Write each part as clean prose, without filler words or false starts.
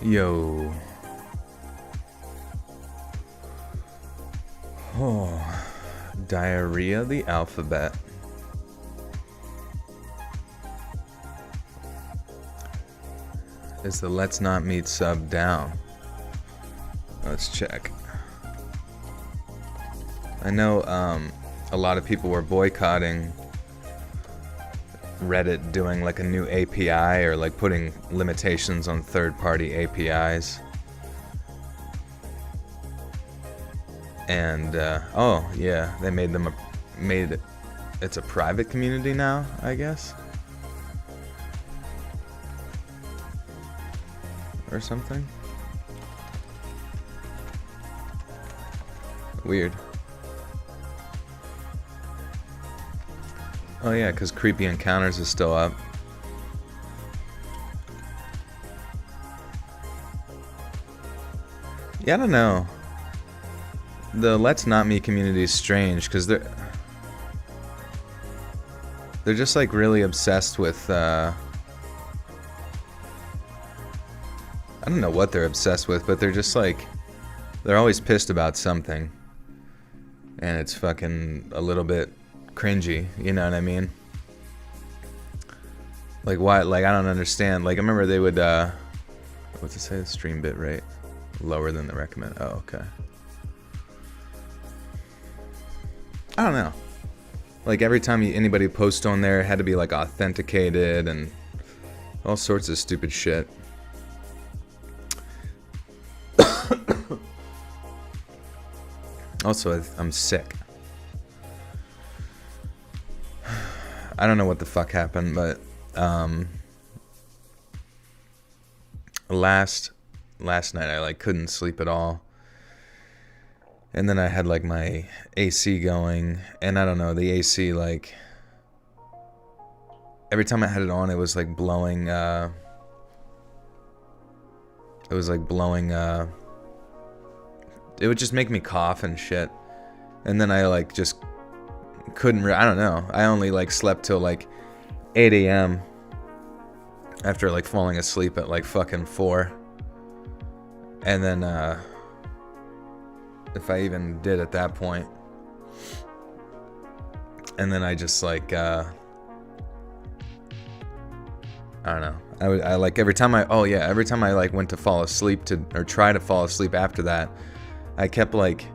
Yo. Oh. Diarrhea the alphabet. Is the Let's Not Meet sub down? Let's check. I know a lot of people were boycotting Reddit doing like a new API or like putting limitations on third-party APIs. And oh yeah, they made it's a private community now, I guess, or something. Weird. Oh yeah, because Creepy Encounters is still up. Yeah, I don't know. The Let's Not Me community is strange because they're just like really obsessed with I don't know what they're obsessed with, but they're just like they're always pissed about something, and it's fucking a little bit cringy, you know what I mean? Like why? Like I don't understand. Like I remember they would what's it say? The stream bit rate lower than the recommend. Oh, okay. I don't know. Like every time anybody post on there, it had to be like authenticated and all sorts of stupid shit. Also, I'm sick. I don't know what the fuck happened, but last night I like couldn't sleep at all. And then I had like my AC going, and I don't know, the AC, like every time I had it on, it was like blowing it would just make me cough and shit. And then I like just couldn't I don't know. I only like slept till like 8 a.m. after like falling asleep at like fucking 4. And then if I even did at that point. And then I just like I don't know. I like every time I like went to fall asleep or try to fall asleep after that, I kept like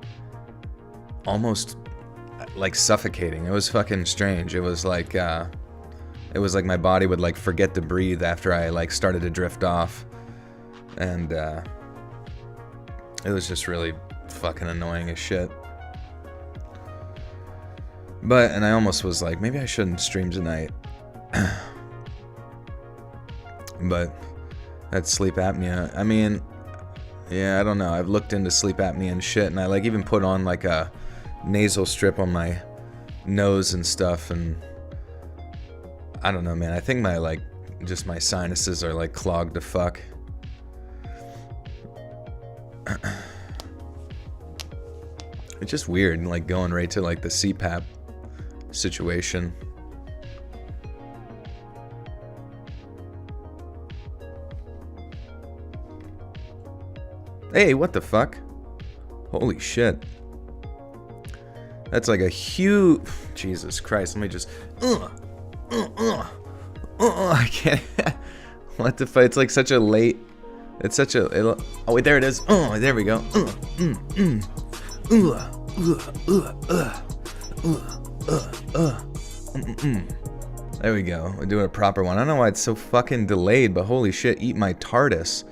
almost like suffocating. It was fucking strange. It was like my body would like forget to breathe after I like started to drift off. And it was just really fucking annoying as shit. And I almost was like, maybe I shouldn't stream tonight. But that's sleep apnea. I mean, yeah, I don't know. I've looked into sleep apnea and shit, and I like even put on like a nasal strip on my nose and stuff, and I don't know, man. I think my like just my sinuses are like clogged to fuck. It's just weird, like going right to like the CPAP situation. Hey, what the fuck? Holy shit. That's like a huge... Jesus Christ, let me just... I can't... What the fuck? It's like such a late... It's such a... Oh, wait, there it is. Oh, there we go. There we go. We're doing a proper one. I don't know why it's so fucking delayed, but holy shit, eat my TARDIS.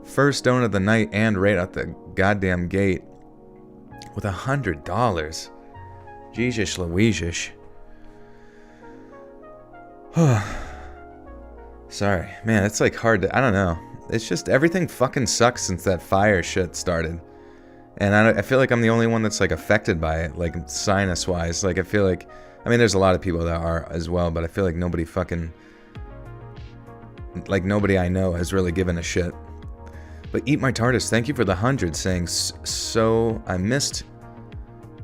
First donut of the night and right out the goddamn gate with $100. Jesus Louisish. Sorry, man. It's like hard to. I don't know. It's just everything fucking sucks since that fire shit started, and I feel like I'm the only one that's like affected by it, like sinus wise. Like I feel like, I mean, there's a lot of people that are as well, but I feel like nobody I know has really given a shit. But Eat My TARDIS, thank you for the 100, saying, so I missed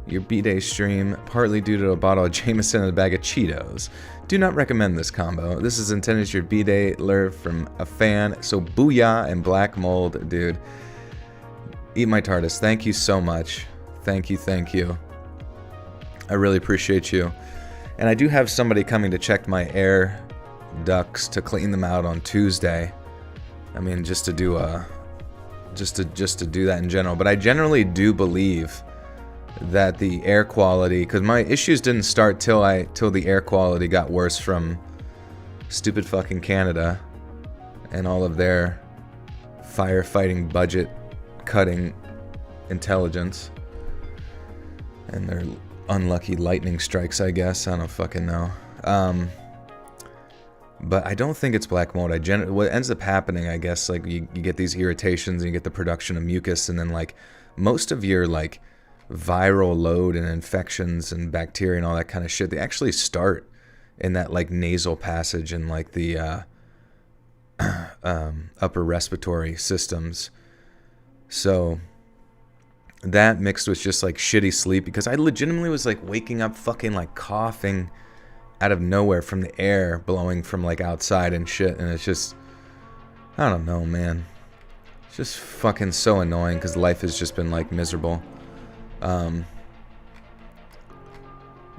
your B-Day stream, partly due to a bottle of Jameson and a bag of Cheetos. Do not recommend this combo. This is intended as your B-Day lure from a fan, so booyah and black mold, dude. Eat my TARDIS. Thank you so much. Thank you. I really appreciate you. And I do have somebody coming to check my air ducts to clean them out on Tuesday. I mean, just to do just to do that in general. But I generally do believe that the air quality, because my issues didn't start till the air quality got worse from stupid fucking Canada and all of their firefighting budget cutting intelligence and their unlucky lightning strikes, I guess. I don't fucking know. But I don't think it's black mold. What ends up happening, I guess, like you get these irritations and you get the production of mucus, and then like most of your like viral load and infections and bacteria and all that kind of shit, they actually start in that like nasal passage and like the upper respiratory systems. So that mixed with just like shitty sleep, because I legitimately was like waking up fucking like coughing out of nowhere from the air blowing from like outside and shit, and it's just, I don't know, man. It's just fucking so annoying because life has just been like miserable.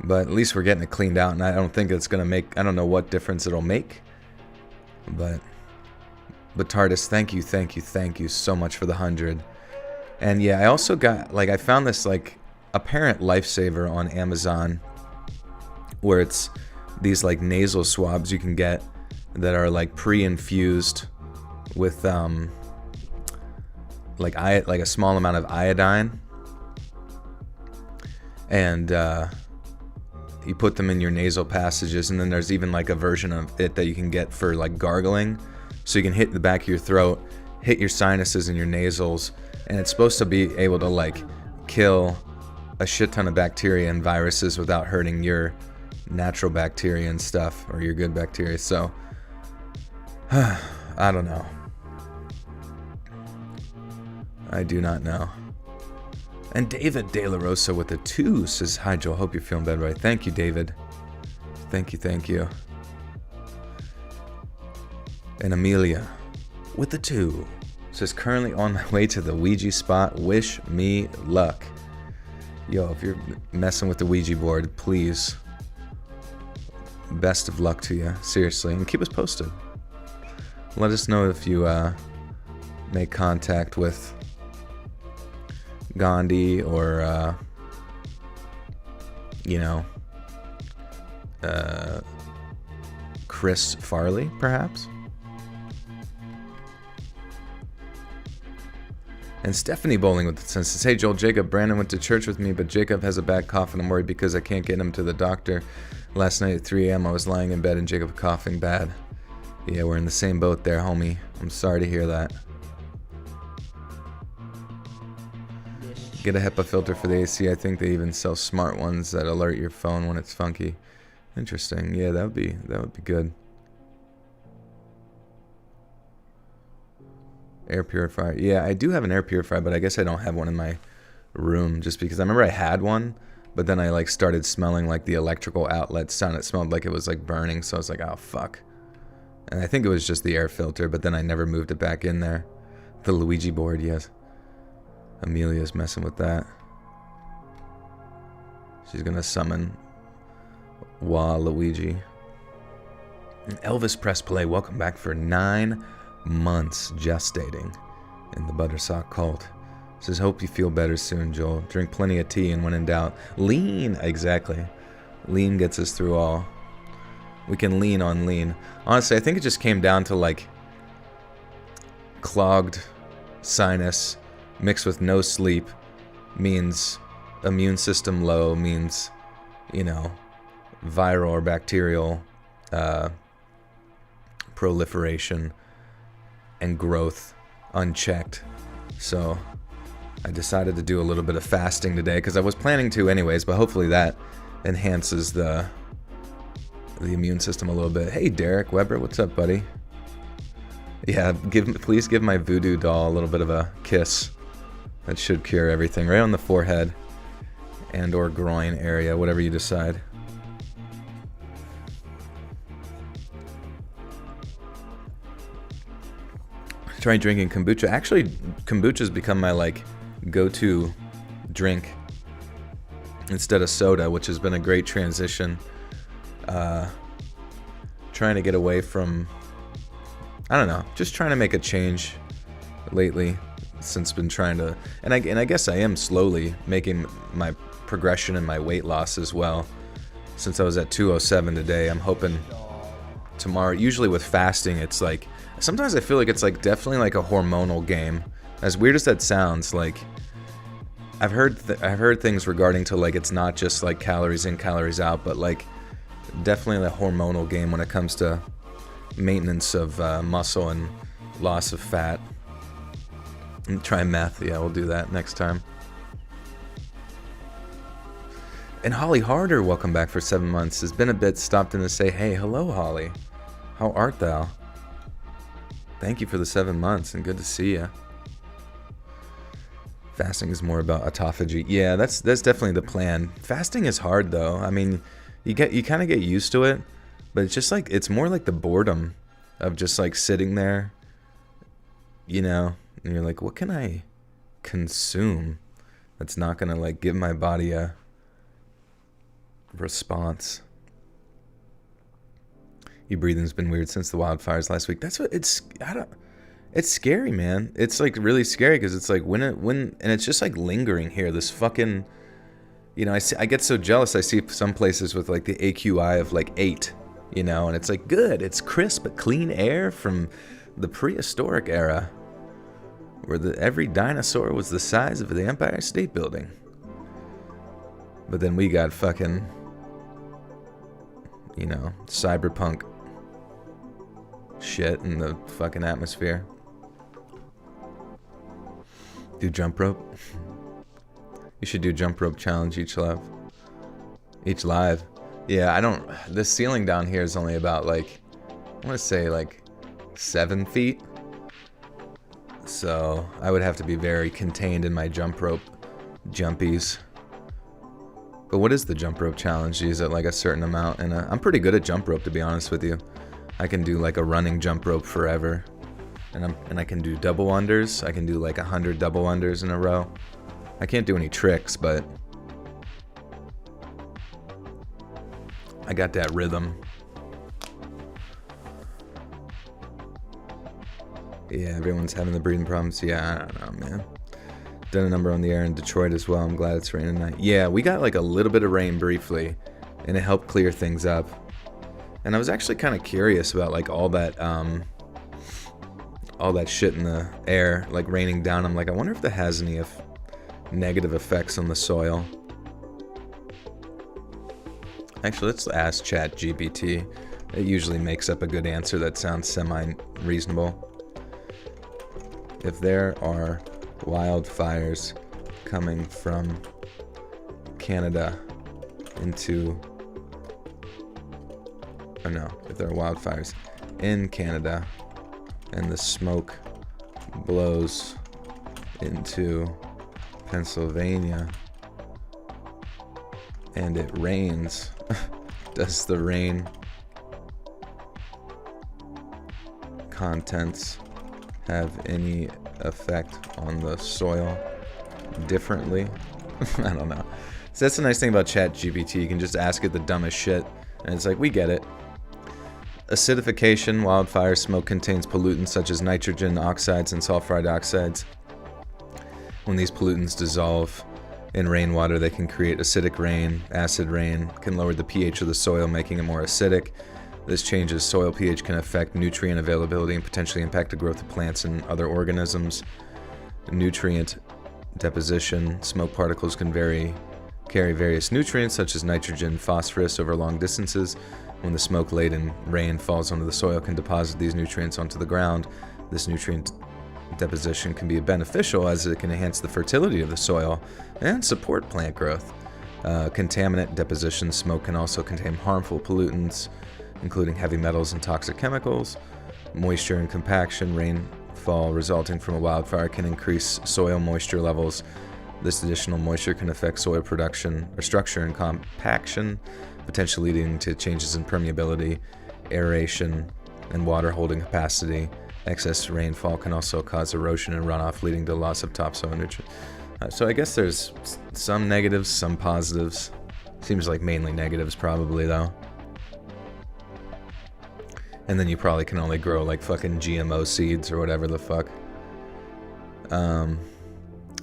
But at least we're getting it cleaned out, and I don't think it's gonna make, I don't know what difference it'll make, but TARDIS, thank you so much for the 100. And yeah, I also got, like, I found this like apparent lifesaver on Amazon, where it's these like nasal swabs you can get that are like pre-infused with like a small amount of iodine, and you put them in your nasal passages, and then there's even like a version of it that you can get for like gargling, so you can hit the back of your throat, hit your sinuses and your nasals, and it's supposed to be able to like kill a shit ton of bacteria and viruses without hurting your natural bacteria and stuff, or your good bacteria. So I don't know. I do not know. And David De La Rosa with a 2 says, hi Joel, hope you're feeling better. Right? Thank you, David. Thank you. And Amelia with the 2 says, currently on my way to the Ouija spot. Wish me luck. Yo, if you're messing with the Ouija board, please, best of luck to you. Seriously, and keep us posted. Let us know if you make contact with Gandhi or Chris Farley, perhaps. And Stephanie Bowling with the census. Hey Joel, Jacob, Brandon went to church with me, but Jacob has a bad cough and I'm worried because I can't get him to the doctor. Last night at 3 a.m. I was lying in bed and Jacob coughing bad. Yeah, we're in the same boat there, homie. I'm sorry to hear that. Get a HEPA filter for the AC. I think they even sell smart ones that alert your phone when it's funky. Interesting. Yeah, that would be good. Air purifier. Yeah, I do have an air purifier, but I guess I don't have one in my room just because I remember I had one, but then I like started smelling like the electrical outlet sound. It smelled like it was like burning, so I was like, oh fuck. And I think it was just the air filter, but then I never moved it back in there. The Luigi board, yes. Amelia's messing with that. She's gonna summon Waluigi. And Elvis Press Play, welcome back for 9 months gestating in the Buttersock cult. Says, hope you feel better soon, Joel. Drink plenty of tea and when in doubt, lean. Exactly. Lean gets us through all. We can lean on lean. Honestly, I think it just came down to like clogged sinus mixed with no sleep means immune system low, means, you know, viral or bacterial proliferation and growth unchecked. So I decided to do a little bit of fasting today because I was planning to anyways, but hopefully that enhances the immune system a little bit. Hey Derek Weber, what's up, buddy? Yeah, please give my voodoo doll a little bit of a kiss. That should cure everything. Right on the forehead. and or groin area, whatever you decide. Try drinking kombucha. Actually, kombucha's become my like go-to drink instead of soda, which has been a great transition. Trying to get away from, I don't know, just trying to make a change lately, since been trying to, and I guess I am slowly making my progression in my weight loss as well. Since I was at 207 today, I'm hoping tomorrow, usually with fasting, it's like, sometimes I feel like it's like definitely like a hormonal game. As weird as that sounds, like I've heard things regarding to like it's not just like calories in, calories out, but like definitely a hormonal game when it comes to maintenance of muscle and loss of fat. And try meth, yeah, we'll do that next time. And Holly Harder, welcome back for 7 months. Has been a bit, stopped in to say, hey, hello Holly, how art thou? Thank you for the 7 months and good to see you. Fasting is more about autophagy. Yeah, that's definitely the plan. Fasting is hard though. I mean, you kind of get used to it, but it's just like, it's more like the boredom of just like sitting there, you know, and you're like, what can I consume that's not gonna like give my body a response? Your breathing's been weird since the wildfires last week. That's what it's scary, man. It's like really scary because it's like when and it's just like lingering here. This fucking, you know, I get so jealous. I see some places with like the AQI of like 8, you know, and it's like good. It's crisp, clean air from the prehistoric era, where every dinosaur was the size of the Empire State Building. But then we got fucking, you know, cyberpunk shit in the fucking atmosphere. Do jump rope. You should do jump rope challenge each live. Yeah, I don't, this ceiling down here is only about like, I want to say like 7 feet. So I would have to be very contained in my jump rope jumpies. But what is the jump rope challenge? Is it like a certain amount? And I'm pretty good at jump rope, to be honest with you. I can do like a running jump rope forever. And I can do double unders. I can do like 100 double unders in a row. I can't do any tricks, but I got that rhythm. Yeah, everyone's having the breathing problems. Yeah, I don't know, man. Done a number on the air in Detroit as well. I'm glad it's raining tonight. Yeah, we got like a little bit of rain briefly, and it helped clear things up. And I was actually kind of curious about like all that shit in the air, like raining down. I'm like, I wonder if that has any negative effects on the soil. Actually, let's ask ChatGPT. It usually makes up a good answer that sounds semi-reasonable. If there are wildfires coming from Canada into, or no, if there are wildfires in Canada and the smoke blows into Pennsylvania and it rains, does the rain contents have any effect on the soil differently? I don't know. So that's the nice thing about ChatGPT. You can just ask it the dumbest shit, and it's like, we get it. Acidification, wildfire smoke contains pollutants such as nitrogen oxides and sulfur oxides. When these pollutants dissolve in rainwater, they can create acidic rain. Acid rain can lower the pH of the soil, making it more acidic. This changes soil pH can affect nutrient availability and potentially impact the growth of plants and other organisms. Nutrient deposition. Smoke particles can carry various nutrients such as nitrogen, phosphorus over long distances. When the smoke-laden rain falls onto the soil, can deposit these nutrients onto the ground. This nutrient deposition can be beneficial as it can enhance the fertility of the soil and support plant growth. Contaminant deposition. Smoke can also contain harmful pollutants, including heavy metals and toxic chemicals. Moisture and compaction. Rainfall resulting from a wildfire can increase soil moisture levels, This additional moisture can affect soil production or structure and compaction, potentially leading to changes in permeability, aeration, and water holding capacity. Excess rainfall can also cause erosion and runoff, leading to loss of topsoil nutrients. So I guess there's some negatives, some positives. Seems like mainly negatives probably though. And then you probably can only grow like fucking GMO seeds or whatever the fuck.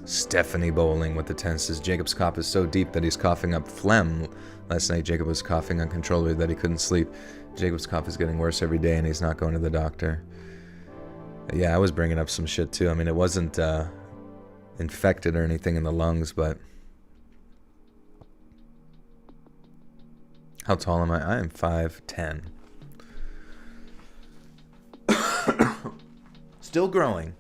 Stephanie Bowling with the 10 says, Jacob's cough is so deep that he's coughing up phlegm. Last night Jacob was coughing uncontrollably that he couldn't sleep. Jacob's cough is getting worse every day and he's not going to the doctor. Yeah, I was bringing up some shit too. I mean, it wasn't infected or anything in the lungs, but... How tall am I? I am 5'10". Still growing.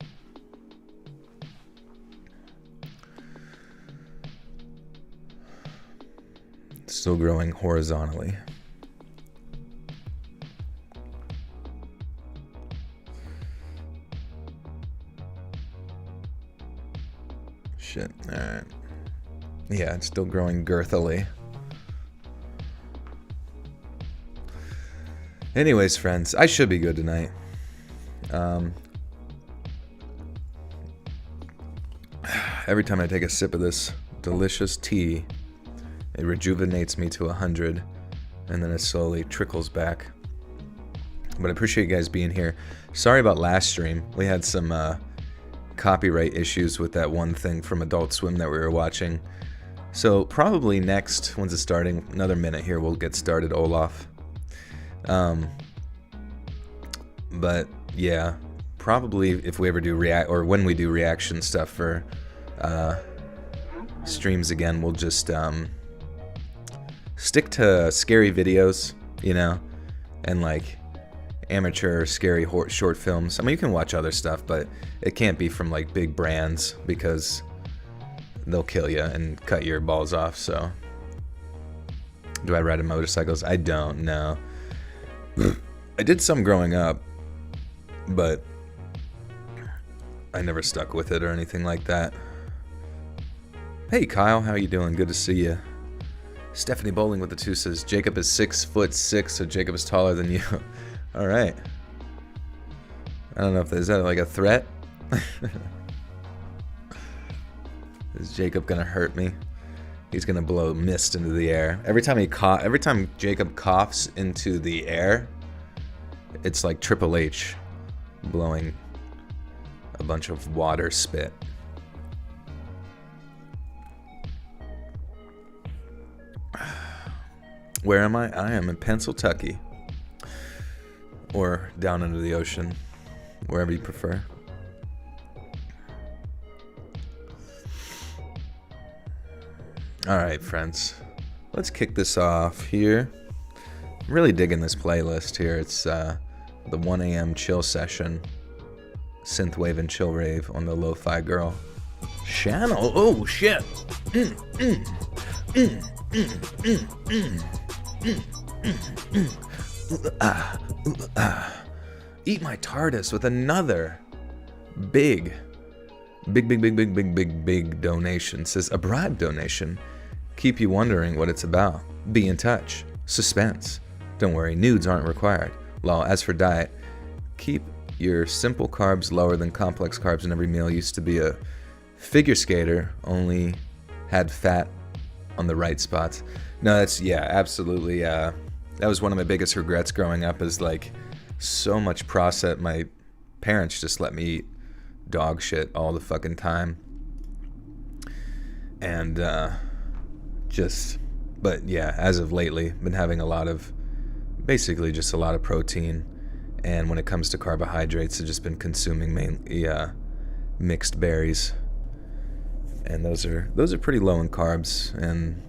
Still growing horizontally. Shit. Alright. Yeah, it's still growing girthily. Anyways, friends, I should be good tonight. Every time I take a sip of this delicious tea, it rejuvenates me to 100, and then it slowly trickles back. But I appreciate you guys being here. Sorry about last stream. We had some copyright issues with that one thing from Adult Swim that we were watching. So probably next, when's it starting? Another minute here, we'll get started, Olaf. But yeah, probably if we ever do when we do reaction stuff for streams again, we'll just stick to scary videos, you know, and like amateur scary short films. I mean, you can watch other stuff, but it can't be from like big brands because they'll kill you and cut your balls off. So, do I ride in motorcycles? I don't know. I did some growing up, but I never stuck with it or anything like that. Hey Kyle, how you doing? Good to see you. Stephanie Bowling with the 2 says, Jacob is 6'6", so Jacob is taller than you. All right. I don't know if is that like a threat. Is Jacob gonna hurt me? He's gonna blow mist into the air. Every time Jacob coughs into the air, it's like Triple H blowing a bunch of water spit. Where am I? I am in Pennsylvania. Or down under the ocean. Wherever you prefer. Alright, friends. Let's kick this off here. I'm really digging this playlist here. It's the 1 a.m. chill session. Synthwave and chill rave on the Lo-Fi Girl channel. Oh, shit. Eat my TARDIS with another big donation. Says a bribe donation. Keep you wondering what it's about. Be in touch. Suspense. Don't worry, nudes aren't required. Lol, as for diet, keep your simple carbs lower than complex carbs in every meal. Used to be a figure skater, only had fat on the right spots. No, that's, yeah, absolutely. That was one of my biggest regrets growing up, is like so much processed. My parents just let me eat dog shit all the fucking time. And but yeah, as of lately, been having basically just a lot of protein. And when it comes to carbohydrates, I've just been consuming mainly mixed berries. And those are pretty low in carbs. And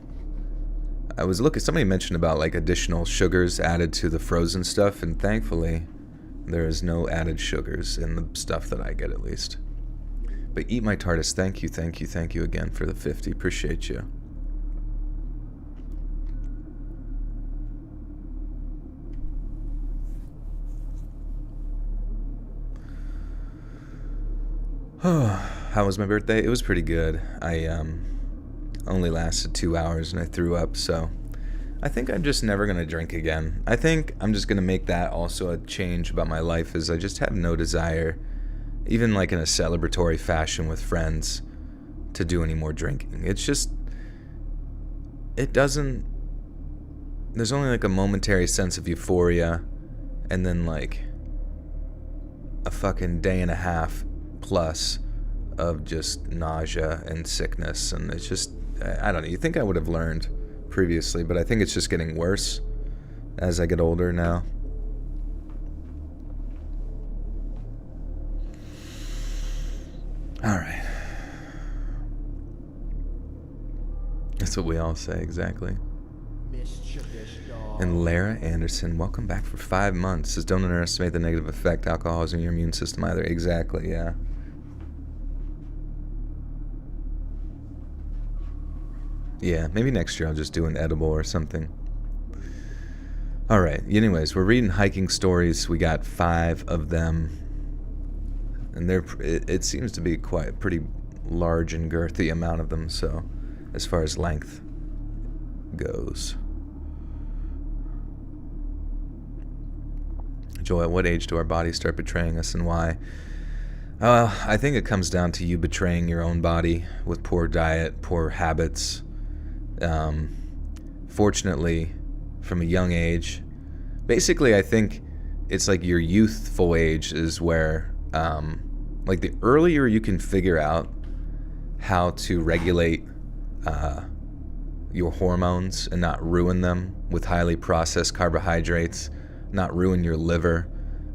I was somebody mentioned about like additional sugars added to the frozen stuff, and thankfully there is no added sugars in the stuff that I get, at least. But Eat My TARDIS, thank you again for the 50. Appreciate you. How was my birthday? It was pretty good. I only lasted 2 hours and I threw up, so I think I'm just never going to drink again. I think I'm just going to make that also a change about my life, is I just have no desire, even like in a celebratory fashion with friends, to do any more drinking. It's just, it doesn't, there's only like a momentary sense of euphoria and then like a fucking day and a half plus of just nausea and sickness. And it's just, I don't know, you think I would have learned previously, but I think it's just getting worse as I get older now. All right. That's what we all say, exactly. And Lara Anderson, welcome back for 5 months. Says, don't underestimate the negative effect alcohol has on your immune system either. Exactly, yeah. Yeah, maybe next year I'll just do an edible or something. Alright, anyways, we're reading hiking stories. We got 5 of them. And it seems to be quite a pretty large and girthy amount of them, so as far as length goes. Joy, at what age do our bodies start betraying us and why? I think it comes down to you betraying your own body with poor diet, poor habits. Fortunately, from a young age, basically I think it's like your youthful age is where, like the earlier you can figure out how to regulate your hormones and not ruin them with highly processed carbohydrates, not ruin your liver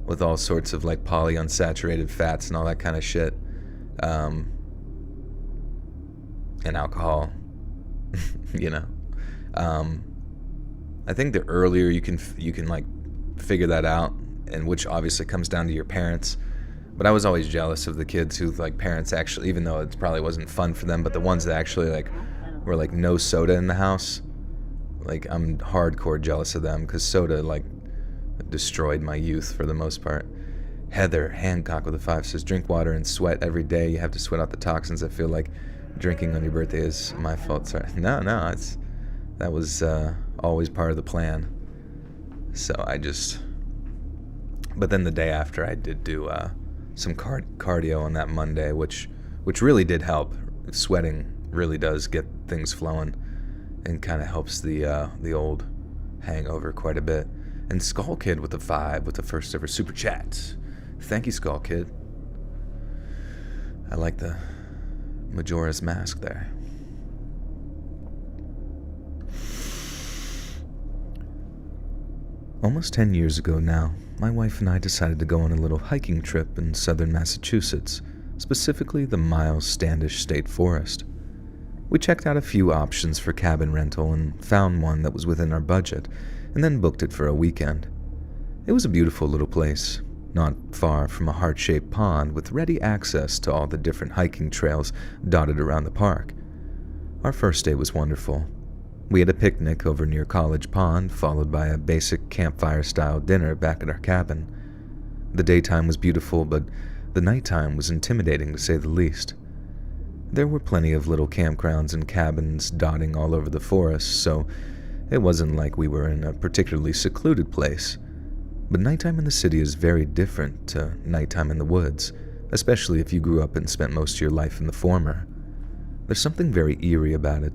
with all sorts of like polyunsaturated fats and all that kind of shit, and alcohol, you know. I think the earlier you can like figure that out, and which obviously comes down to your parents. But I was always jealous of the kids who like parents actually, even though it probably wasn't fun for them, but the ones that actually like were like no soda in the house. Like I'm hardcore jealous of them because soda like destroyed my youth for the most part. Heather Hancock with a 5 says, drink water and sweat every day. You have to sweat out the toxins. I feel like drinking on your birthday is my fault. Sorry. No, that was always part of the plan. So but then the day after I did do some cardio on that Monday, which really did help. Sweating really does get things flowing and kind of helps the old hangover quite a bit. And Skull Kid with a 5 with the first ever super chat. Thank you, Skull Kid. I like the Majora's Mask there. Almost 10 years ago now, my wife and I decided to go on a little hiking trip in southern Massachusetts, specifically the Miles Standish State Forest. We checked out a few options for cabin rental and found one that was within our budget, and then booked it for a weekend. It was a beautiful little place, not far from a heart-shaped pond with ready access to all the different hiking trails dotted around the park. Our first day was wonderful. We had a picnic over near College Pond, followed by a basic campfire-style dinner back at our cabin. The daytime was beautiful, but the nighttime was intimidating to say the least. There were plenty of little campgrounds and cabins dotting all over the forest, so it wasn't like we were in a particularly secluded place. But nighttime in the city is very different to nighttime in the woods, especially if you grew up and spent most of your life in the former. There's something very eerie about it,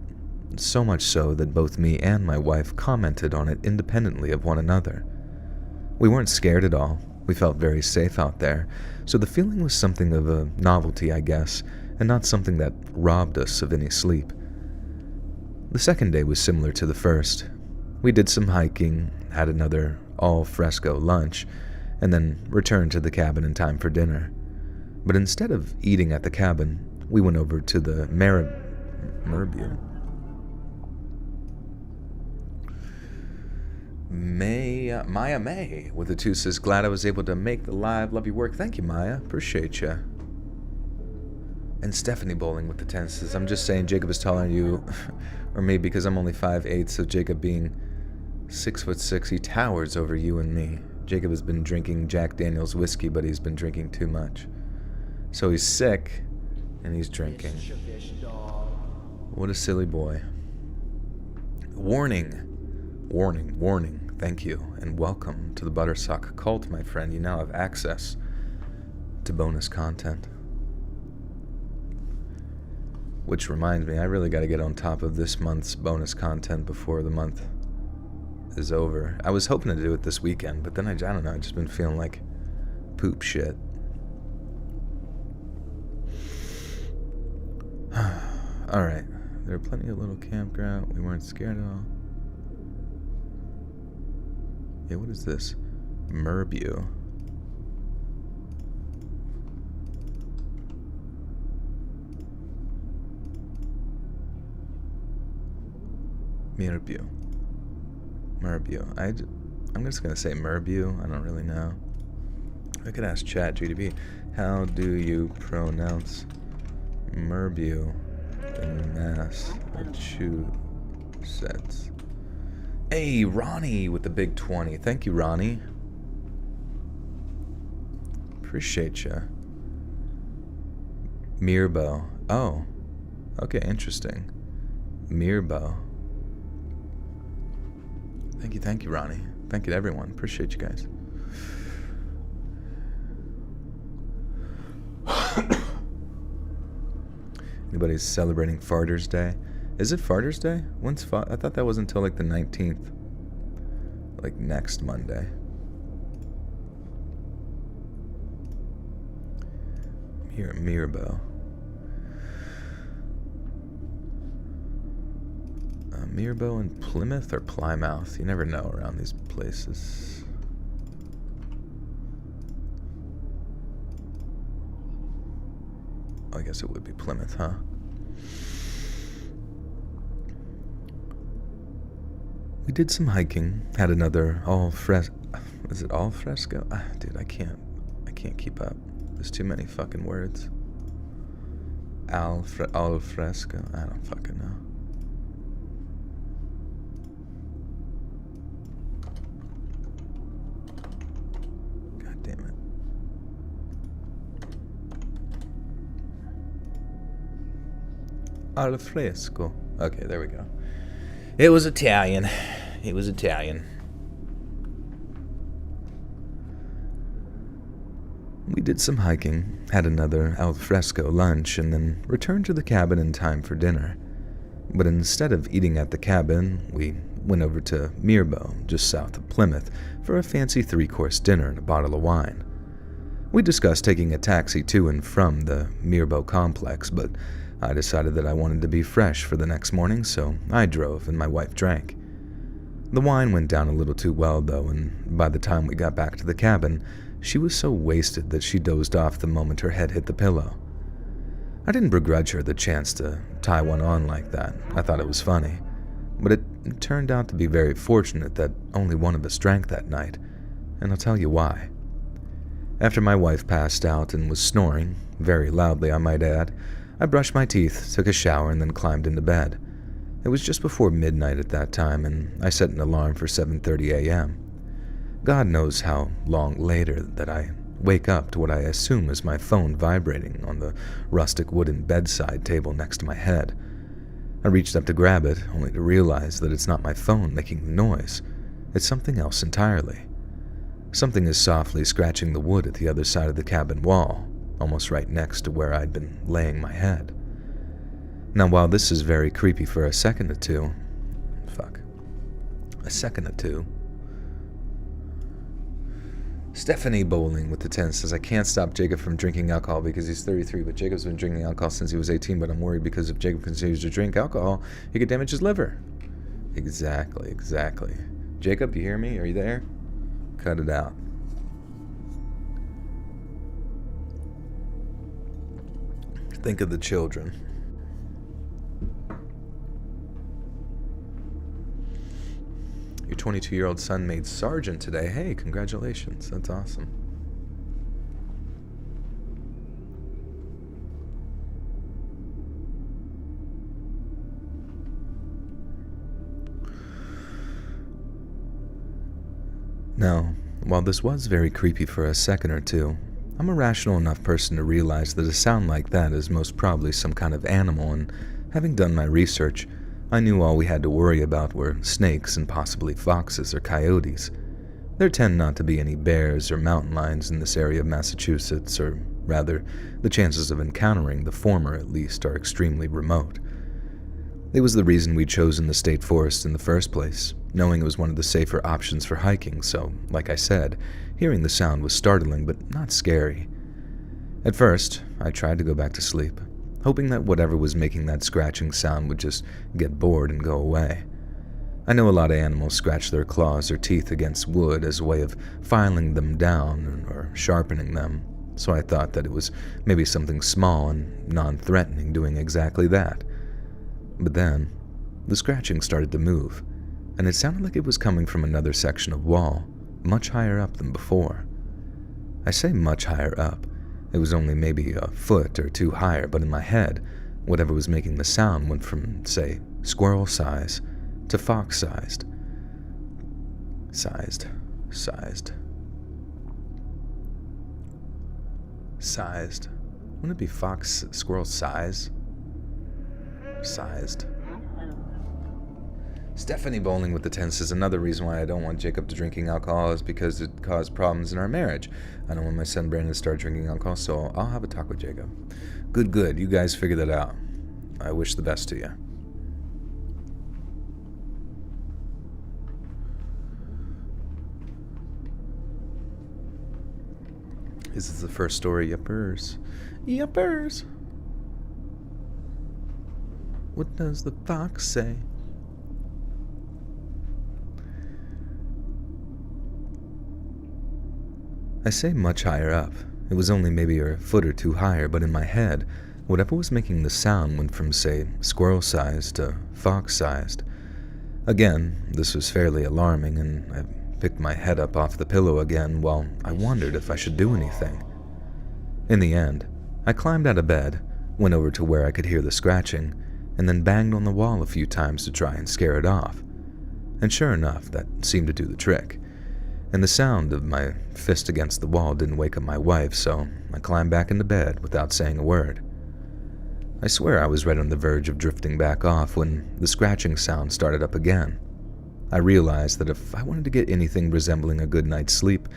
so much so that both me and my wife commented on it independently of one another. We weren't scared at all. We felt very safe out there, so the feeling was something of a novelty, I guess, and not something that robbed us of any sleep. The second day was similar to the first. We did some hiking, had another al-fresco lunch, and then returned to the cabin in time for dinner. But instead of eating at the cabin, we went over to the Maya May with the 2 says, glad I was able to make the live. Love your work. Thank you, Maya. Appreciate you. And Stephanie Bowling with the 10 says, I'm just saying Jacob is taller than you or me because I'm only 5'8", so Jacob being 6'6", he towers over you and me. Jacob has been drinking Jack Daniel's whiskey, but he's been drinking too much. So he's sick, And he's drinking. What a silly boy. Warning. Warning, warning. Thank you, and welcome to the Buttersock cult, my friend. You now have access to bonus content. Which reminds me, I really got to get on top of this month's bonus content before the month is over. I was hoping to do it this weekend, but then I don't know, I've just been feeling like poop shit. Alright, there are plenty of little campground. We weren't scared at all. Yeah, what is this? Merbu. Merbu. I'm just gonna say Merbu. I don't really know. I could ask Chat GDP. How do you pronounce Merbu in Massachusetts? Hey, Ronnie with the big 20. Thank you, Ronnie. Appreciate ya. Mirbo. Oh. Okay, interesting. Mirbo. Thank you, Ronnie. Thank you to everyone. Appreciate you guys. Anybody's celebrating Farters Day? Is it Farters Day? When's I thought that was until like the 19th. Like next Monday. Here at Mirbo. Mirbo and Plymouth or Plymouth? You never know around these places. I guess it would be Plymouth, huh? We did some hiking. Had another is it all fresco? Dude, I can't keep up. There's too many fucking words. Al fresco. I don't fucking know. God damn it. Al fresco. Okay, there we go. It was Italian. We did some hiking, had another al fresco lunch, and then returned to the cabin in time for dinner. But instead of eating at the cabin, we went over to Mirbo, just south of Plymouth, for a fancy 3-course dinner and a bottle of wine. We discussed taking a taxi to and from the Mirbo complex, but I decided that I wanted to be fresh for the next morning, so I drove and my wife drank. The wine went down a little too well, though, and by the time we got back to the cabin, she was so wasted that she dozed off the moment her head hit the pillow. I didn't begrudge her the chance to tie one on like that. I thought it was funny. But it turned out to be very fortunate that only one of us drank that night, and I'll tell you why. After my wife passed out and was snoring, very loudly I might add, I brushed my teeth, took a shower, and then climbed into bed. It was just before midnight at that time, and I set an alarm for 7:30 a.m. God knows how long later that I wake up to what I assume is my phone vibrating on the rustic wooden bedside table next to my head. I reached up to grab it, only to realize that it's not my phone making the noise. It's something else entirely. Something is softly scratching the wood at the other side of the cabin wall, almost right next to where I'd been laying my head. Now, while this is very creepy for a second or two, Stephanie Bowling with the 10 says, I can't stop Jacob from drinking alcohol because he's 33, but Jacob's been drinking alcohol since he was 18, but I'm worried because if Jacob continues to drink alcohol, he could damage his liver. Exactly. Jacob, you hear me? Are you there? Cut it out. Think of the children. Your 22-year-old son made sergeant today. Hey, congratulations. That's awesome. Now, while this was very creepy for a second or two, I'm a rational enough person to realize that a sound like that is most probably some kind of animal, and having done my research, I knew all we had to worry about were snakes and possibly foxes or coyotes. There tend not to be any bears or mountain lions in this area of Massachusetts, or rather, the chances of encountering the former at least are extremely remote. It was the reason we'd chosen the state forest in the first place, knowing it was one of the safer options for hiking, so, like I said, hearing the sound was startling but not scary. At first, I tried to go back to sleep, hoping that whatever was making that scratching sound would just get bored and go away. I know a lot of animals scratch their claws or teeth against wood as a way of filing them down or sharpening them, so I thought that it was maybe something small and non-threatening doing exactly that. But then, the scratching started to move, and it sounded like it was coming from another section of wall, much higher up than before. I say much higher up. It was only maybe a foot or two higher, but in my head, whatever was making the sound went from, say, squirrel size to fox sized. Sized. Wouldn't it be fox squirrel size? Sized. Stephanie Bowling with the 10 says, another reason why I don't want Jacob to drinking alcohol is because it caused problems in our marriage. I don't want my son Brandon to start drinking alcohol, so I'll have a talk with Jacob. Good. You guys figure that out. I wish the best to you. This is the first story, yuppers. What does the fox say? I say much higher up. It was only maybe a foot or two higher, but in my head, whatever was making the sound went from, say, squirrel-sized to fox-sized. Again, this was fairly alarming, and I picked my head up off the pillow again while I wondered if I should do anything. In the end, I climbed out of bed, went over to where I could hear the scratching, and then banged on the wall a few times to try and scare it off. And sure enough, that seemed to do the trick. And the sound of my fist against the wall didn't wake up my wife, so I climbed back into bed without saying a word. I swear I was right on the verge of drifting back off when the scratching sound started up again. I realized that if I wanted to get anything resembling a good night's sleep,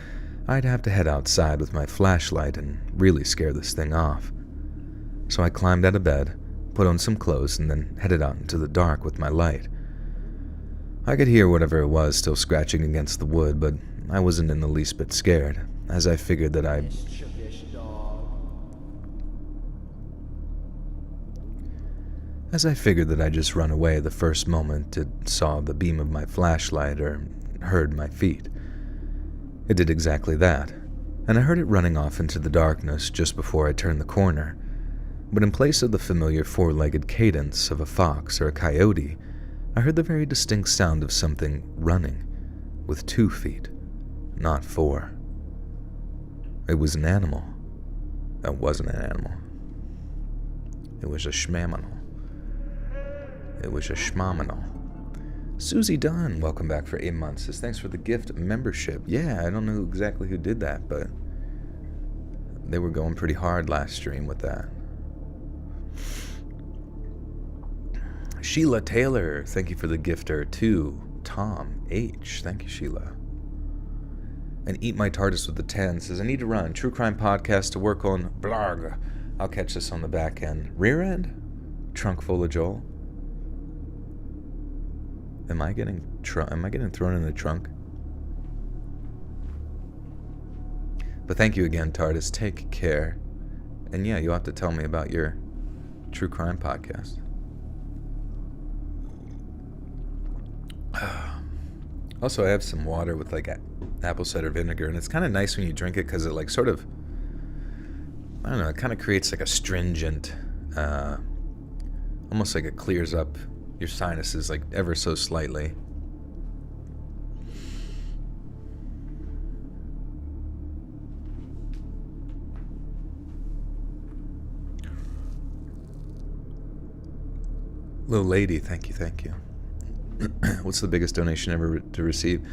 I'd have to head outside with my flashlight and really scare this thing off. So I climbed out of bed, put on some clothes, and then headed out into the dark with my light. I could hear whatever it was still scratching against the wood, but I wasn't in the least bit scared, as I figured that I'd just run away the first moment it saw the beam of my flashlight or heard my feet. It did exactly that, and I heard it running off into the darkness just before I turned the corner. But in place of the familiar four-legged cadence of a fox or a coyote, I heard the very distinct sound of something running, with 2 feet, not 4. It was an animal. It wasn't an animal. It was a shmamminal. It was a shmaminal. Susie Dunn, welcome back for 8 months, says thanks for the gift membership. Yeah, I don't know exactly who did that, but they were going pretty hard last stream with that. Sheila Taylor, thank you for the gifter too. Tom H, thank you, Sheila. And Eat My TARDIS with the 10 says, I need to run. True crime podcast to work on. Blarg. I'll catch this on the back end. Rear end? Trunk full of Joel? Am I getting thrown in the trunk? But thank you again, TARDIS. Take care. And yeah, you'll have to tell me about your true crime podcast. Also, I have some water with like apple cider vinegar, and it's kind of nice when you drink it because it like sort of, I don't know, it kind of creates like a stringent, almost like it clears up your sinuses like ever so slightly. Little lady, thank you. What's the biggest donation ever to receive?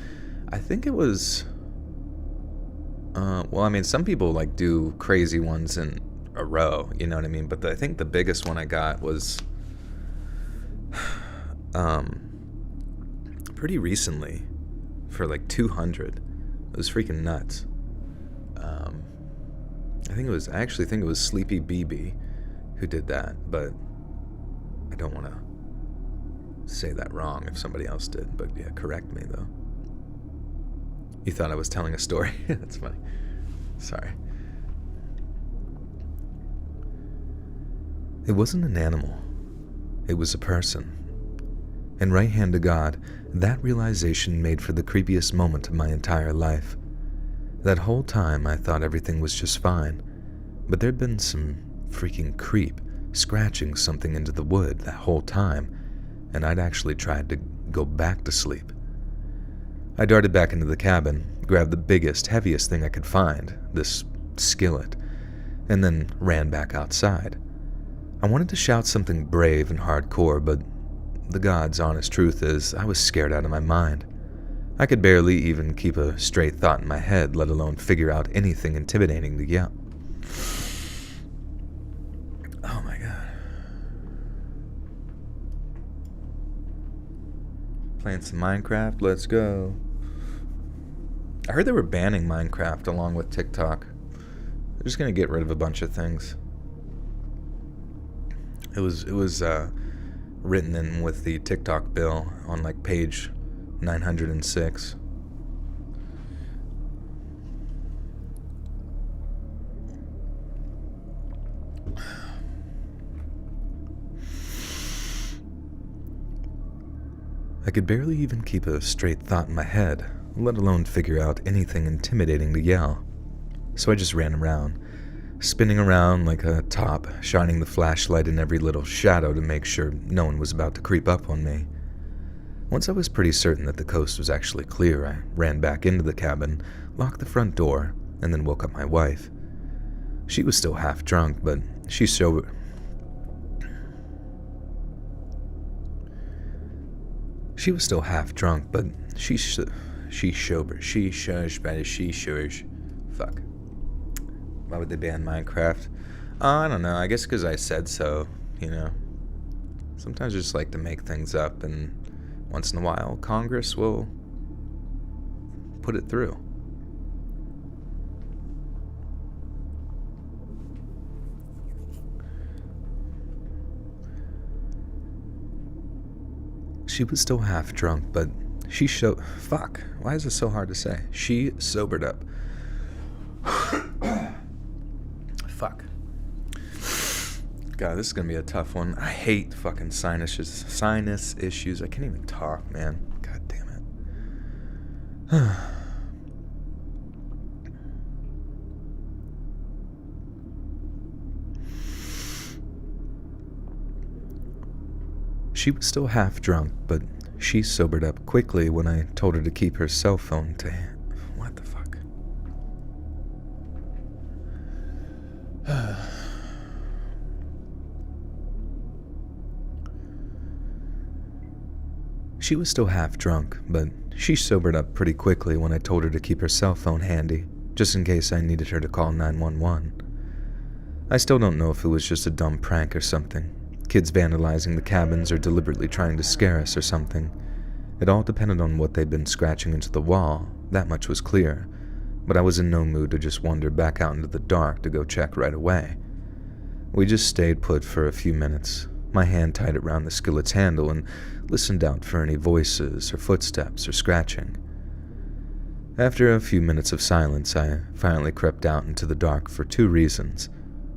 I think it was Well, I mean, some people like do crazy ones in a row, you know what I mean? But I think the biggest one I got was pretty recently for like 200. It was freaking nuts. I actually think it was Sleepy BB who did that, but I don't want to say that wrong if somebody else did. But yeah, correct me though. You thought I was telling a story? That's funny. Sorry. It wasn't an animal. It was a person. And right hand to God, that realization made for the creepiest moment of my entire life. That whole time I thought everything was just fine, but there'd been some freaking creep scratching something into the wood that whole time, and I'd actually tried to go back to sleep. I darted back into the cabin, grabbed the biggest, heaviest thing I could find, this skillet, and then ran back outside. I wanted to shout something brave and hardcore, but the God's honest truth is I was scared out of my mind. I could barely even keep a straight thought in my head, let alone figure out anything intimidating to yell. Oh my god. Playing some Minecraft? Let's go. I heard they were banning Minecraft along with TikTok. They're just gonna get rid of a bunch of things. It was written in with the TikTok bill on like page 906. I could barely even keep a straight thought in my head, let alone figure out anything intimidating to yell. So I just ran around, spinning around like a top, shining the flashlight in every little shadow to make sure no one was about to creep up on me. Once I was pretty certain that the coast was actually clear, I ran back into the cabin, locked the front door, and then woke up my wife. She was still half drunk, but she sobered. She was still half drunk, but she sober. Fuck. Why would they ban Minecraft? I don't know. I guess because I said so, you know. Sometimes I just like to make things up, and once in a while, Congress will put it through. She was still half drunk, but fuck. Why is this so hard to say? She sobered up. Fuck. God, this is gonna be a tough one. I hate fucking sinus issues. I can't even talk, man. God damn it. She was still half drunk, but she sobered up quickly when I told her to keep her cell phone to hand. What the fuck? She was still half drunk, but she sobered up pretty quickly when I told her to keep her cell phone handy, just in case I needed her to call 911. I still don't know if it was just a dumb prank or something. Kids vandalizing the cabins or deliberately trying to scare us or something. It all depended on what they'd been scratching into the wall, that much was clear, but I was in no mood to just wander back out into the dark to go check right away. We just stayed put for a few minutes, my hand tied around the skillet's handle, and listened out for any voices or footsteps or scratching. After a few minutes of silence, I finally crept out into the dark for two reasons.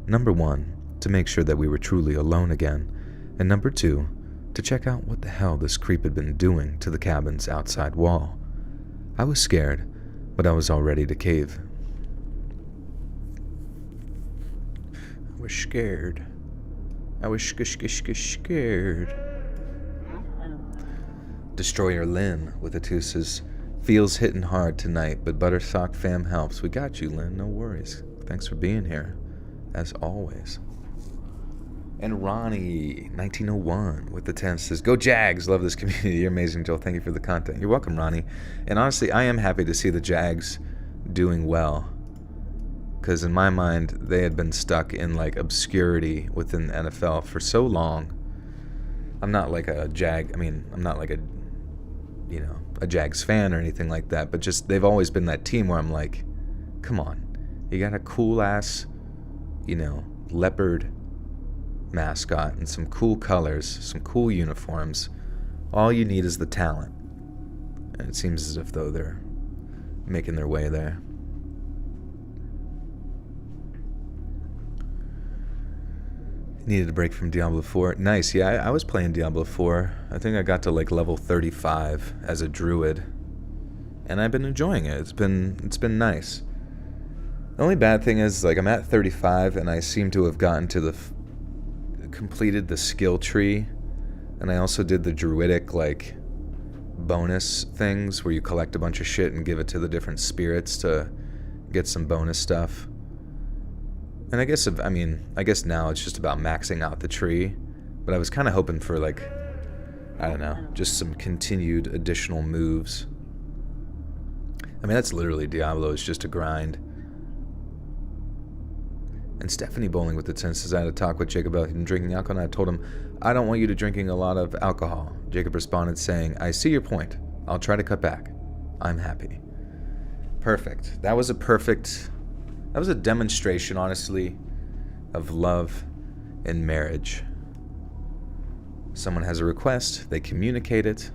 Number one, to make sure that we were truly alone again, and number two, to check out what the hell this creep had been doing to the cabin's outside wall. I was scared, but I was all ready to cave. I was scared. I was scared. Destroyer Lynn with the two says, feels hitting hard tonight, but Buttersock fam helps. We got you, Lynn. No worries. Thanks for being here, as always. And Ronnie, 1901, with the 10 says, go Jags, love this community, you're amazing, Joel, thank you for the content. You're welcome, Ronnie. And honestly, I am happy to see the Jags doing well. because in my mind, they had been stuck in like obscurity within the NFL for so long. I'm not like a I'm not like a Jags fan or anything like that, but just they've always been that team where I'm like, come on, you got a cool ass, leopard mascot and some cool colors, some cool uniforms. All you need is the talent. And it seems as if though they're making their way there. Needed a break from Diablo 4. Nice, yeah, I was playing Diablo 4. I think I got to like level 35 as a druid. And I've been enjoying it. It's been nice. The only bad thing is, like, I'm at 35 and I seem to have gotten to completed the skill tree. And I also did the druidic, like, bonus things where you collect a bunch of shit and give it to the different spirits to get some bonus stuff. And I guess now it's just about maxing out the tree, but I was kind of hoping for, like, I don't know, just some continued additional moves. I mean, that's literally Diablo, it's just a grind. And Stephanie Bowling with the 10 says, I had a talk with Jacob about him drinking alcohol, and I told him, I don't want you to drinking a lot of alcohol. Jacob responded saying, I see your point. I'll try to cut back. I'm happy. Perfect. That was a demonstration, honestly, of love and marriage. Someone has a request, they communicate it,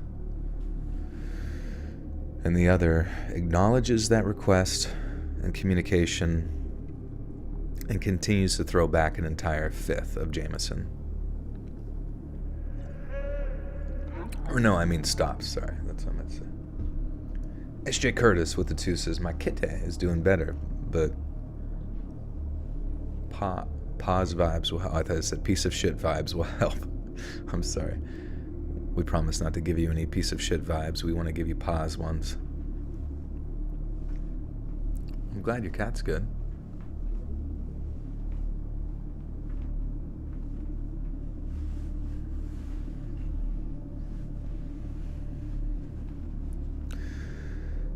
and the other acknowledges that request and communication and continues to throw back an entire fifth of Jameson. Or no, I mean stops, sorry, that's what I meant to say. SJ Curtis with the 2 says, my kitty is doing better, but pause vibes will help. I thought it said piece of shit vibes will help. I'm sorry. We promise not to give you any piece of shit vibes. We want to give you pause ones. I'm glad your cat's good.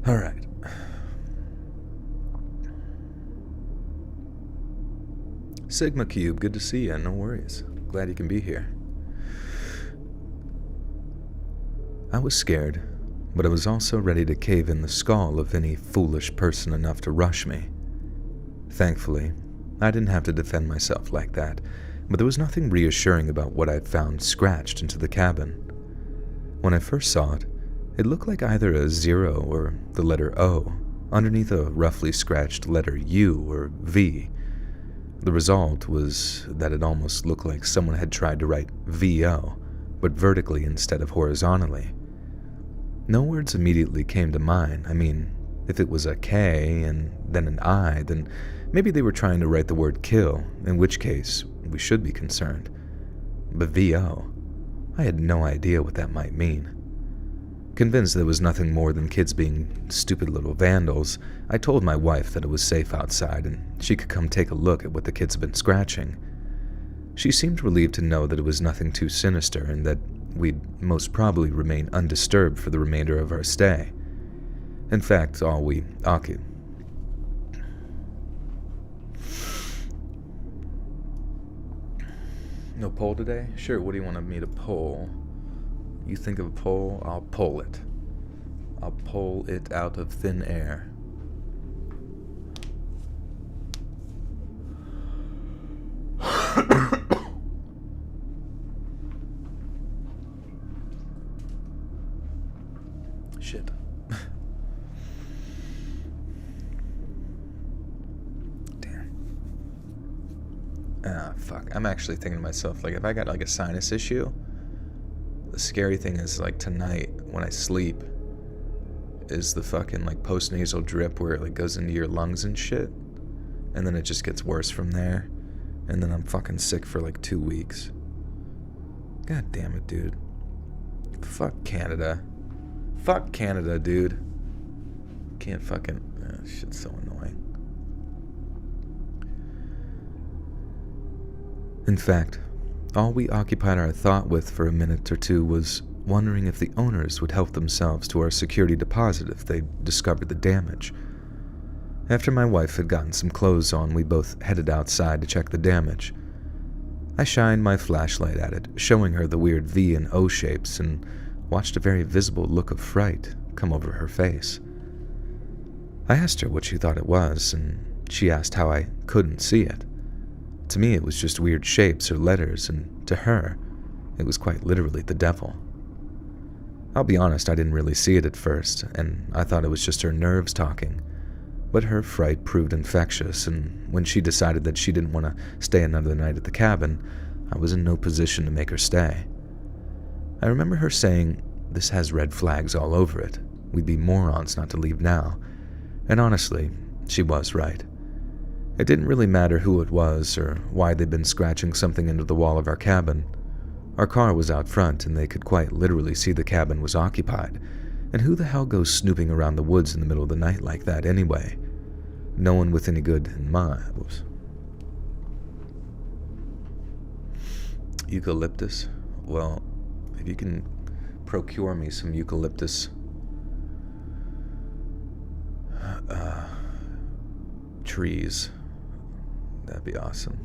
All right. Sigma Cube, good to see you. No worries. Glad you can be here. I was scared, but I was also ready to cave in the skull of any foolish person enough to rush me. Thankfully, I didn't have to defend myself like that, but there was nothing reassuring about what I'd found scratched into the cabin. When I first saw it, it looked like either a 0 or the letter O, underneath a roughly scratched letter U or V. The result was that it almost looked like someone had tried to write VO, but vertically instead of horizontally. No words immediately came to mind. I mean, if it was a K and then an I, then maybe they were trying to write the word kill, in which case we should be concerned. But VO, I had no idea what that might mean. Convinced there was nothing more than kids being stupid little vandals, I told my wife that it was safe outside and she could come take a look at what the kids had been scratching. She seemed relieved to know that it was nothing too sinister and that we'd most probably remain undisturbed for the remainder of our stay. In fact, all we occupied. No poll today? Sure, what do you want me to poll? You think of a poll, I'll pull it. I'll pull it out of thin air. Shit. Damn. Ah, fuck. I'm actually thinking to myself, like, if I got, like, a sinus issue, the scary thing is, like, tonight when I sleep is the fucking, like, post-nasal drip where it, like, goes into your lungs and shit, and then it just gets worse from there, and then I'm fucking sick for, like, 2 weeks. God damn it, dude. Fuck Canada. Fuck Canada, dude. Can't fucking... Oh, shit's so annoying. In fact, all we occupied our thought with for a minute or two was wondering if the owners would help themselves to our security deposit if they discovered the damage. After my wife had gotten some clothes on, we both headed outside to check the damage. I shined my flashlight at it, showing her the weird V and O shapes, and watched a very visible look of fright come over her face. I asked her what she thought it was, and she asked how I couldn't see it. To me, it was just weird shapes or letters, and to her, it was quite literally the devil. I'll be honest, I didn't really see it at first, and I thought it was just her nerves talking. But her fright proved infectious, and when she decided that she didn't want to stay another night at the cabin, I was in no position to make her stay. I remember her saying, "This has red flags all over it. We'd be morons not to leave now." And honestly, she was right. It didn't really matter who it was or why they'd been scratching something into the wall of our cabin. Our car was out front, and they could quite literally see the cabin was occupied. And who the hell goes snooping around the woods in the middle of the night like that anyway? No one with any good in mind. Oops. Eucalyptus? Well, if you can procure me some eucalyptus trees, that'd be awesome.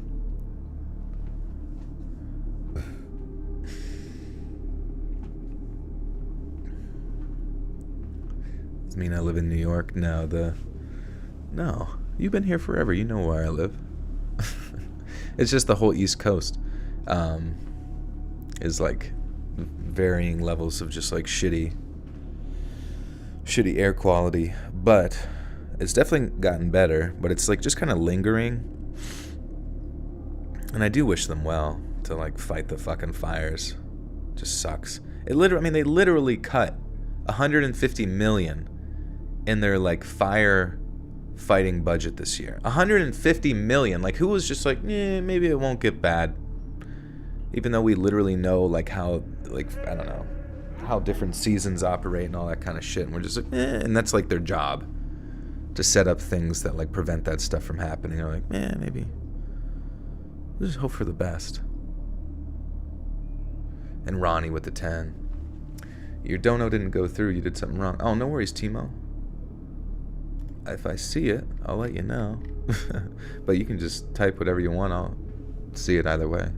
Does it mean I live in New York? No, you've been here forever. You know where I live. It's just the whole East Coast is like varying levels of just like shitty air quality, but it's definitely gotten better, but it's like just kind of lingering. And I do wish them well to like fight the fucking fires. Just sucks. They literally cut $150 million in their like fire fighting budget this year. $150 million. Like, who was just like, maybe it won't get bad. Even though we literally know like how, like, I don't know, how different seasons operate and all that kind of shit. And we're just like, and that's like their job, to set up things that like prevent that stuff from happening. They're like, maybe we'll just hope for the best. And Ronnie with the 10. Your dono didn't go through. You did something wrong. Oh, no worries, Timo. If I see it, I'll let you know. But you can just type whatever you want. I'll see it either way.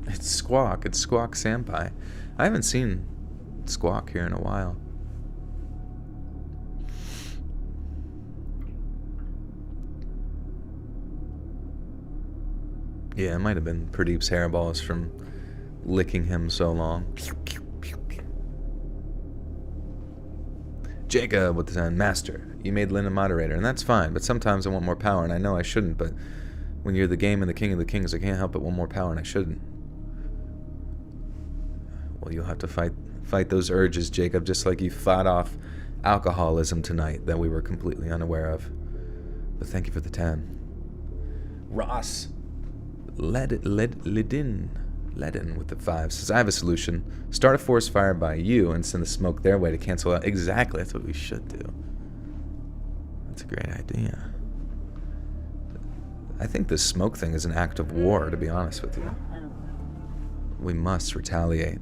It's Squawk. It's Squawk Senpai. I haven't seen Squawk here in a while. Yeah, it might have been Pradeep's hairballs from licking him so long. Jacob with the 10. Master, you made Lynn a moderator, and that's fine, but sometimes I want more power, and I know I shouldn't, but when you're the game and the king of the kings, I can't help but want more power, and I shouldn't. Well, you'll have to fight those urges, Jacob, just like you fought off alcoholism tonight that we were completely unaware of. But thank you for the 10. Ross Ledin with the 5 says, I have a solution. Start a forest fire by you and send the smoke their way to cancel out. Exactly, that's what we should do. That's a great idea. I think this smoke thing is an act of war, to be honest with you. We must retaliate.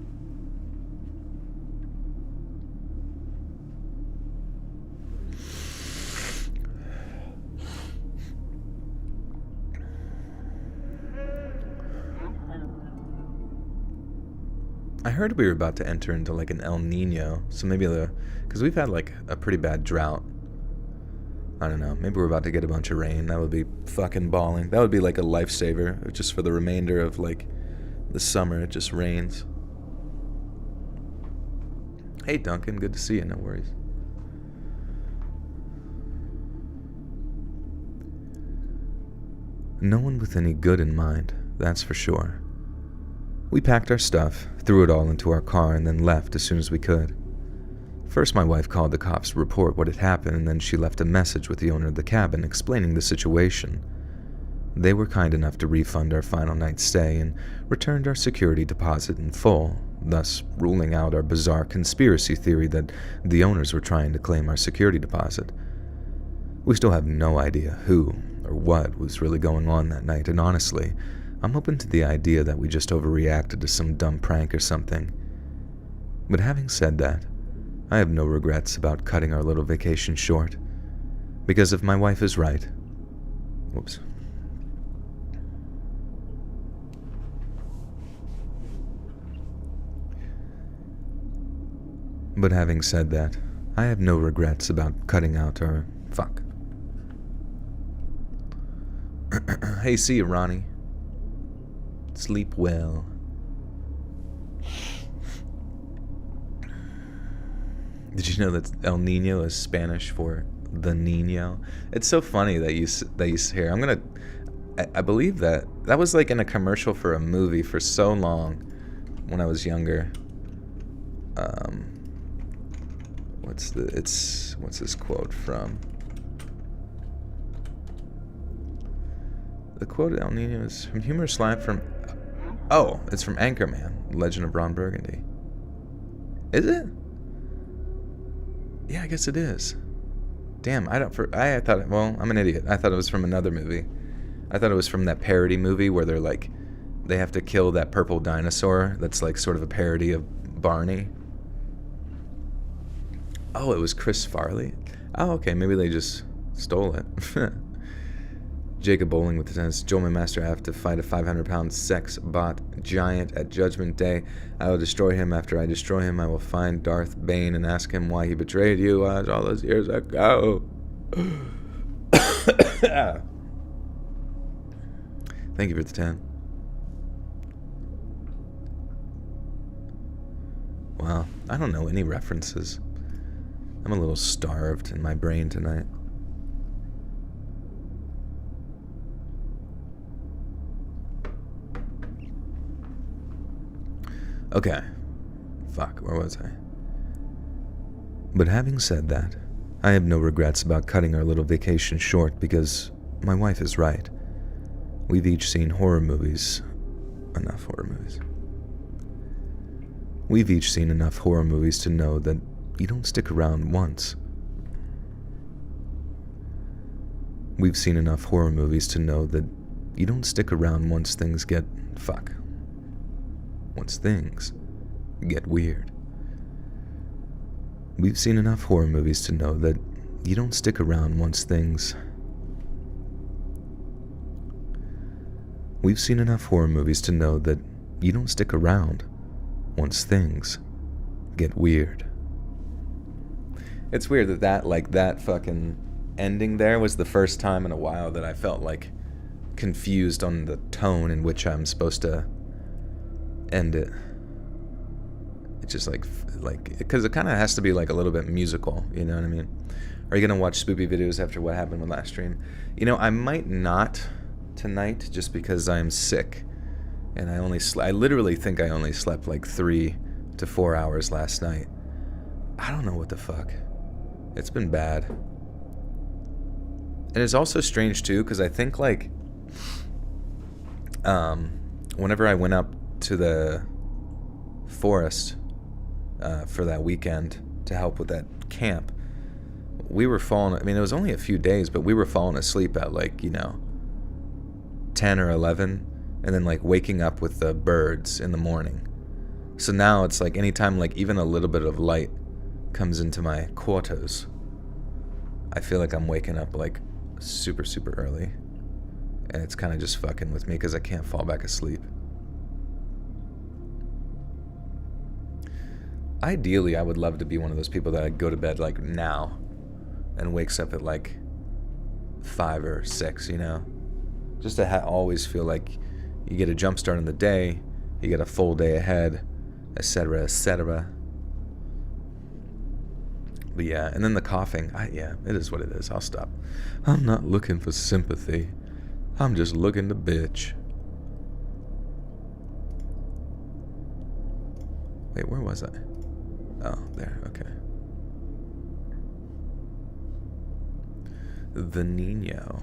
I heard we were about to enter into like an El Nino, so maybe because we've had like a pretty bad drought. I don't know, maybe we're about to get a bunch of rain. That would be fucking balling. That would be like a lifesaver, just for the remainder of like the summer. It just rains. Hey Duncan, good to see you, no worries. No one with any good in mind, that's for sure. We packed our stuff, threw it all into our car, and then left as soon as we could. First, my wife called the cops to report what had happened, and then she left a message with the owner of the cabin explaining the situation. They were kind enough to refund our final night's stay and returned our security deposit in full, thus ruling out our bizarre conspiracy theory that the owners were trying to claim our security deposit. We still have no idea who or what was really going on that night, and honestly, I'm open to the idea that we just overreacted to some dumb prank or something. But having said that, I have no regrets about cutting our little vacation short, because if my wife is right... Whoops. But having said that, I have no regrets about cutting out our... Fuck. Hey, see you, Ronnie. Sleep well. Did you know that El Nino is Spanish for the Nino? It's so funny that you hear. I believe that was like in a commercial for a movie for so long when I was younger. What's this quote from? The quote El Nino is from Humor Slap from... Oh, it's from Anchorman, Legend of Ron Burgundy. Is it? Yeah, I guess it is. Damn, I thought... Well, I'm an idiot. I thought it was from another movie. I thought it was from that parody movie where they're like... They have to kill that purple dinosaur that's like sort of a parody of Barney. Oh, it was Chris Farley? Oh, okay, maybe they just stole it. Jacob Bowling with the tennis. Joel, my master, I have to fight a 500-pound sex bot giant at Judgment Day. I will destroy him. After I destroy him, I will find Darth Bane and ask him why he betrayed you all those years ago. Thank you for the 10. Wow, I don't know any references. I'm a little starved in my brain tonight. Okay. Fuck, where was I? But having said that, I have no regrets about cutting our little vacation short because my wife is right. We've each seen horror movies. Enough horror movies. We've each seen enough horror movies to know that you don't stick around once. We've seen enough horror movies to know that you don't stick around once things get... Fuck. Once things get weird. We've seen enough horror movies to know that you don't stick around once things... We've seen enough horror movies to know that you don't stick around once things get weird. It's weird that fucking ending there was the first time in a while that I felt like confused on the tone in which I'm supposed to end it. It's just like because it kind of has to be like a little bit musical, you know what I mean? Are you gonna watch spoopy videos after what happened with last stream? You know, I might not tonight just because I'm sick, and I literally think I only slept like 3 to 4 hours last night. I don't know what the fuck. It's been bad. And it's also strange too, because I think like whenever I went up to the forest for that weekend to help with that camp, we were falling... I mean, it was only a few days, but we were falling asleep at like, 10 or 11, and then like waking up with the birds in the morning. So now it's like anytime like even a little bit of light comes into my quarters, I feel like I'm waking up like super, super early. And it's kind of just fucking with me because I can't fall back asleep. Ideally, I would love to be one of those people that go to bed like now and wakes up at like 5 or 6, Just to always feel like you get a jump start in the day, you get a full day ahead, etc., etc. But yeah, and then the coughing. It is what it is. I'll stop. I'm not looking for sympathy. I'm just looking to bitch. Wait, where was I? Oh, there. Okay. The Nino.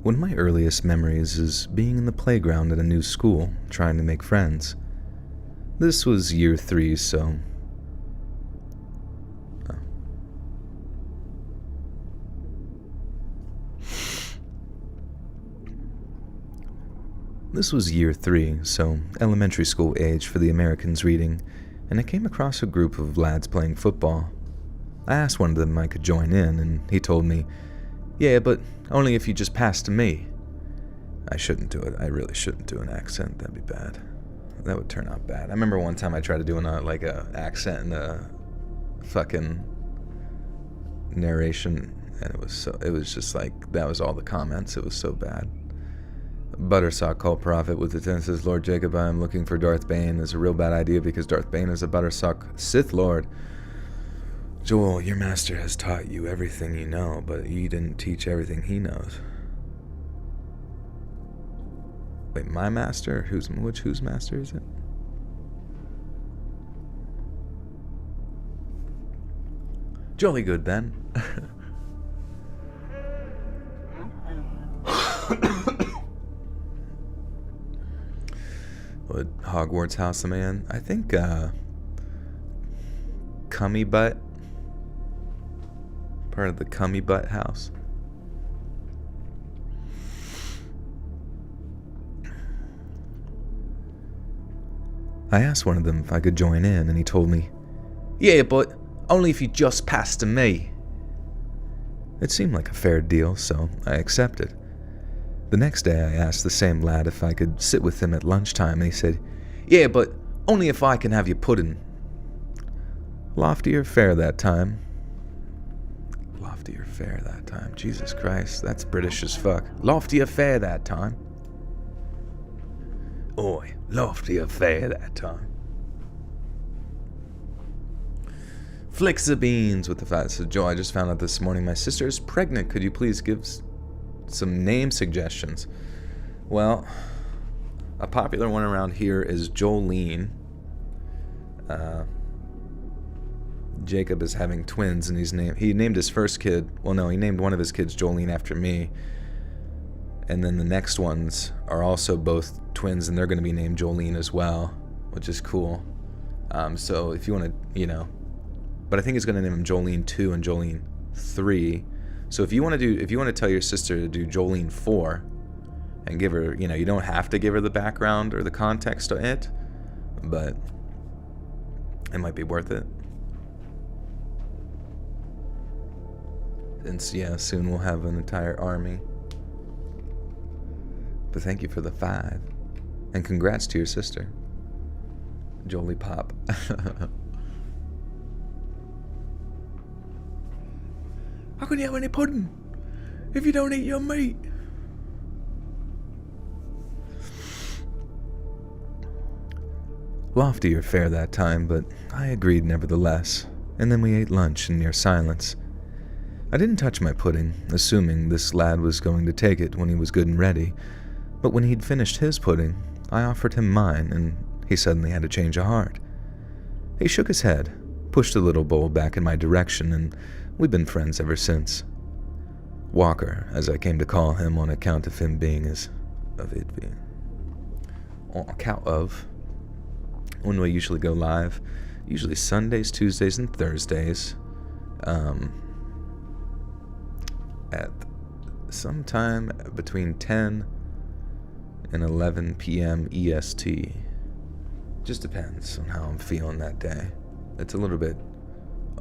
One of my earliest memories is being in the playground at a new school, trying to make friends. This was year 3, so... Oh. This was year 3, so elementary school age for the Americans reading, and I came across a group of lads playing football. I asked one of them if I could join in, and he told me, "Yeah, but only if you just pass to me." I shouldn't do it. I really shouldn't do an accent. That'd be bad. That would turn out bad. I remember one time I tried to do a accent in a fucking narration, and it was just like, that was all the comments. It was so bad. Buttersock called Prophet with the ten says, "Lord Jacob, I am looking for Darth Bane." Is a real bad idea because Darth Bane is a Buttersock Sith Lord. Joel, your master has taught you everything you know, but you didn't teach everything he knows. Wait, my master? Whose master is it? Jolly good then. What Hogwarts house am I in? I think Cummy Butt. Part of the Cummy Butt house. I asked one of them if I could join in, and he told me, "Yeah, but only if you just pass to me." It seemed like a fair deal, so I accepted. The next day I asked the same lad if I could sit with him at lunchtime, and he said, "Yeah, but only if I can have your pudding." Loftier fare that time. Loftier fare that time. Jesus Christ, that's British as fuck. Loftier fare that time. Oi, loftier fare that time. Flicks the beans with the fat. So Joe, I just found out this morning my sister is pregnant. Could you please give some name suggestions? Well, a popular one around here is Jolene. Jacob is having twins, and he named his first kid. Well, no, he named one of his kids Jolene after me. And then the next ones are also both twins, and they're going to be named Jolene as well, which is cool. So if you want to, but I think he's going to name him Jolene 2 and Jolene 3. So if you want to tell your sister to do Jolene 4 and give her, you don't have to give her the background or the context of it, but it might be worth it. And yeah, soon we'll have an entire army. But thank you for the 5. And congrats to your sister, Jolie Pop. How can you have any pudding if you don't eat your meat? Loftier fare that time, but I agreed nevertheless, and then we ate lunch in near silence. I didn't touch my pudding, assuming this lad was going to take it when he was good and ready, but when he'd finished his pudding, I offered him mine, and he suddenly had a change of heart. He shook his head, pushed the little bowl back in my direction, and we've been friends ever since. Walker, as I came to call him on account of him being when we usually go live, usually Sundays, Tuesdays, and Thursdays, at sometime between 10 and 11 p.m. EST. Just depends on how I'm feeling that day. It's a little bit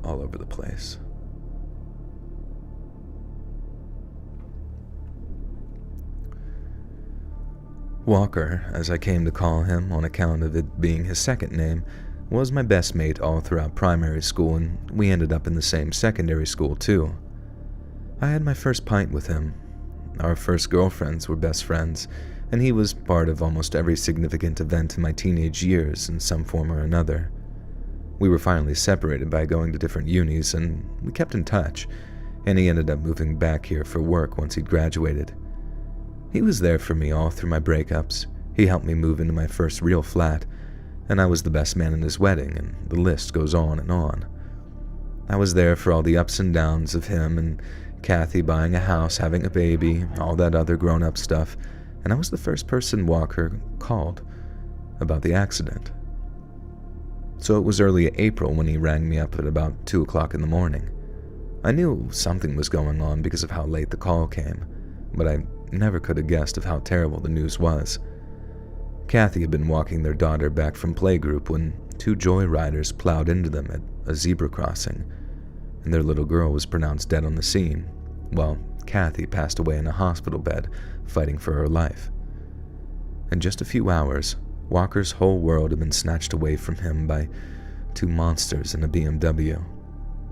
all over the place. Walker, as I came to call him on account of it being his second name, was my best mate all throughout primary school, and we ended up in the same secondary school too. I had my first pint with him. Our first girlfriends were best friends, and he was part of almost every significant event in my teenage years in some form or another. We were finally separated by going to different unis, and we kept in touch, and he ended up moving back here for work once he'd graduated. He was there for me all through my breakups. He helped me move into my first real flat, and I was the best man in his wedding, and the list goes on and on. I was there for all the ups and downs of him, and Kathy buying a house, having a baby, all that other grown-up stuff, and I was the first person Walker called about the accident. So it was early April when he rang me up at about 2 o'clock in the morning. I knew something was going on because of how late the call came, but I never could have guessed of how terrible the news was. Kathy had been walking their daughter back from playgroup when 2 joyriders plowed into them at a zebra crossing, and their little girl was pronounced dead on the scene, while Kathy passed away in a hospital bed, fighting for her life. In just a few hours, Walker's whole world had been snatched away from him by 2 monsters in a BMW,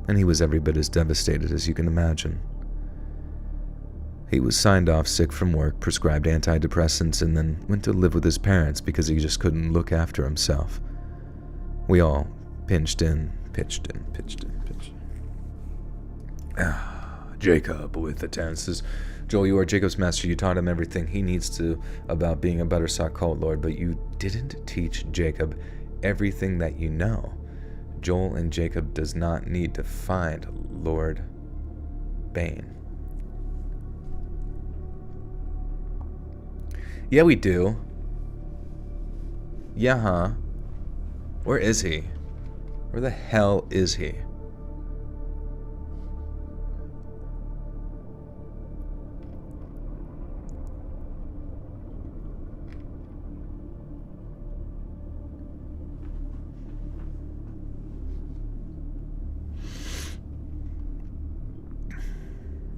and he was every bit as devastated as you can imagine. He was signed off sick from work, prescribed antidepressants, and then went to live with his parents because he just couldn't look after himself. We all pitched in. Jacob with the tenses. Joel, you are Jacob's master. You taught him everything he needs to about being a better cult lord, but you didn't teach Jacob everything that you know. Joel and Jacob does not need to find Lord Bane. Yeah, we do. Yeah, huh? Where is he? Where the hell is he?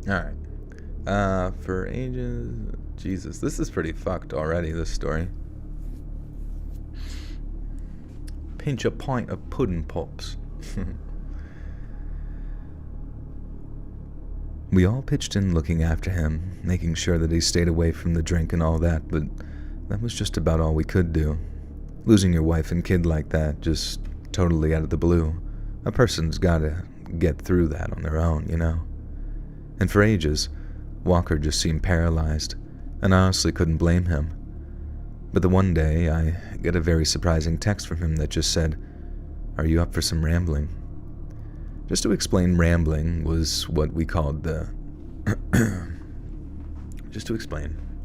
Alright. For ages... Jesus, this is pretty fucked already, this story. Pinch a pint of pudding pops. We all pitched in looking after him, making sure that he stayed away from the drink and all that, but that was just about all we could do. Losing your wife and kid like that, just totally out of the blue. A person's gotta get through that on their own, you know? And for ages, Walker just seemed paralyzed, and I honestly couldn't blame him. But the one day, I get a very surprising text from him that just said, "Are you up for some rambling?" Just to explain, rambling was what we called the...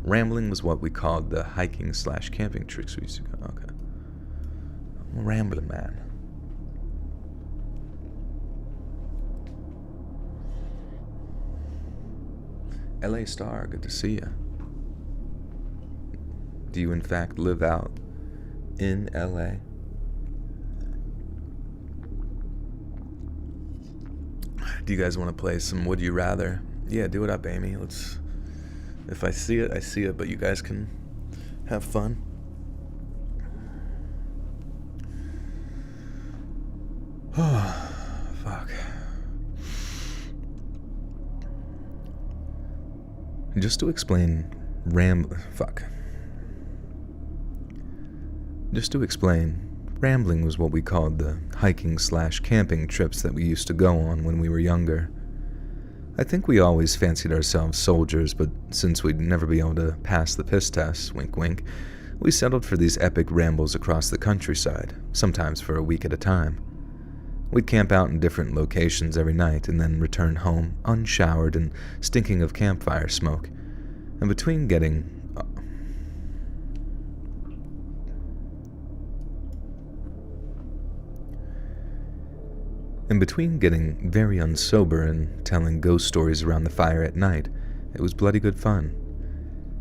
rambling was what we called the hiking/camping trips we used to go. Okay. I'm a rambling man. LA Star, good to see you. Do you in fact live out in LA? Do you guys want to play some Would You Rather? Yeah, do it up, Amy. Let's... If I see it, I see it, but you guys can have fun. Oh, fuck. Just to explain rambling was what we called the hiking/camping trips that we used to go on when we were younger. I think we always fancied ourselves soldiers, but since we'd never be able to pass the piss test, wink wink, we settled for these epic rambles across the countryside, sometimes for a week at a time. We'd camp out in different locations every night and then return home, unshowered and stinking of campfire smoke. And between getting very unsober and telling ghost stories around the fire at night, it was bloody good fun.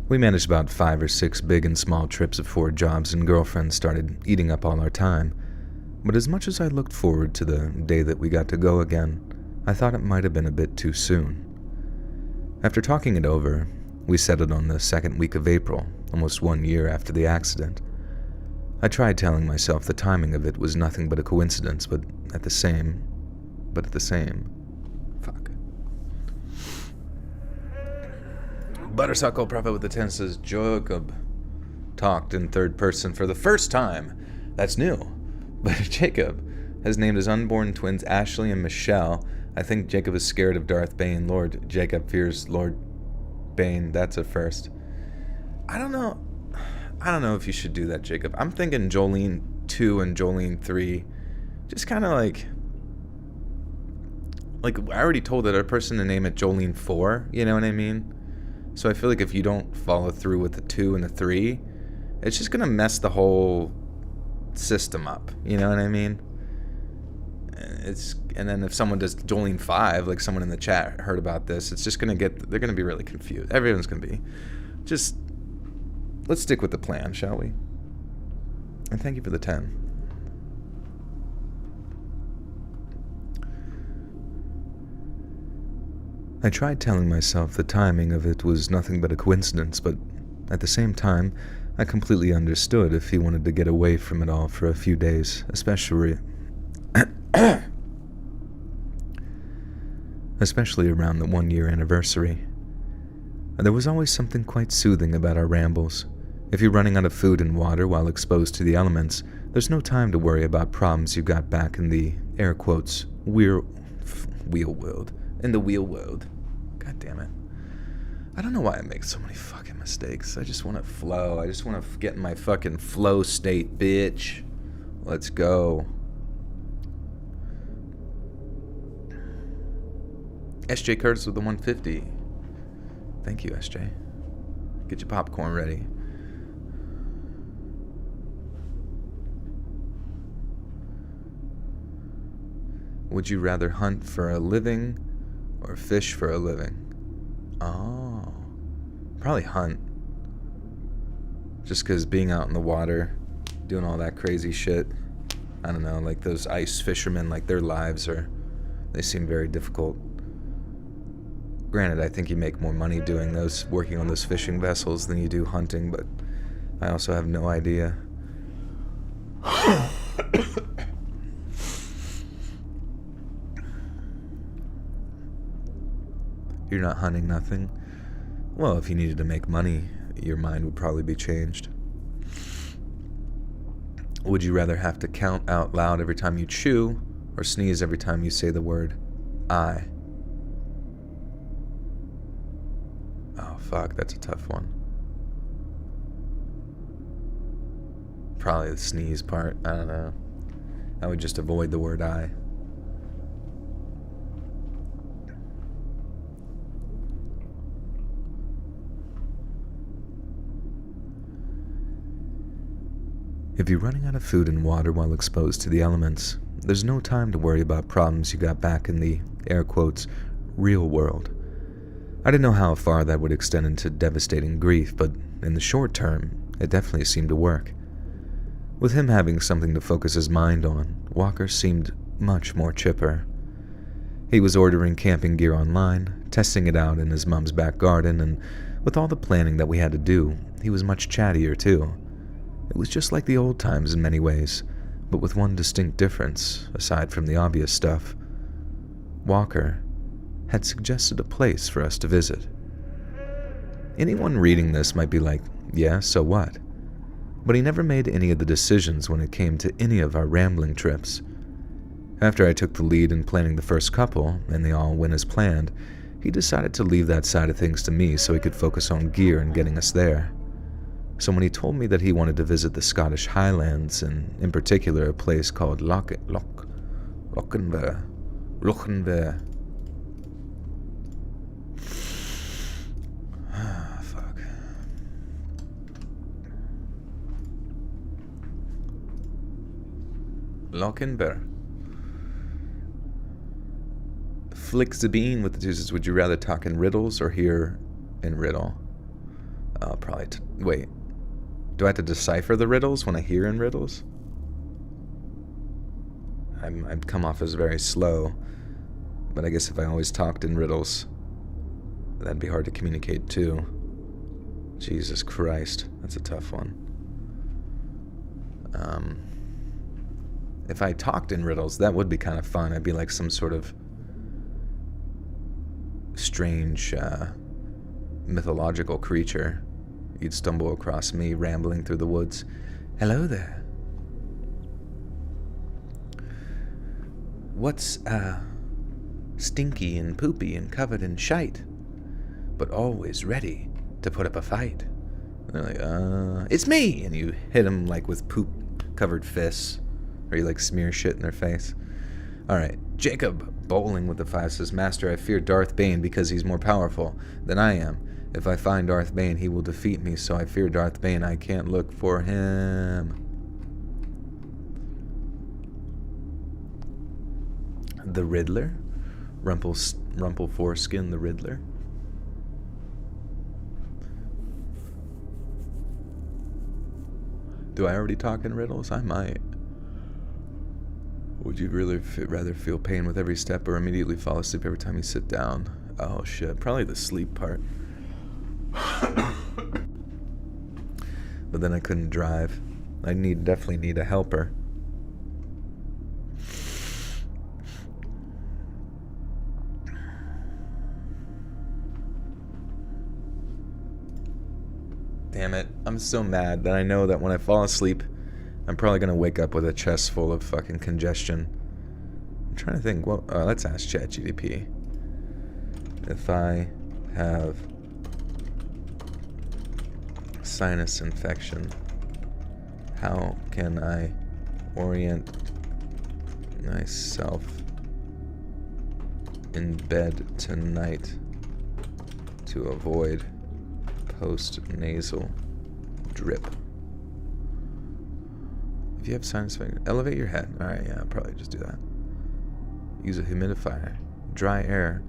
We managed about 5 or 6 big and small trips of 4 jobs, and girlfriends started eating up all our time. But as much as I looked forward to the day that we got to go again, I thought it might have been a bit too soon. After talking it over, we settled on the 2nd week of April, almost 1 year after the accident. I tried telling myself the timing of it was nothing but a coincidence, but at the same... Fuck. Buttersuckle Prophet with the 10 says, Jacob talked in third person for the first time. That's new. But Jacob has named his unborn twins Ashley and Michelle. I think Jacob is scared of Darth Bane. Lord Jacob fears Lord Bane. That's a first. I don't know if you should do that, Jacob. I'm thinking Jolene 2 and Jolene 3. Just kind of like... Like, I already told that other person to name it Jolene 4, you know what I mean? So I feel like if you don't follow through with the 2 and the 3, it's just gonna mess the whole system up, you know what I mean? And then if someone does Jolene 5, like someone in the chat heard about this, it's just they're gonna be really confused. Everyone's gonna be. Just, let's stick with the plan, shall we? And thank you for the 10. I tried telling myself the timing of it was nothing but a coincidence, but at the same time, I completely understood if he wanted to get away from it all for a few days, especially around the 1-year anniversary. There was always something quite soothing about our rambles. If you're running out of food and water while exposed to the elements, there's no time to worry about problems you got back in the, air quotes, wheel world. In the wheel world. God damn it. I don't know why I make so many fucking mistakes. I just want to flow. I just want to get in my fucking flow state, bitch. Let's go. SJ Curtis with the 150. Thank you, SJ. Get your popcorn ready. Would you rather hunt for a living or fish for a living? Oh, probably hunt. Just because being out in the water, doing all that crazy shit, I don't know, like those ice fishermen, like their lives they seem very difficult. Granted, I think you make more money working on those fishing vessels than you do hunting, but I also have no idea. You're not hunting nothing? Well, if you needed to make money, your mind would probably be changed. Would you rather have to count out loud every time you chew, or sneeze every time you say the word I? Oh, fuck, that's a tough one. Probably the sneeze part, I don't know. I would just avoid the word I. If you're running out of food and water while exposed to the elements, there's no time to worry about problems you got back in the, air quotes, real world. I didn't know how far that would extend into devastating grief, but in the short term, it definitely seemed to work. With him having something to focus his mind on, Walker seemed much more chipper. He was ordering camping gear online, testing it out in his mom's back garden, and with all the planning that we had to do, he was much chattier too. It was just like the old times in many ways, but with one distinct difference, aside from the obvious stuff. Walker had suggested a place for us to visit. Anyone reading this might be like, yeah, so what? But he never made any of the decisions when it came to any of our rambling trips. After I took the lead in planning the first couple, and they all went as planned, he decided to leave that side of things to me so he could focus on gear and getting us there. So when he told me that he wanted to visit the Scottish Highlands, and in particular a place called Lochinver. Ah, fuck. Lochinver. Flick the bean with the deuces. Would you rather talk in riddles or hear in riddle? Probably. Wait. Do I have to decipher the riddles when I hear in riddles? I'd come off as very slow, but I guess if I always talked in riddles, that'd be hard to communicate too. Jesus Christ, that's a tough one. If I talked in riddles, that would be kind of fun. I'd be like some sort of strange mythological creature. You'd stumble across me rambling through the woods. Hello there. What's stinky and poopy and covered in shite, but always ready to put up a fight? And they're like, it's me! And you hit them like with poop-covered fists, or you like smear shit in their face. Alright. Jacob Bowling with the 5 says, Master, I fear Darth Bane because he's more powerful than I am. If I find Darth Bane, he will defeat me, so I fear Darth Bane. I can't look for him. The Riddler? Rumple Foreskin, the Riddler? Do I already talk in riddles? I might. Would you really rather feel pain with every step or immediately fall asleep every time you sit down? Oh shit, probably the sleep part. But then I couldn't drive. I definitely need a helper. Damn it. I'm so mad that I know that when I fall asleep, I'm probably going to wake up with a chest full of fucking congestion. I'm trying to think. Well, let's ask ChatGPT. If I have sinus infection, how can I orient myself in bed tonight to avoid post-nasal drip? If you have sinus infection, elevate your head. Alright, yeah, I'll probably just do that. Use a humidifier. Dry air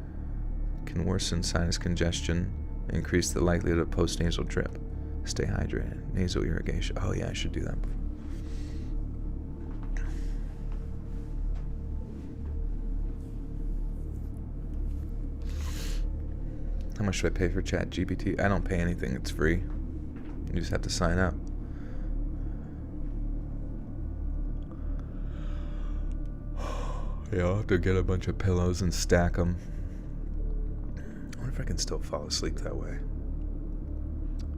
can worsen sinus congestion and increase the likelihood of post-nasal drip. Stay hydrated. Nasal irrigation. Oh yeah, I should do that. How much should I pay for ChatGPT? I don't pay anything. It's free. You just have to sign up. Yeah, I'll have to get a bunch of pillows and stack them. I wonder if I can still fall asleep that way.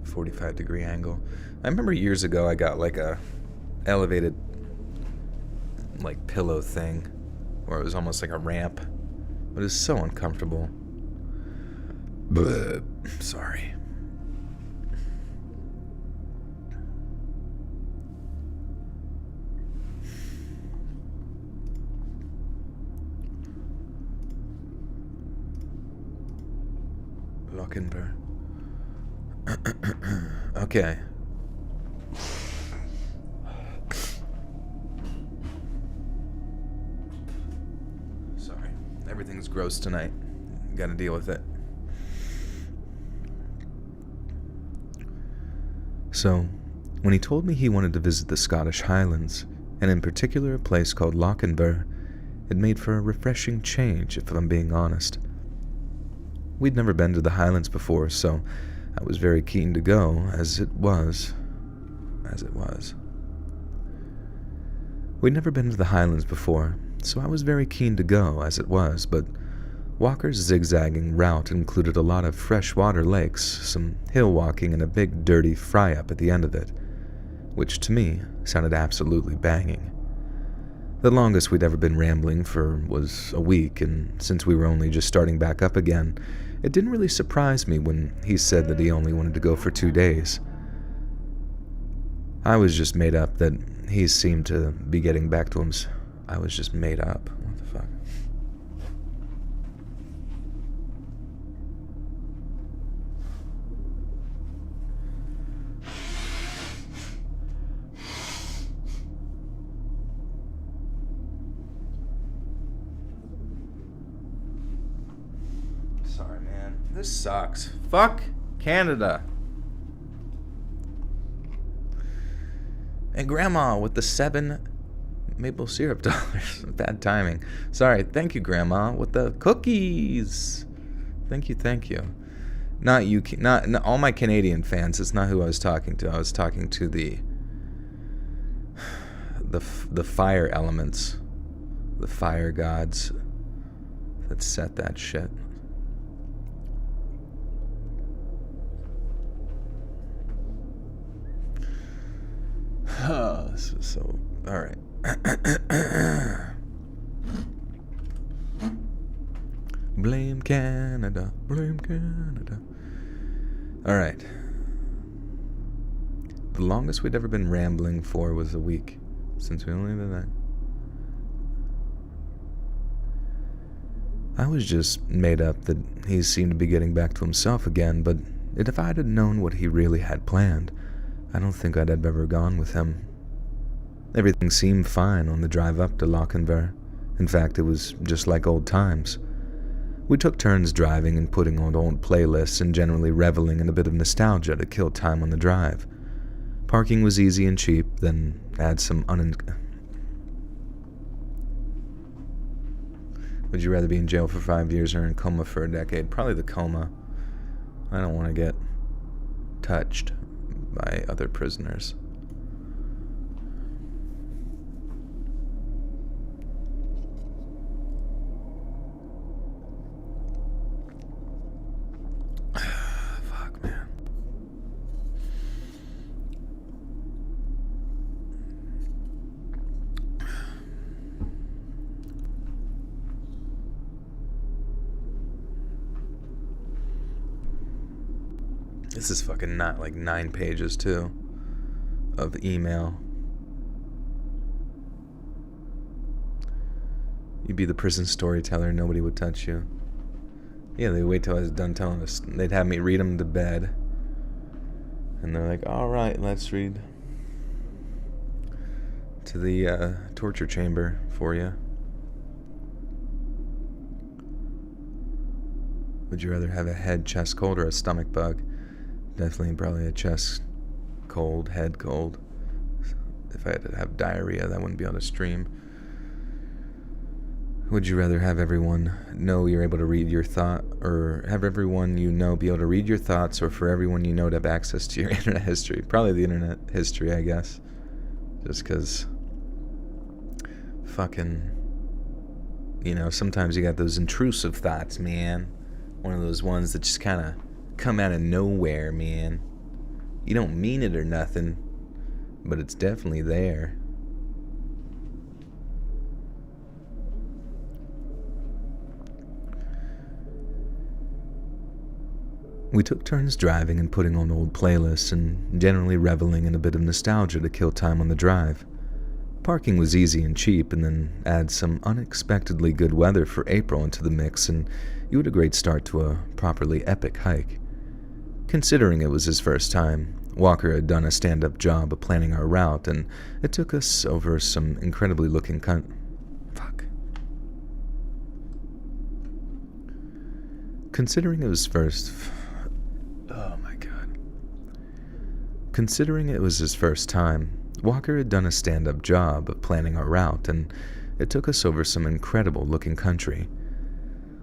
45-degree angle. I remember years ago I got like a elevated like pillow thing where it was almost like a ramp. But it was so uncomfortable. But sorry. Lochinvar. Okay. Sorry. Everything's gross tonight. Gotta deal with it. So, when he told me he wanted to visit the Scottish Highlands, and in particular a place called Lochinvar, it made for a refreshing change, if I'm being honest. We'd never been to the Highlands before, so I was very keen to go, as it was. We'd never been to the Highlands before, so I was very keen to go, as it was, but Walker's zigzagging route included a lot of freshwater lakes, some hill walking, and a big dirty fry-up at the end of it, which to me sounded absolutely banging. The longest we'd ever been rambling for was a week, and since we were only just starting back up again, it didn't really surprise me when he said that he only wanted to go for 2 days. I was just made up that he seemed to be getting back to him. I was just made up. What the fuck? Sorry, man. This sucks. Fuck Canada. And Grandma with the 7 maple syrup dollars. Bad timing. Sorry. Thank you, Grandma, with the cookies. Thank you. Not you. Not all my Canadian fans. It's not who I was talking to. I was talking to the fire elements, the fire gods that set that shit. This is so... Alright. Blame Canada. Blame Canada. Alright. The longest we'd ever been rambling for was a week. Since we only did that. I was just made up that he seemed to be getting back to himself again, but if I'd have known what he really had planned, I don't think I'd have ever gone with him. Everything seemed fine on the drive up to Lochinver. In fact, it was just like old times. We took turns driving and putting on old playlists and generally reveling in a bit of nostalgia to kill time on the drive. Parking was easy and cheap, then add some Would you rather be in jail for 5 years or in coma for a decade? Probably the coma. I don't want to get touched by other prisoners. Fuck, man. This is fucking not like 9 pages too of email. You'd be the prison storyteller, nobody would touch you. Yeah, they wait till I was done telling us. They'd have me read them to bed. And they're like, alright, let's read to the torture chamber for you. Would you rather have a head chest cold or a stomach bug? Definitely probably a chest cold, head cold. If I had to have diarrhea, that wouldn't be able to stream. Would you rather have everyone know you're able to read your thought, or have everyone you know be able to read your thoughts, or for everyone you know to have access to your internet history? Probably the internet history, I guess. Just because fucking, sometimes you got those intrusive thoughts, man. One of those ones that just kind of come out of nowhere, man. You don't mean it or nothing, but it's definitely there. We took turns driving and putting on old playlists and generally reveling in a bit of nostalgia to kill time on the drive. Parking was easy and cheap, and then add some unexpectedly good weather for April into the mix and you had a great start to a properly epic hike. Considering it was his first time, Walker had done a stand-up job of planning our route, and it took us over some incredibly looking Considering it was his first time, Walker had done a stand-up job of planning our route, and it took us over some incredible looking country.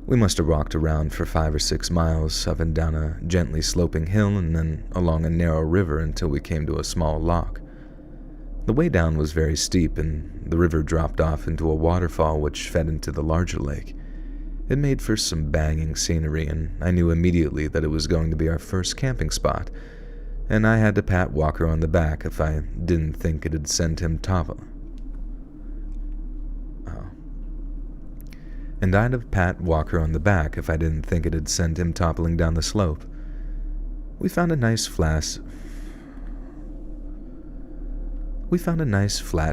We must have walked around for 5 or 6 miles, up and down a gently sloping hill and then along a narrow river until we came to a small loch. The way down was very steep, and the river dropped off into a waterfall which fed into the larger lake. It made for some banging scenery, and I knew immediately that it was going to be our first camping spot, and I had to pat Walker on the back if I didn't think it'd send him toppling. And I'd have pat Walker on the back if I didn't think it'd send him toppling down the slope. We found a nice flat,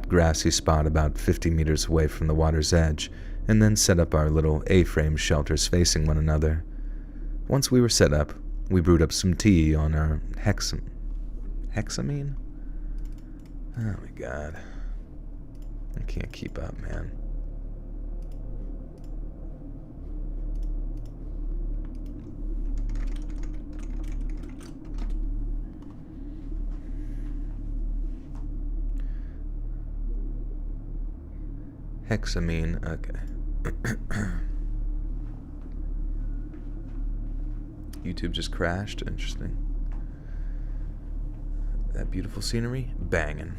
grassy spot about 50 meters away from the water's edge, and then set up our little A-frame shelters facing one another. Once we were set up, we brewed up some tea on our hexamine? Oh my god. I can't keep up, man. Hexamine, okay. YouTube just crashed, interesting. That beautiful scenery, banging.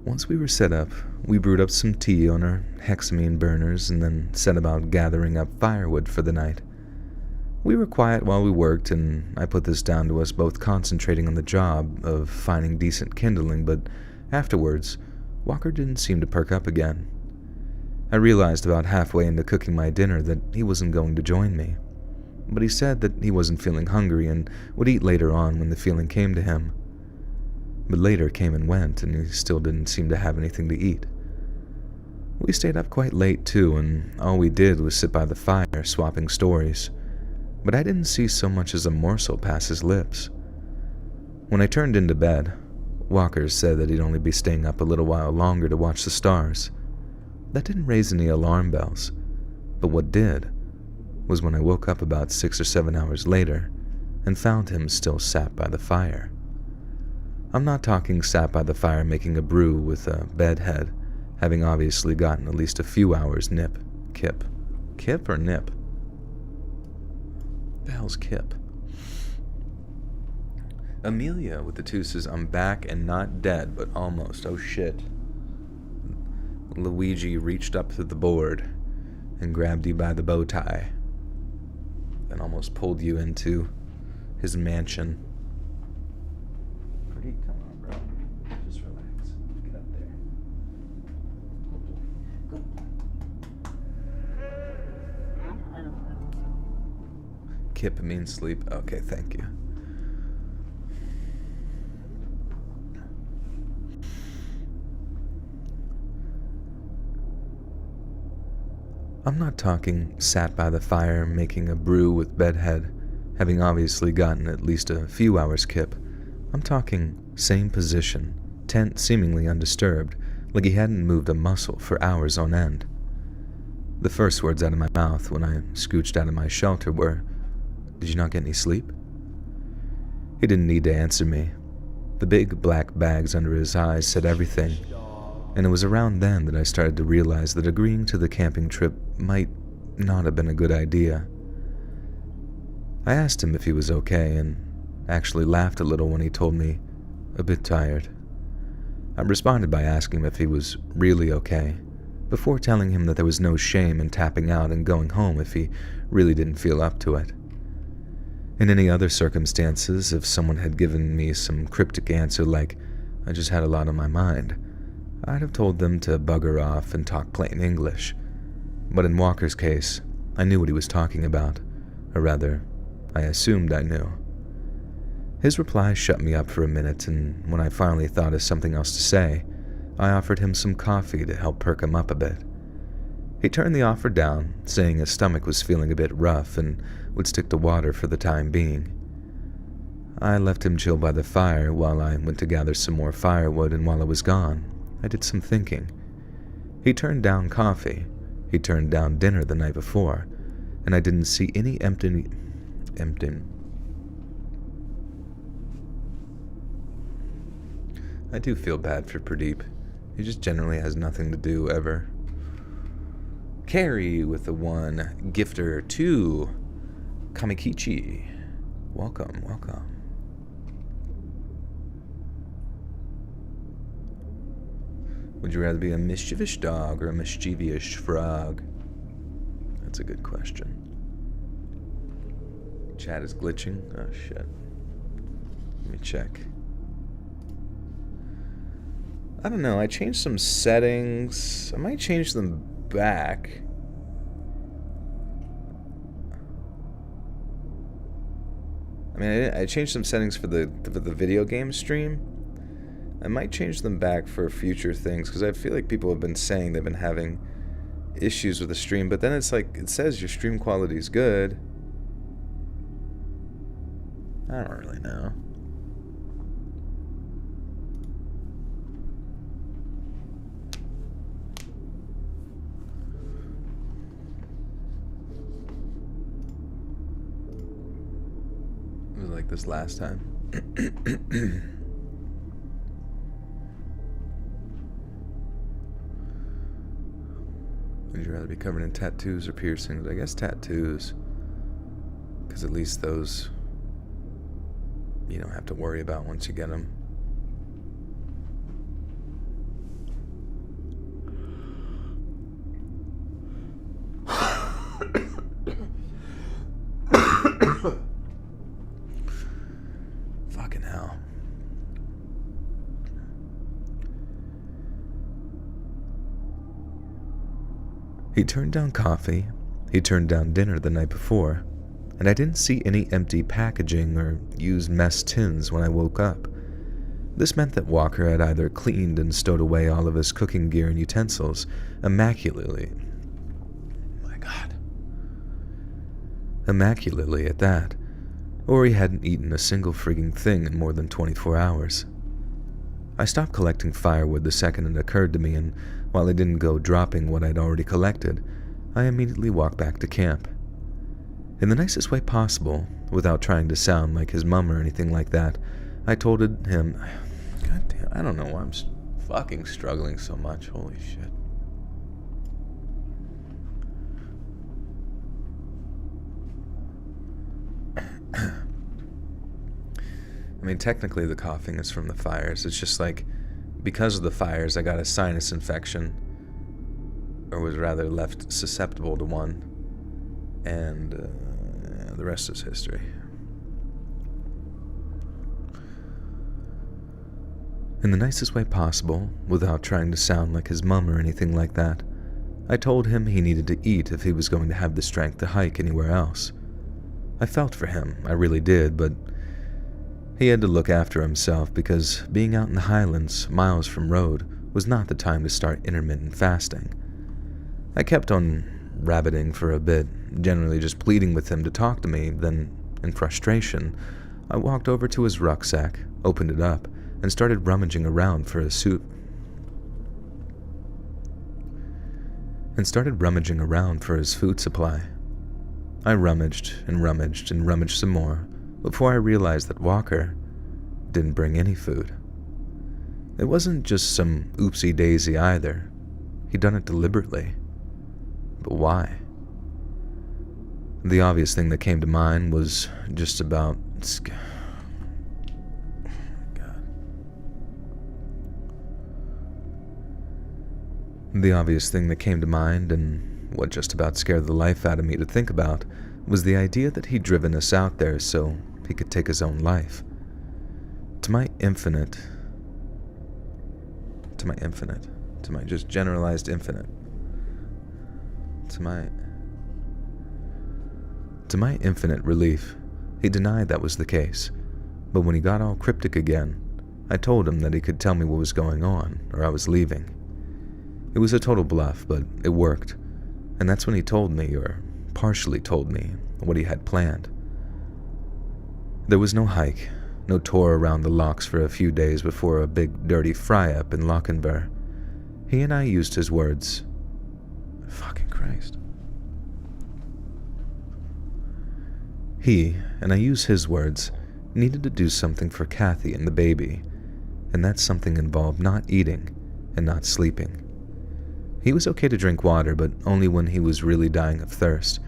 Once we were set up, we brewed up some tea on our hexamine burners and then set about gathering up firewood for the night. We were quiet while we worked, and I put this down to us both concentrating on the job of finding decent kindling, but afterwards, Walker didn't seem to perk up again. I realized about halfway into cooking my dinner that he wasn't going to join me, but he said that he wasn't feeling hungry and would eat later on when the feeling came to him. but later came and went, and he still didn't seem to have anything to eat. We stayed up quite late too, and all we did was sit by the fire swapping stories, but I didn't see so much as a morsel pass his lips. When I turned into bed, Walker said that he'd only be staying up a little while longer to watch the stars. That didn't raise any alarm bells, but what did was when I woke up about 6 or 7 hours later and found him still sat by the fire. I'm not talking sat by the fire making a brew with a bed head, having obviously gotten at least a few hours kip or nip? The hell's kip? Amelia with the 2 says, I'm back and not dead, but almost. Oh shit. Luigi reached up to the board and grabbed you by the bow tie and almost pulled you into his mansion. Pretty, come on, bro. Just relax. Get up there. Kip means sleep. Okay, thank you. I'm not talking sat by the fire making a brew with bedhead, having obviously gotten at least a few hours kip. I'm talking same position, tent seemingly undisturbed, like he hadn't moved a muscle for hours on end. The first words out of my mouth when I scooched out of my shelter were, "Did you not get any sleep?" He didn't need to answer me. The big black bags under his eyes said everything, and it was around then that I started to realize that agreeing to the camping trip might not have been a good idea. I asked him if he was okay, and actually laughed a little when he told me, a bit tired. I responded by asking him if he was really okay, before telling him that there was no shame in tapping out and going home if he really didn't feel up to it. In any other circumstances, if someone had given me some cryptic answer like, I just had a lot on my mind, I'd have told them to bugger off and talk plain English. But in Walker's case, I knew what he was talking about, or rather, I assumed I knew. His reply shut me up for a minute, and when I finally thought of something else to say, I offered him some coffee to help perk him up a bit. He turned the offer down, saying his stomach was feeling a bit rough and would stick to water for the time being. I left him chill by the fire while I went to gather some more firewood, and while I was gone, I did some thinking. He turned down coffee, he turned down dinner the night before, and I didn't see any empty. I do feel bad for Pradeep. He just generally has nothing to do ever. Carrie with the 1, Gifter 2, Kamikichi. Welcome, welcome. Would you rather be a mischievous dog or a mischievous frog? That's a good question. Chat is glitching. Oh shit. Let me check. I don't know, I changed some settings. I might change them back. I mean, I changed some settings for the video game stream. I might change them back for future things, because I feel like people have been saying they've been having issues with the stream, but then it's like, it says your stream quality is good. I don't really know. It was like this last time. Would you rather be covered in tattoos or piercings? I guess tattoos. Because at least those you don't have to worry about once you get them. Fucking hell. He turned down coffee, he turned down dinner the night before, and I didn't see any empty packaging or used mess tins when I woke up. This meant that Walker had either cleaned and stowed away all of his cooking gear and utensils immaculately. My God. Immaculately at that, or he hadn't eaten a single frigging thing in more than 24 hours. I stopped collecting firewood the second it occurred to me, and while I didn't go dropping what I'd already collected, I immediately walked back to camp. In the nicest way possible, without trying to sound like his mum or anything like that, I told him, God damn, I don't know why I'm fucking struggling so much, holy shit. I mean, technically the coughing is from the fires. It's just like, because of the fires, I got a sinus infection, or was rather left susceptible to one, and the rest is history. In the nicest way possible, without trying to sound like his mum or anything like that, I told him he needed to eat if he was going to have the strength to hike anywhere else. I felt for him, I really did, but he had to look after himself because being out in the highlands, miles from road, was not the time to start intermittent fasting. I kept on rabbiting for a bit, generally just pleading with him to talk to me, then, in frustration, I walked over to his rucksack, opened it up, and started rummaging around for his food supply. I rummaged and rummaged and rummaged some more before I realized that Walker didn't bring any food. It wasn't just some oopsie-daisy either. He'd done it deliberately. But why? The obvious thing that came to mind was just about... The obvious thing that came to mind, and what just about scared the life out of me to think about, was the idea that he'd driven us out there so he could take his own life. To my just generalized infinite, to my infinite relief, he denied that was the case, but when he got all cryptic again, I told him that he could tell me what was going on, or I was leaving. It was a total bluff, but it worked, and that's when he told me, or partially told me, what he had planned. There was no hike, no tour around the locks for a few days before a big dirty fry-up in Lochinvar. He and I used his words. Fucking Christ. He, and I use his words, needed to do something for Kathy and the baby, and that something involved not eating and not sleeping. He was okay to drink water, but only when he was really dying of thirst,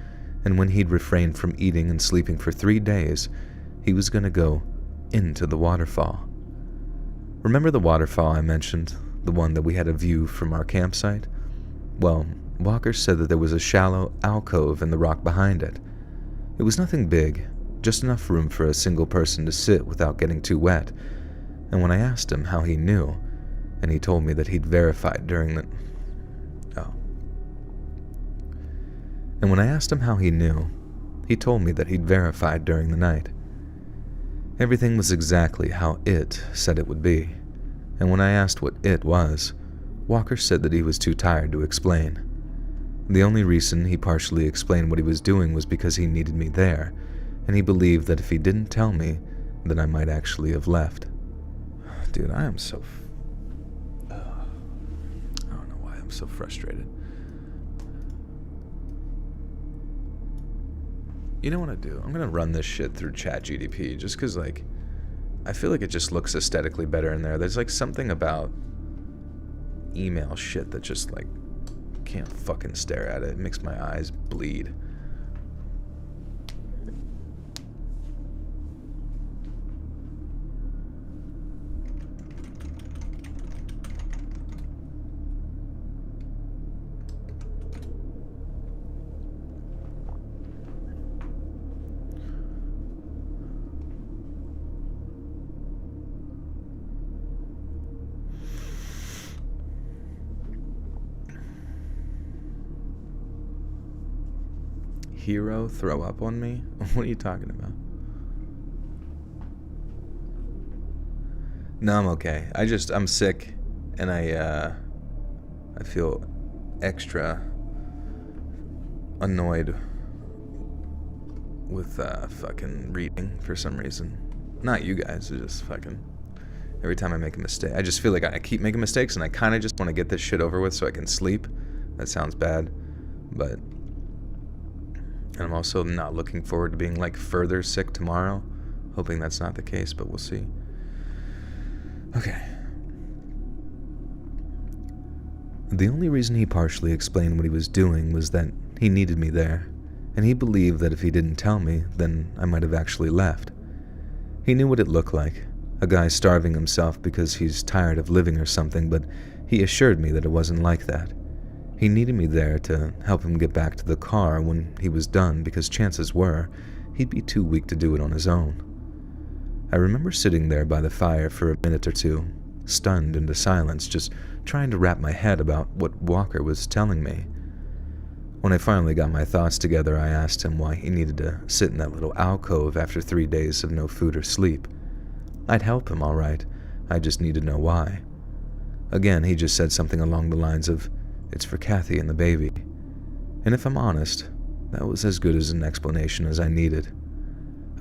and when he'd refrained from eating and sleeping for 3 days, he was going to go into the waterfall. Remember the waterfall I mentioned, the one that we had a view from our campsite? Well, Walker said that there was a shallow alcove in the rock behind it. It was nothing big, just enough room for a single person to sit without getting too wet, and when I asked him how he knew, and he told me that he'd verified during the... And when I asked him how he knew, he told me that he'd verified during the night. Everything was exactly how it said it would be, and when I asked what it was, Walker said that he was too tired to explain. The only reason he partially explained what he was doing was because he needed me there, and he believed that if he didn't tell me, then I might actually have left. Dude, I am so... I don't know why I'm so frustrated. You know what I do? I'm gonna run this shit through ChatGPT just because, like, I feel like it just looks aesthetically better in there. There's, like, something about email shit that just, like, can't fucking stare at it. It makes my eyes bleed. Hero throw up on me? What are you talking about? No, I'm okay. I'm sick, and I feel extra annoyed with fucking reading for some reason. Not you guys, it's just fucking every time I make a mistake. I just feel like I keep making mistakes, and I kind of just want to get this shit over with so I can sleep. That sounds bad, but... And I'm also not looking forward to being, like, further sick tomorrow. Hoping that's not the case, but we'll see. Okay. The only reason he partially explained what he was doing was that he needed me there, and he believed that if he didn't tell me, then I might have actually left. He knew what it looked like, a guy starving himself because he's tired of living or something, but he assured me that it wasn't like that. He needed me there to help him get back to the car when he was done because chances were he'd be too weak to do it on his own. I remember sitting there by the fire for a minute or two, stunned into silence, just trying to wrap my head about what Walker was telling me. When I finally got my thoughts together, I asked him why he needed to sit in that little alcove after 3 days of no food or sleep. I'd help him, all right. I just needed to know why. Again, he just said something along the lines of, "It's for Kathy and the baby." And if I'm honest, that was as good as an explanation as I needed.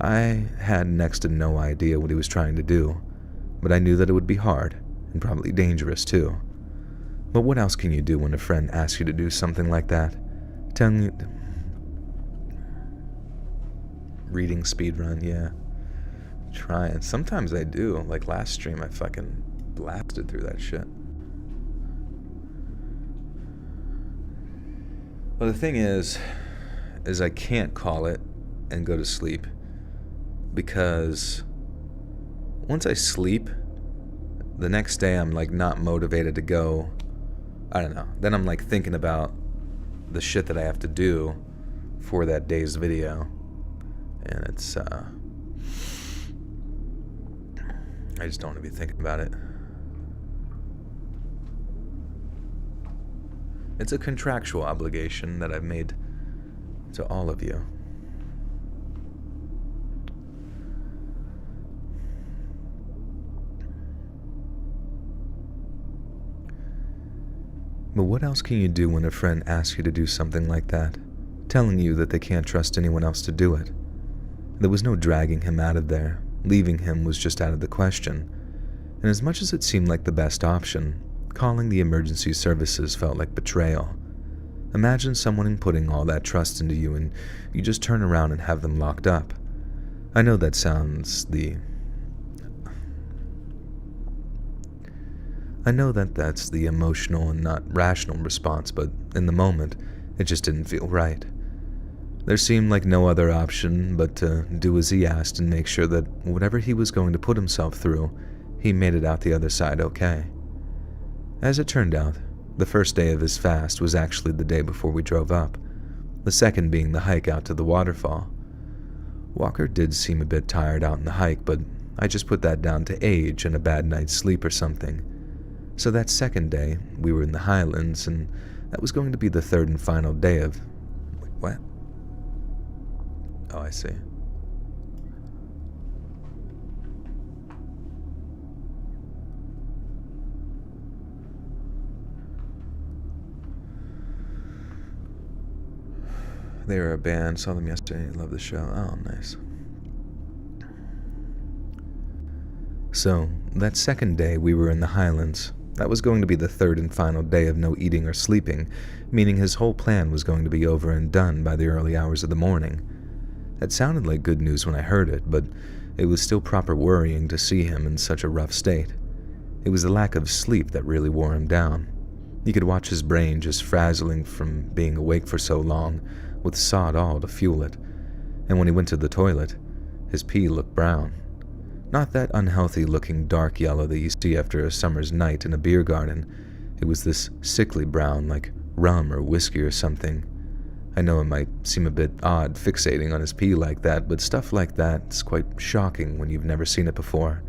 I had next to no idea what he was trying to do, but I knew that it would be hard, and probably dangerous too. But what else can you do when a friend asks you to do something like that? Telling you... Reading speedrun, yeah. Trying. Sometimes I do. Like last stream, I fucking blasted through that shit. Well, the thing is I can't call it and go to sleep, because once I sleep, the next day I'm like not motivated to go. I don't know. Then I'm like thinking about the shit that I have to do for that day's video, and it's I just don't want to be thinking about it. It's a contractual obligation that I've made to all of you. But what else can you do when a friend asks you to do something like that, telling you that they can't trust anyone else to do it? There was no dragging him out of there. Leaving him was just out of the question. And as much as it seemed like the best option, calling the emergency services felt like betrayal. Imagine someone putting all that trust into you and you just turn around and have them locked up. I know that that's the emotional and not rational response, but in the moment, it just didn't feel right. There seemed like no other option but to do as he asked and make sure that whatever he was going to put himself through, he made it out the other side okay. As it turned out, the first day of his fast was actually the day before we drove up, the second being the hike out to the waterfall. Walker did seem a bit tired out in the hike, but I just put that down to age and a bad night's sleep or something. So that second day, we were in the Highlands, and that was going to be the third and final day of... Wait, what? Oh, I see. They were a band, saw them yesterday, love the show. Oh, nice. So, that second day we were in the Highlands. That was going to be the third and final day of no eating or sleeping, meaning his whole plan was going to be over and done by the early hours of the morning. That sounded like good news when I heard it, but it was still proper worrying to see him in such a rough state. It was the lack of sleep that really wore him down. You could watch his brain just frazzling from being awake for so long, with sod all to fuel it, and when he went to the toilet, his pee looked brown. Not that unhealthy-looking dark yellow that you see after a summer's night in a beer garden. It was this sickly brown, like rum or whiskey or something. I know it might seem a bit odd fixating on his pee like that, but stuff like that's quite shocking when you've never seen it before.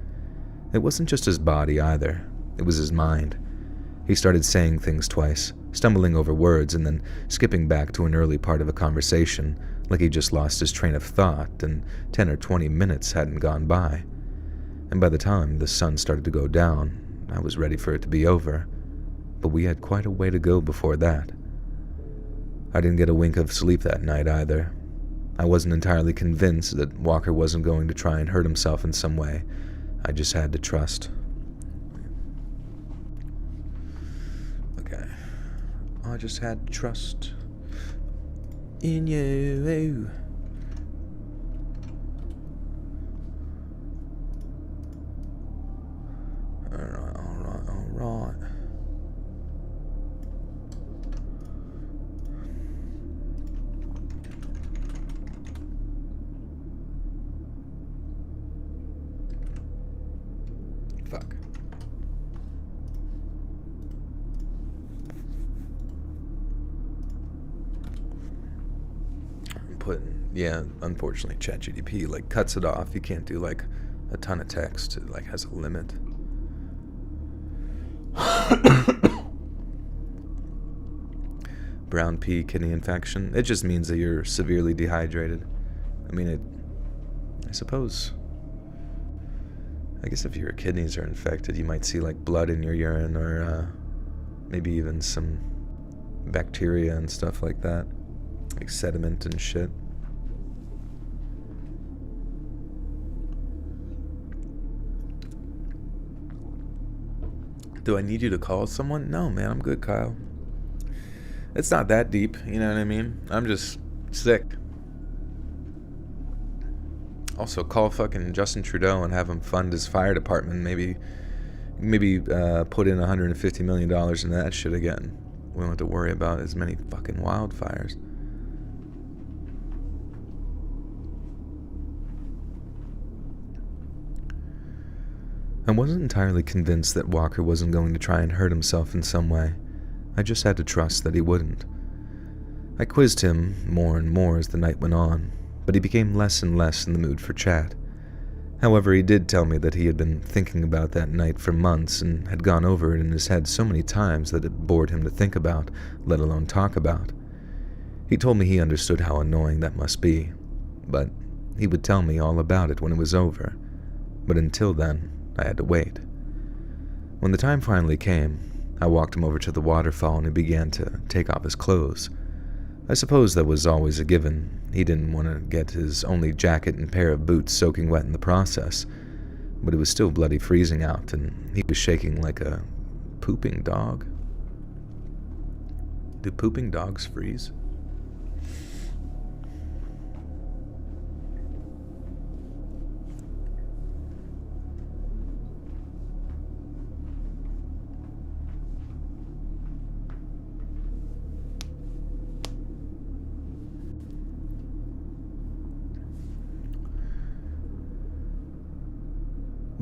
It wasn't just his body either, it was his mind. He started saying things twice, stumbling over words and then skipping back to an early part of a conversation, like he just lost his train of thought and 10 or 20 minutes hadn't gone by. and by the time the sun started to go down, I was ready for it to be over, but we had quite a way to go before that. I didn't get a wink of sleep that night either. I wasn't entirely convinced that Walker wasn't going to try and hurt himself in some way. I just had to trust. Okay. I just had to trust in you. Alright. Fuck. Unfortunately, ChatGPT like cuts it off. You can't do like a ton of text. It like has a limit. Brown pea kidney infection. It just means that you're severely dehydrated. I mean, I suppose. I guess if your kidneys are infected, you might see like blood in your urine, or maybe even some bacteria and stuff like that, like sediment and shit. Do I need you to call someone? No, man, I'm good, Kyle. It's not that deep, you know what I mean? I'm just sick. Also, call fucking Justin Trudeau and have him fund his fire department. Maybe put in $150 million into that shit again. We don't have to worry about as many fucking wildfires. I wasn't entirely convinced that Walker wasn't going to try and hurt himself in some way. I just had to trust that he wouldn't. I quizzed him more and more as the night went on, but he became less and less in the mood for chat. However, he did tell me that he had been thinking about that night for months and had gone over it in his head so many times that it bored him to think about, let alone talk about. He told me he understood how annoying that must be, but he would tell me all about it when it was over. But until then, I had to wait. When the time finally came, I walked him over to the waterfall and he began to take off his clothes. I suppose that was always a given. He didn't want to get his only jacket and pair of boots soaking wet in the process, but it was still bloody freezing out and he was shaking like a pooping dog. Do pooping dogs freeze?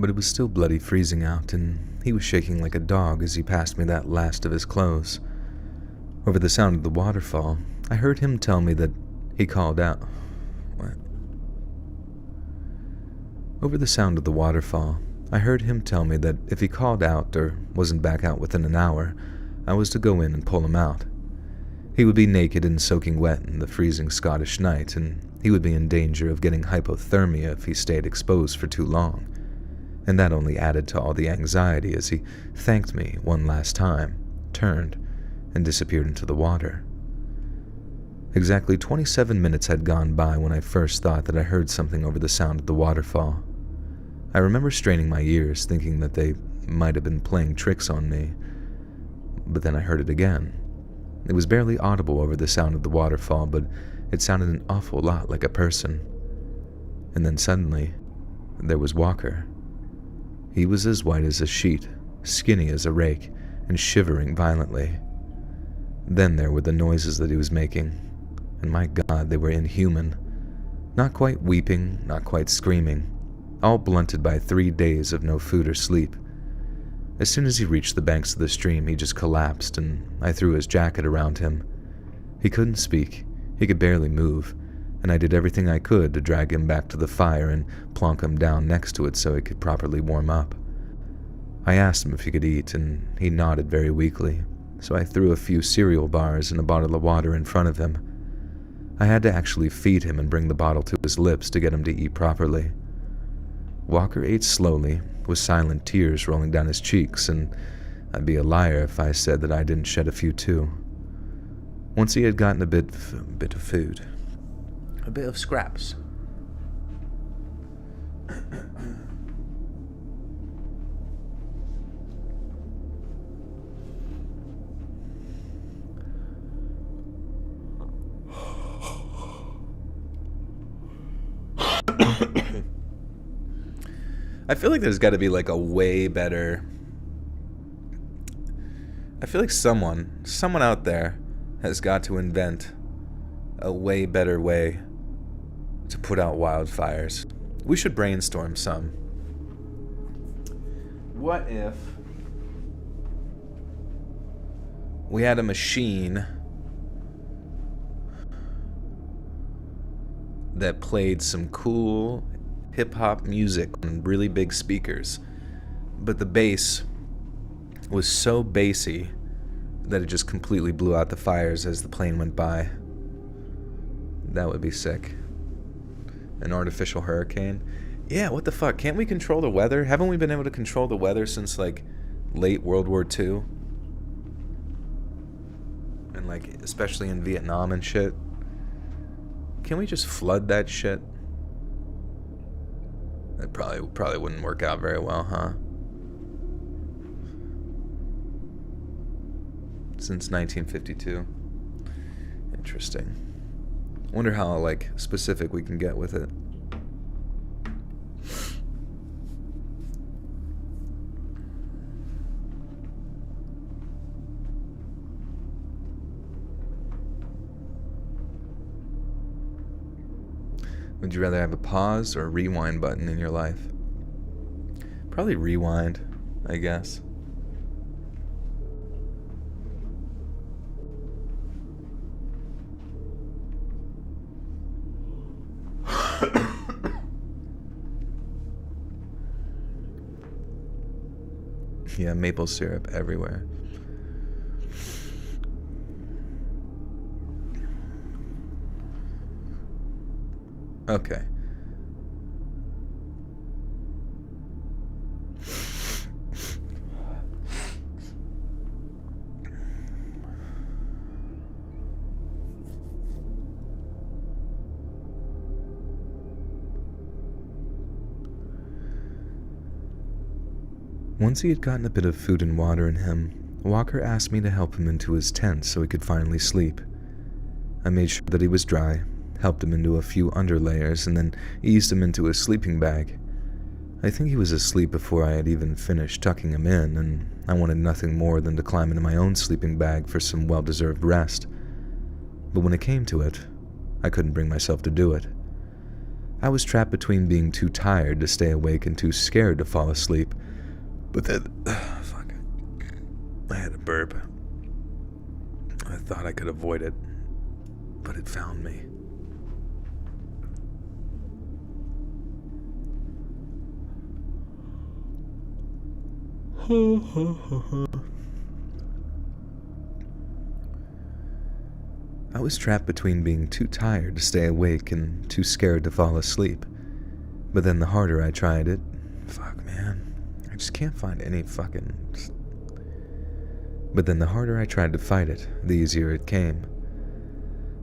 But it was still bloody freezing out, and he was shaking like a dog as he passed me that last of his clothes. Over the sound of the waterfall, I heard him tell me that he called out. What? Over the sound of the waterfall, I heard him tell me that if he called out or wasn't back out within an hour, I was to go in and pull him out. He would be naked and soaking wet in the freezing Scottish night, and he would be in danger of getting hypothermia if he stayed exposed for too long. And that only added to all the anxiety as he thanked me one last time, turned, and disappeared into the water. Exactly 27 minutes had gone by when I first thought that I heard something over the sound of the waterfall. I remember straining my ears, thinking that they might have been playing tricks on me, but then I heard it again. It was barely audible over the sound of the waterfall, but it sounded an awful lot like a person. And then suddenly, there was Walker. He was as white as a sheet, skinny as a rake, and shivering violently. Then there were the noises that he was making, and my God, they were inhuman. Not quite weeping, not quite screaming, all blunted by 3 days of no food or sleep. As soon as he reached the banks of the stream, he just collapsed, and I threw his jacket around him. He couldn't speak, he could barely move, and I did everything I could to drag him back to the fire and plonk him down next to it so he could properly warm up. I asked him if he could eat, and he nodded very weakly, so I threw a few cereal bars and a bottle of water in front of him. I had to actually feed him and bring the bottle to his lips to get him to eat properly. Walker ate slowly, with silent tears rolling down his cheeks, and I'd be a liar if I said that I didn't shed a few too. Once he had gotten a bit of food. A bit of scraps. I feel like there's got to be like a way better... I feel like someone out there has got to invent a way better way to put out wildfires. We should brainstorm some. What if we had a machine that played some cool hip-hop music on really big speakers, but the bass was so bassy that it just completely blew out the fires as the plane went by? That would be sick. An artificial hurricane? Yeah, what the fuck? Can't we control the weather? Haven't we been able to control the weather since, like, late World War II? And, like, especially in Vietnam and shit? Can we just flood that shit? That probably wouldn't work out very well, huh? Since 1952. Interesting. Wonder how, like, specific we can get with it. Would you rather have a pause or a rewind button in your life? Probably rewind, I guess. Yeah, maple syrup everywhere. Okay. Once he had gotten a bit of food and water in him, Walker asked me to help him into his tent so he could finally sleep. I made sure that he was dry, helped him into a few underlayers, and then eased him into his sleeping bag. I think he was asleep before I had even finished tucking him in, and I wanted nothing more than to climb into my own sleeping bag for some well-deserved rest. But when it came to it, I couldn't bring myself to do it. I was trapped between being too tired to stay awake and too scared to fall asleep. But then, fuck, I had a burp. I thought I could avoid it, but it found me. I was trapped between being too tired to stay awake and too scared to fall asleep. But then the harder I tried it, fuck man, I just can't find any fucking... But then the harder I tried to fight it, the easier it came.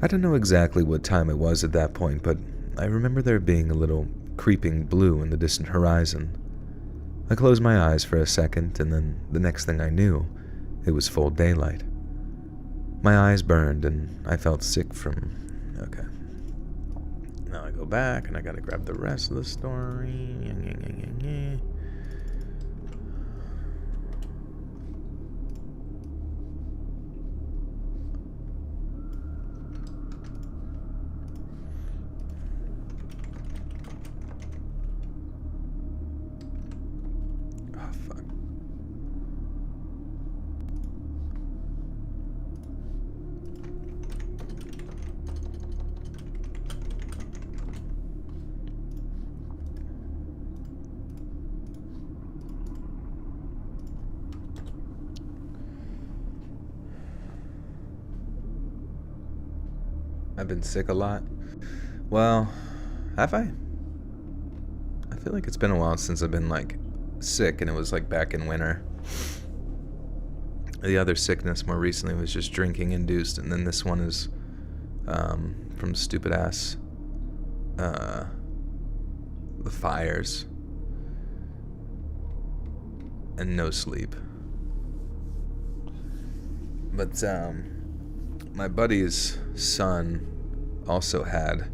I don't know exactly what time it was at that point, but I remember there being a little creeping blue in the distant horizon. I closed my eyes for a second, and then the next thing I knew, it was full daylight. My eyes burned, and I felt sick from... Okay. Now I go back, and I gotta grab the rest of the story. I've been sick a lot. Well, have I? I feel like it's been a while since I've been like sick, and it was like back in winter. The other sickness more recently was just drinking induced, and then this one is from stupid ass the fires and no sleep. But my buddy's son also had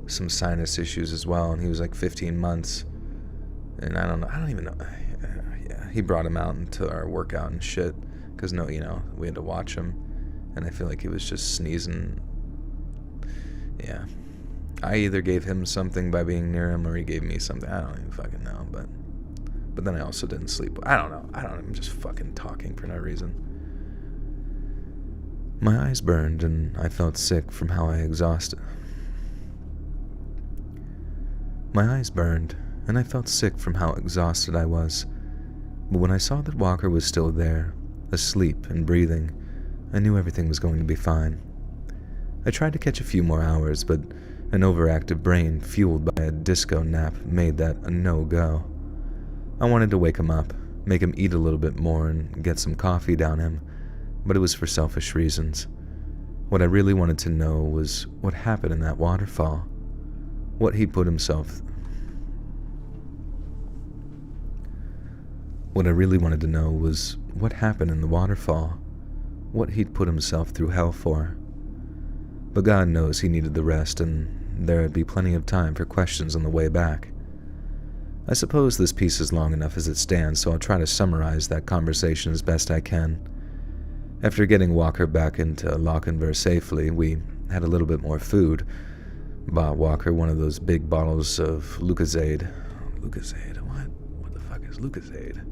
some sinus issues as well, and he was like 15 months, and I don't even know. Yeah, he brought him out into our workout and shit, because we had to watch him, and I feel like he was just sneezing. Yeah, I either gave him something by being near him, or he gave me something. I don't even fucking know, but then I also didn't sleep. I don't know. I'm just fucking talking for no reason. My eyes burned, and I felt sick from how I exhausted. My eyes burned, and I felt sick from how exhausted I was. But when I saw that Walker was still there, asleep and breathing, I knew everything was going to be fine. I tried to catch a few more hours, but an overactive brain fueled by a disco nap made that a no-go. I wanted to wake him up, make him eat a little bit more, and get some coffee down him, but it was for selfish reasons. What I really wanted to know was what happened in that waterfall. What he put himself... What I really wanted to know was what happened in the waterfall. What he'd put himself through hell for. But God knows he needed the rest, and there'd be plenty of time for questions on the way back. I suppose this piece is long enough as it stands, so I'll try to summarize that conversation as best I can. After getting Walker back into Lochinver safely, we had a little bit more food. Bought Walker one of those big bottles of Lucozade. Lucozade? What the fuck is Lucozade?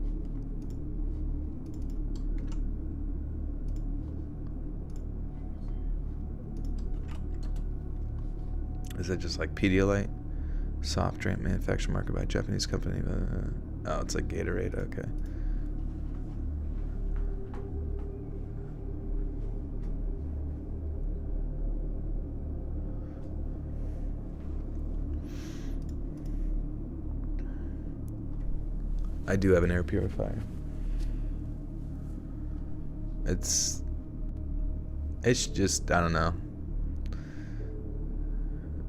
Is it just like Pedialyte? Soft drink manufactured market by a Japanese company. Oh, it's like Gatorade, okay. I do have an air purifier. It's just, I don't know.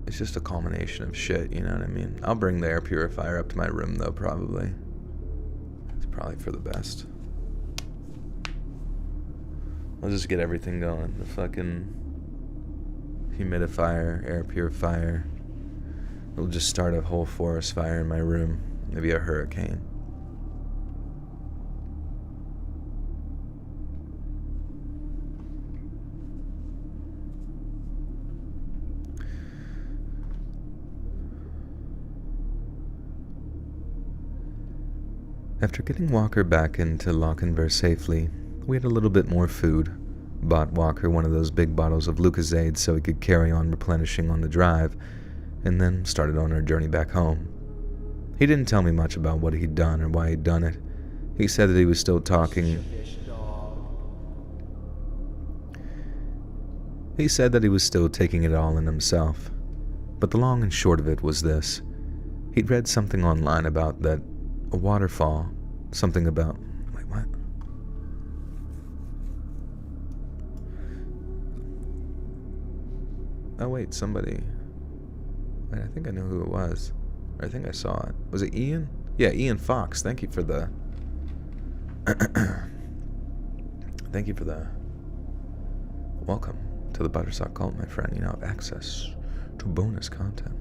It's just a culmination of shit, you know what I mean? I'll bring the air purifier up to my room, though, probably. It's probably for the best. I'll just get everything going. The fucking humidifier, air purifier. It'll just start a whole forest fire in my room. Maybe a hurricane. After getting Walker back into Lochinver safely, we had a little bit more food. Bought Walker one of those big bottles of Lucozade so he could carry on replenishing on the drive, and then started on our journey back home. He didn't tell me much about what he'd done or why he'd done it. He said that he was still talking... He said that he was still taking it all in himself. But the long and short of it was this. He'd read something online about that a waterfall, something about... Wait, what? Oh, wait, somebody... Wait, I think I know who it was. Or I think I saw it. Was it Ian? Yeah, Ian Fox. Thank you for the... Thank you for the... Welcome to the Buttersock Cult, my friend. You now have access to bonus content.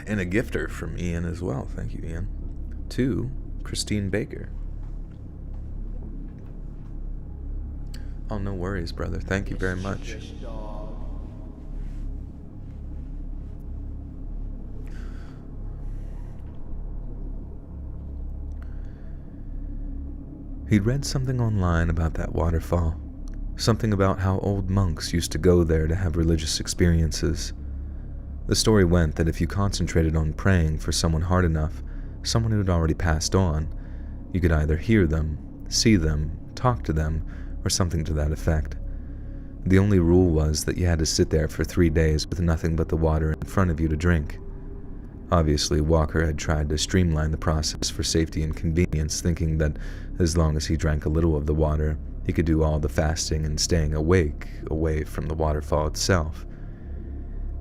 And a gifter from Ian as well. Thank you, Ian. To Christine Baker. Oh, no worries, brother. Thank you very much. He'd read something online about that waterfall. Something about how old monks used to go there to have religious experiences. The story went that if you concentrated on praying for someone hard enough, someone who had already passed on, you could either hear them, see them, talk to them, or something to that effect. The only rule was that you had to sit there for 3 days with nothing but the water in front of you to drink. Obviously, Walker had tried to streamline the process for safety and convenience, thinking that as long as he drank a little of the water, he could do all the fasting and staying awake away from the waterfall itself.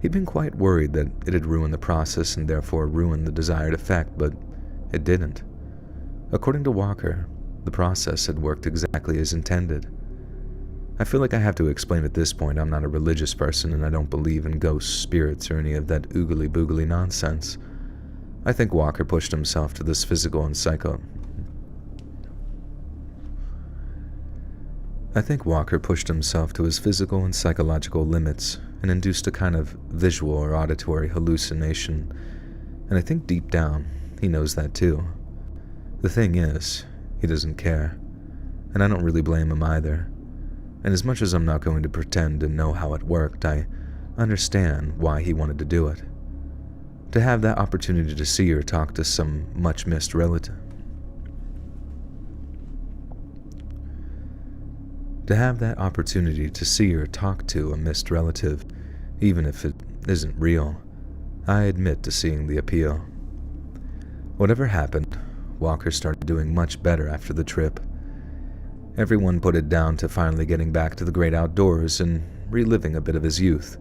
He'd been quite worried that it had ruined the process and therefore ruined the desired effect, but it didn't. According to Walker, the process had worked exactly as intended. I feel like I have to explain at this point I'm not a religious person and I don't believe in ghosts, spirits, or any of that oogly-boogly nonsense. I think Walker pushed himself to this physical and his physical and psychological limits and induced a kind of visual or auditory hallucination, and I think deep down he knows that too. The thing is, he doesn't care, and I don't really blame him either. And as much as I'm not going to pretend to know how it worked, I understand why he wanted to do it. To have that opportunity to see or talk to some much-missed relative. To have that opportunity to see or talk to a missed relative, even if it isn't real, I admit to seeing the appeal. Whatever happened, Walker started doing much better after the trip. Everyone put it down to finally getting back to the great outdoors and reliving a bit of his youth.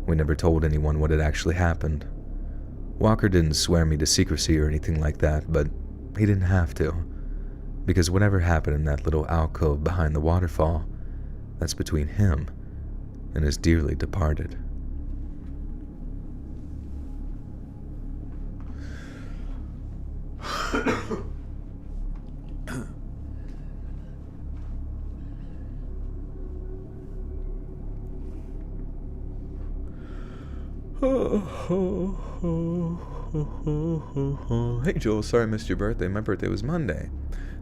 We never told anyone what had actually happened. Walker didn't swear me to secrecy or anything like that, but he didn't have to, because whatever happened in that little alcove behind the waterfall, that's between him and his dearly departed. Hey Joel, sorry I missed your birthday. My birthday was Monday.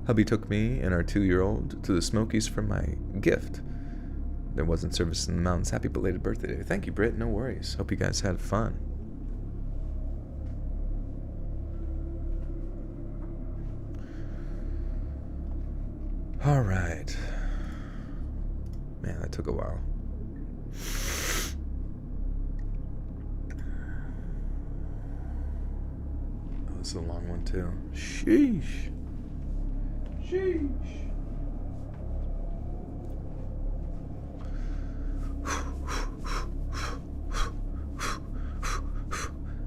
Hubby took me and our 2-year-old to the Smokies for my gift. There wasn't service in the mountains. Happy belated birthday. Thank you, Britt. No worries. Hope you guys had fun. All right. Man, that took a while. That was a long one, too. Sheesh.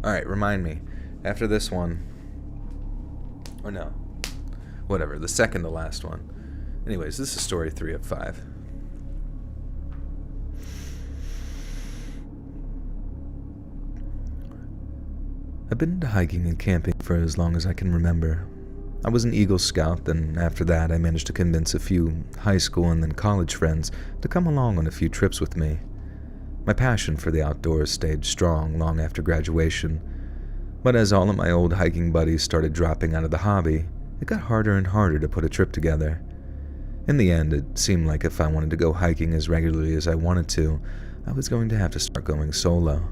Alright, remind me. After this one... Or no. Whatever, the second to last one. Anyways, this is story 3 of 5. I've been into hiking and camping for as long as I can remember. I was an Eagle Scout, then after that I managed to convince a few high school and then college friends to come along on a few trips with me. My passion for the outdoors stayed strong long after graduation, but as all of my old hiking buddies started dropping out of the hobby, it got harder and harder to put a trip together. In the end, it seemed like if I wanted to go hiking as regularly as I wanted to, I was going to have to start going solo.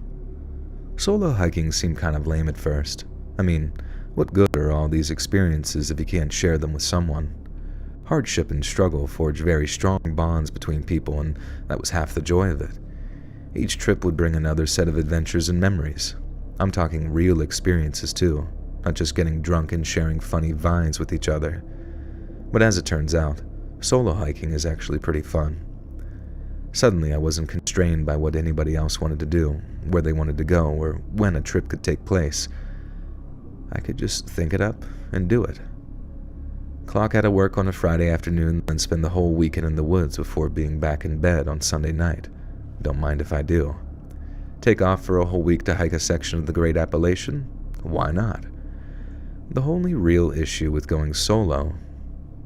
Solo hiking seemed kind of lame at first. I mean, what good are all these experiences if you can't share them with someone? Hardship and struggle forge very strong bonds between people, and that was half the joy of it. Each trip would bring another set of adventures and memories. I'm talking real experiences too, not just getting drunk and sharing funny vines with each other. But as it turns out, solo hiking is actually pretty fun. Suddenly I wasn't constrained by what anybody else wanted to do, where they wanted to go, or when a trip could take place. I could just think it up and do it. Clock out of work on a Friday afternoon, then spend the whole weekend in the woods before being back in bed on Sunday night. Don't mind if I do. Take off for a whole week to hike a section of the Great Appalachian? Why not? The only real issue with going solo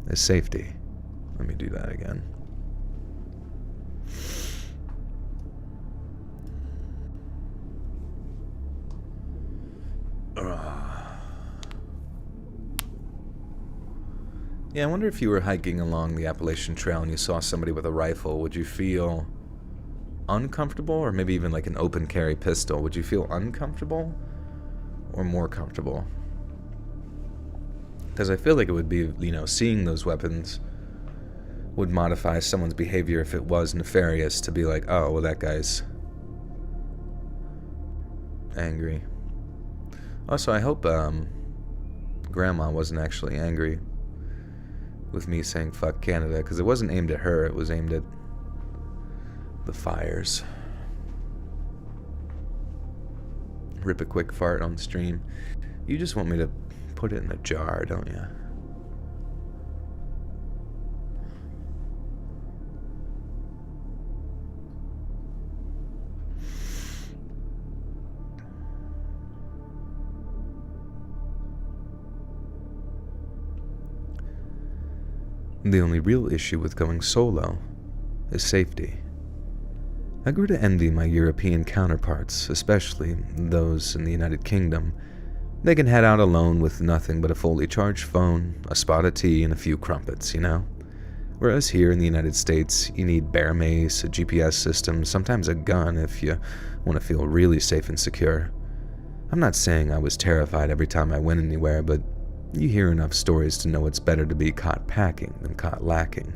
is safety. Let me do that again. Yeah, I wonder if you were hiking along the Appalachian Trail and you saw somebody with a rifle, would you feel uncomfortable? Or maybe even like an open carry pistol. Would you feel uncomfortable or more comfortable? Because I feel like it would be, seeing those weapons would modify someone's behavior if it was nefarious to be like, oh, well, that guy's angry. Also, I hope Grandma wasn't actually angry with me saying fuck Canada, because it wasn't aimed at her, it was aimed at the fires. Rip a quick fart on stream. You just want me to put it in a jar, don't you? The only real issue with going solo is safety. I grew to envy my European counterparts, especially those in the United Kingdom. They can head out alone with nothing but a fully charged phone, a spot of tea, and a few crumpets, you know? Whereas here in the United States, you need bear mace, a GPS system, sometimes a gun if you want to feel really safe and secure. I'm not saying I was terrified every time I went anywhere, but you hear enough stories to know it's better to be caught packing than caught lacking.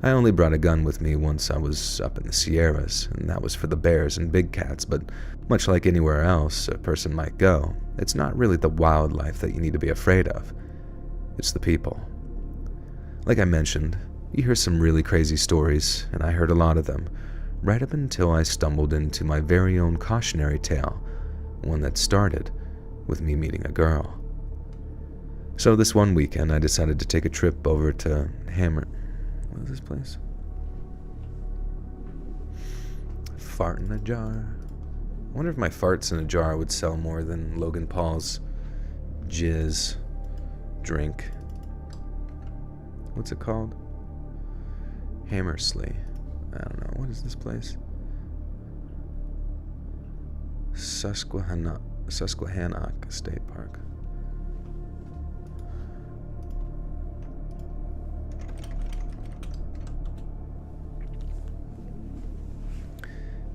I only brought a gun with me once I was up in the Sierras, and that was for the bears and big cats, but much like anywhere else a person might go, it's not really the wildlife that you need to be afraid of. It's the people. Like I mentioned, you hear some really crazy stories, and I heard a lot of them, right up until I stumbled into my very own cautionary tale, one that started with me meeting a girl. So this one weekend, I decided to take a trip over to What is this place? Fart in a jar. I wonder if my farts in a jar would sell more than Logan Paul's jizz drink. What's it called? Hammersley. I don't know. What is this place? Susquehannock State Park.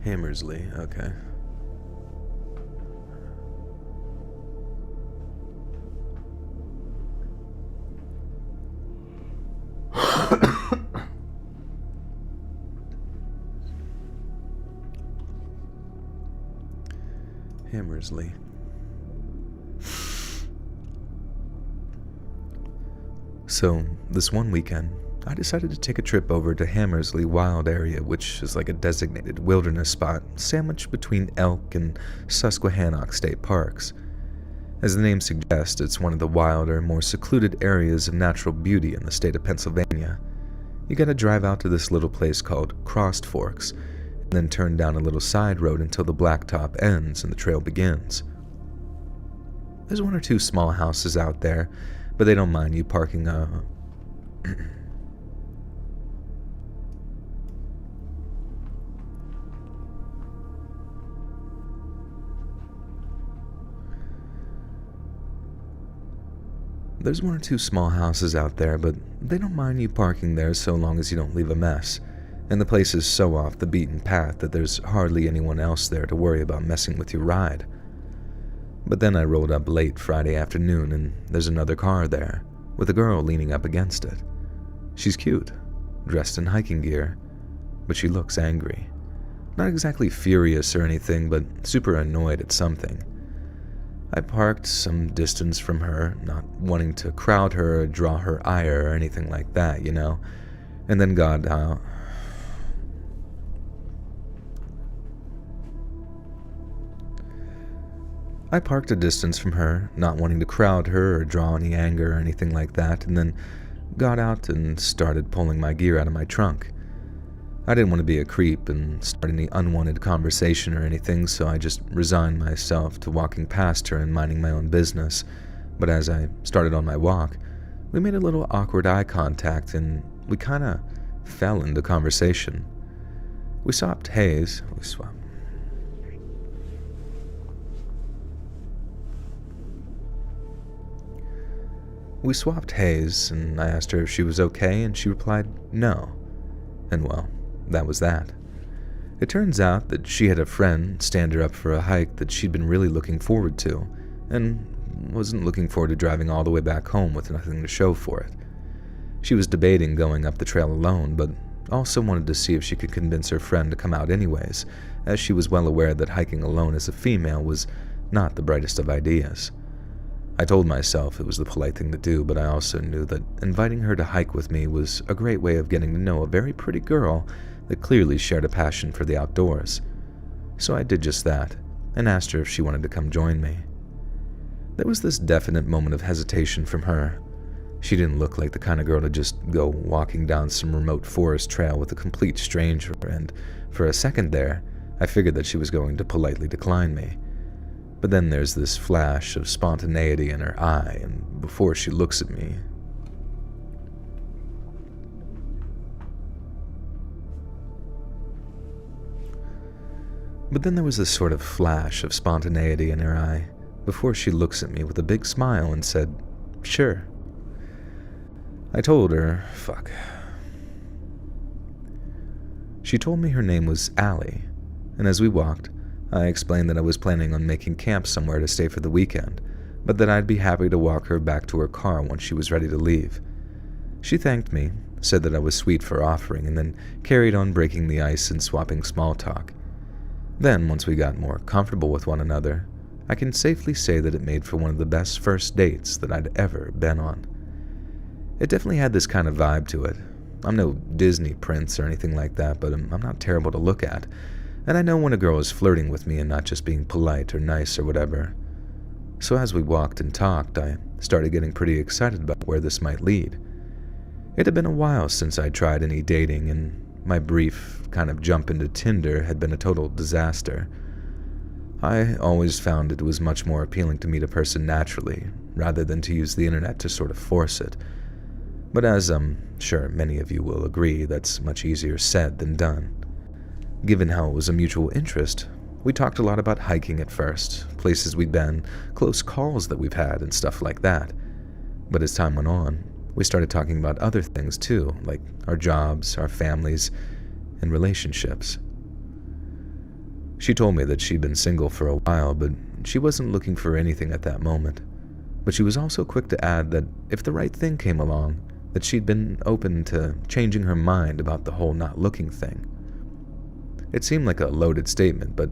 Hammersley, okay. Hammersley. So, this one weekend, I decided to take a trip over to Hammersley Wild Area, which is like a designated wilderness spot sandwiched between Elk and Susquehannock State Parks. As the name suggests, it's one of the wilder, more secluded areas of natural beauty in the state of Pennsylvania. You gotta drive out to this little place called Crossed Forks, and then turn down a little side road until the blacktop ends and the trail begins. There's one or two small houses out there, but they don't mind you parking There's one or two small houses out there, but they don't mind you parking there so long as you don't leave a mess. And the place is so off the beaten path that there's hardly anyone else there to worry about messing with your ride. But then I rolled up late Friday afternoon and there's another car there, with a girl leaning up against it. She's cute, dressed in hiking gear, but she looks angry. Not exactly furious or anything, but super annoyed at something. I parked some distance from her, not wanting to crowd her or draw her ire or anything like that, you know, and then got out. I parked a distance from her, not wanting to crowd her or draw any anger or anything like that, and then got out and started pulling my gear out of my trunk. I didn't want to be a creep and start any unwanted conversation or anything, so I just resigned myself to walking past her and minding my own business. But as I started on my walk, we made a little awkward eye contact and we kinda fell into conversation. We swapped haze. We swapped haze, and I asked her if she was okay, and she replied no. And well, that was that. It turns out that she had a friend stand her up for a hike that she'd been really looking forward to, and wasn't looking forward to driving all the way back home with nothing to show for it. She was debating going up the trail alone, but also wanted to see if she could convince her friend to come out anyways, as she was well aware that hiking alone as a female was not the brightest of ideas. I told myself it was the polite thing to do, but I also knew that inviting her to hike with me was a great way of getting to know a very pretty girl that clearly shared a passion for the outdoors. So I did just that, and asked her if she wanted to come join me. There was this definite moment of hesitation from her. She didn't look like the kind of girl to just go walking down some remote forest trail with a complete stranger, and for a second there, I figured that she was going to politely decline me. But then there's this flash of spontaneity in her eye, and before she looks at me, with a big smile and said, "Sure." I told her, fuck. She told me her name was Allie, and as we walked, I explained that I was planning on making camp somewhere to stay for the weekend, but that I'd be happy to walk her back to her car once she was ready to leave. She thanked me, said that I was sweet for offering, and then carried on breaking the ice and swapping small talk. Then, once we got more comfortable with one another, I can safely say that it made for one of the best first dates that I'd ever been on. It definitely had this kind of vibe to it. I'm no Disney prince or anything like that, but I'm not terrible to look at, and I know when a girl is flirting with me and not just being polite or nice or whatever. So as we walked and talked, I started getting pretty excited about where this might lead. It had been a while since I'd tried any dating, and my brief kind of jump into Tinder had been a total disaster. I always found it was much more appealing to meet a person naturally, rather than to use the internet to sort of force it. But as I'm sure many of you will agree, that's much easier said than done. Given how it was a mutual interest, we talked a lot about hiking at first, places we'd been, close calls that we've had, and stuff like that. But as time went on, we started talking about other things too, like our jobs, our families, and relationships. She told me that she'd been single for a while, but she wasn't looking for anything at that moment. But she was also quick to add that if the right thing came along, that she'd been open to changing her mind about the whole not looking thing. It seemed like a loaded statement, but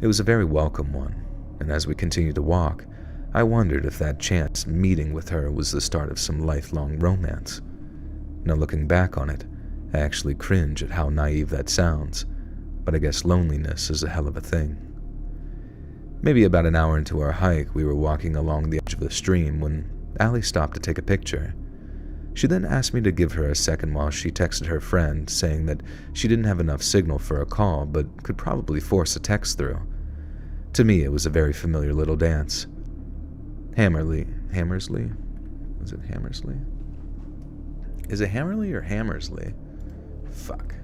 it was a very welcome one, and as we continued to walk, I wondered if that chance meeting with her was the start of some lifelong romance. Now looking back on it, I actually cringe at how naive that sounds, but I guess loneliness is a hell of a thing. Maybe about an hour into our hike, we were walking along the edge of the stream when Allie stopped to take a picture. She then asked me to give her a second while she texted her friend, saying that she didn't have enough signal for a call, but could probably force a text through. To me, it was a very familiar little dance. Hammersley? Was it Hammersley? Is it Hammersley or Hammersley? Fuck.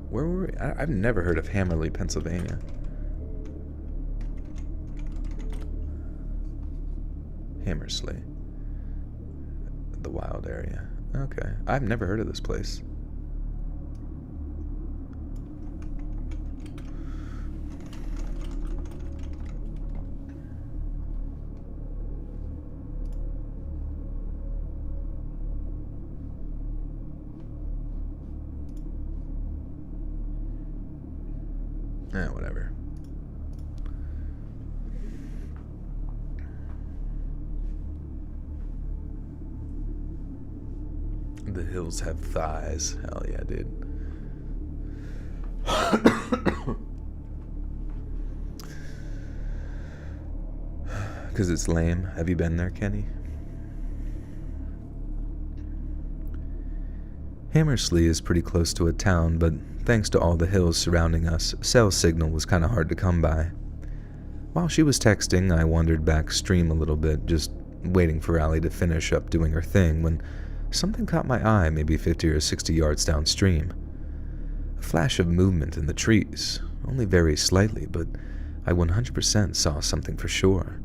Where were we? I've never heard of Hammersley, Pennsylvania. Hammersley. The wild area. Okay. I've never heard of this place. Whatever. The hills have thighs. Hell yeah, dude. Because it's lame. Have you been there, Kenny? Hammersley is pretty close to a town, but thanks to all the hills surrounding us, cell signal was kind of hard to come by. While she was texting, I wandered back stream a little bit, just waiting for Allie to finish up doing her thing, when something caught my eye maybe 50 or 60 yards downstream. A flash of movement in the trees, only very slightly, but I 100% saw something for sure.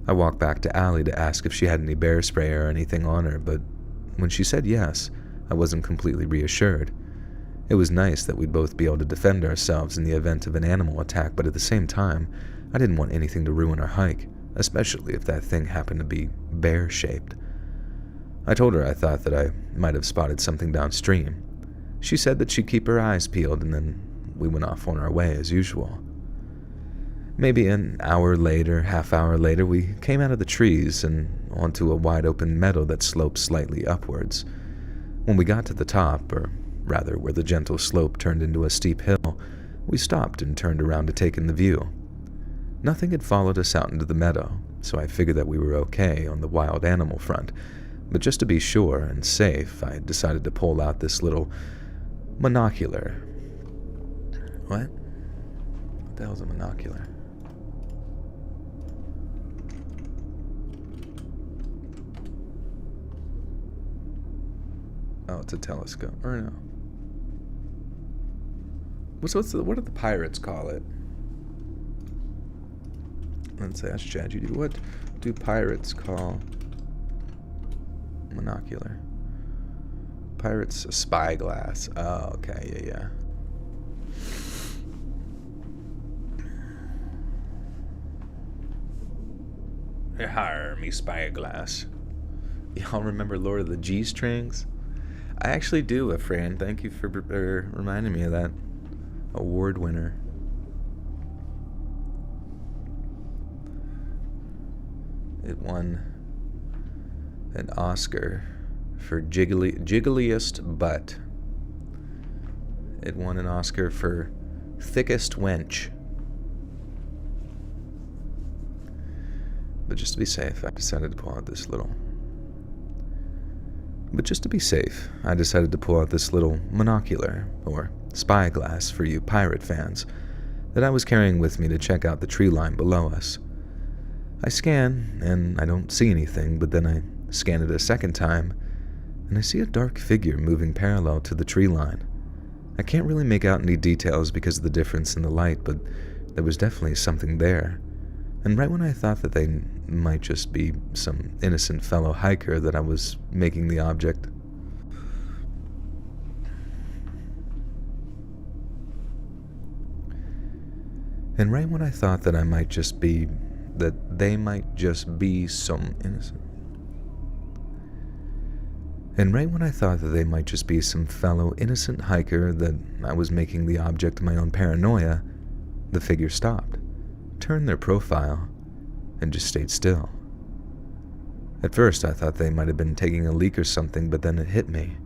I walked back to Allie to ask if she had any bear spray or anything on her, but when she said yes, I wasn't completely reassured. It was nice that we'd both be able to defend ourselves in the event of an animal attack, but at the same time, I didn't want anything to ruin our hike, especially if that thing happened to be bear-shaped. I told her I thought that I might have spotted something downstream. She said that she'd keep her eyes peeled, and then we went off on our way as usual. Maybe an hour later, half-hour later, we came out of the trees and onto a wide-open meadow that sloped slightly upwards. When we got to the top, or rather where the gentle slope turned into a steep hill, we stopped and turned around to take in the view. Nothing had followed us out into the meadow, so I figured that we were okay on the wild animal front, but just to be sure and safe, I decided to pull out this little monocular. What? What the hell's a monocular? Oh, it's a telescope. Or no. What do the pirates call it? Let's ask ChatGPT. What do pirates call monocular? Pirates a spyglass. Oh, okay, yeah. Har, me spyglass. Y'all remember Lord of the G-Strings? I actually do, a friend. Thank you for reminding me of that award winner. It won an Oscar for jiggliest butt. It won an Oscar for thickest wench. But just to be safe, I decided to pull out this little monocular, or spyglass for you pirate fans, that I was carrying with me to check out the tree line below us. I scan, and I don't see anything, but then I scan it a second time, and I see a dark figure moving parallel to the tree line. I can't really make out any details because of the difference in the light, but there was definitely something there. And right when I thought that they might just be some innocent fellow hiker that I was making the object. And right when I thought that they might just be some innocent. And right when I thought that they might just be some fellow innocent hiker that I was making the object of my own paranoia, the figure stopped, turned their profile, and just stayed still. At first, I thought they might have been taking a leak or something, but then it hit me.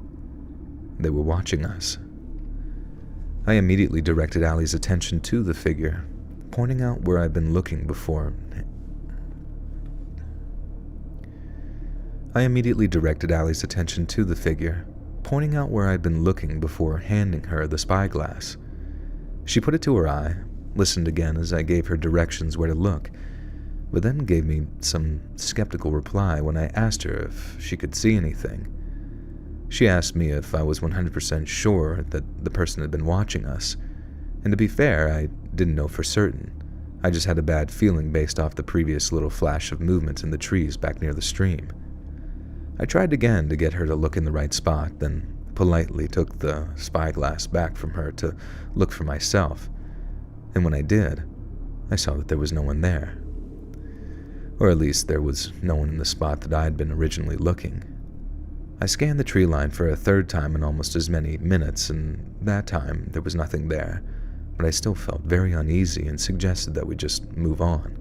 They were watching us. I immediately directed Allie's attention to the figure, pointing out where I'd been looking before. Handing her the spyglass. She put it to her eye, listened again as I gave her directions where to look, but then gave me some skeptical reply when I asked her if she could see anything. She asked me if I was 100% sure that the person had been watching us, and to be fair, I didn't know for certain. I just had a bad feeling based off the previous little flash of movement in the trees back near the stream. I tried again to get her to look in the right spot, then politely took the spyglass back from her to look for myself, and when I did, I saw that there was no one there. Or at least there was no one in the spot that I had been originally looking. I scanned the tree line for a third time in almost as many minutes, and that time there was nothing there, but I still felt very uneasy and suggested that we just move on.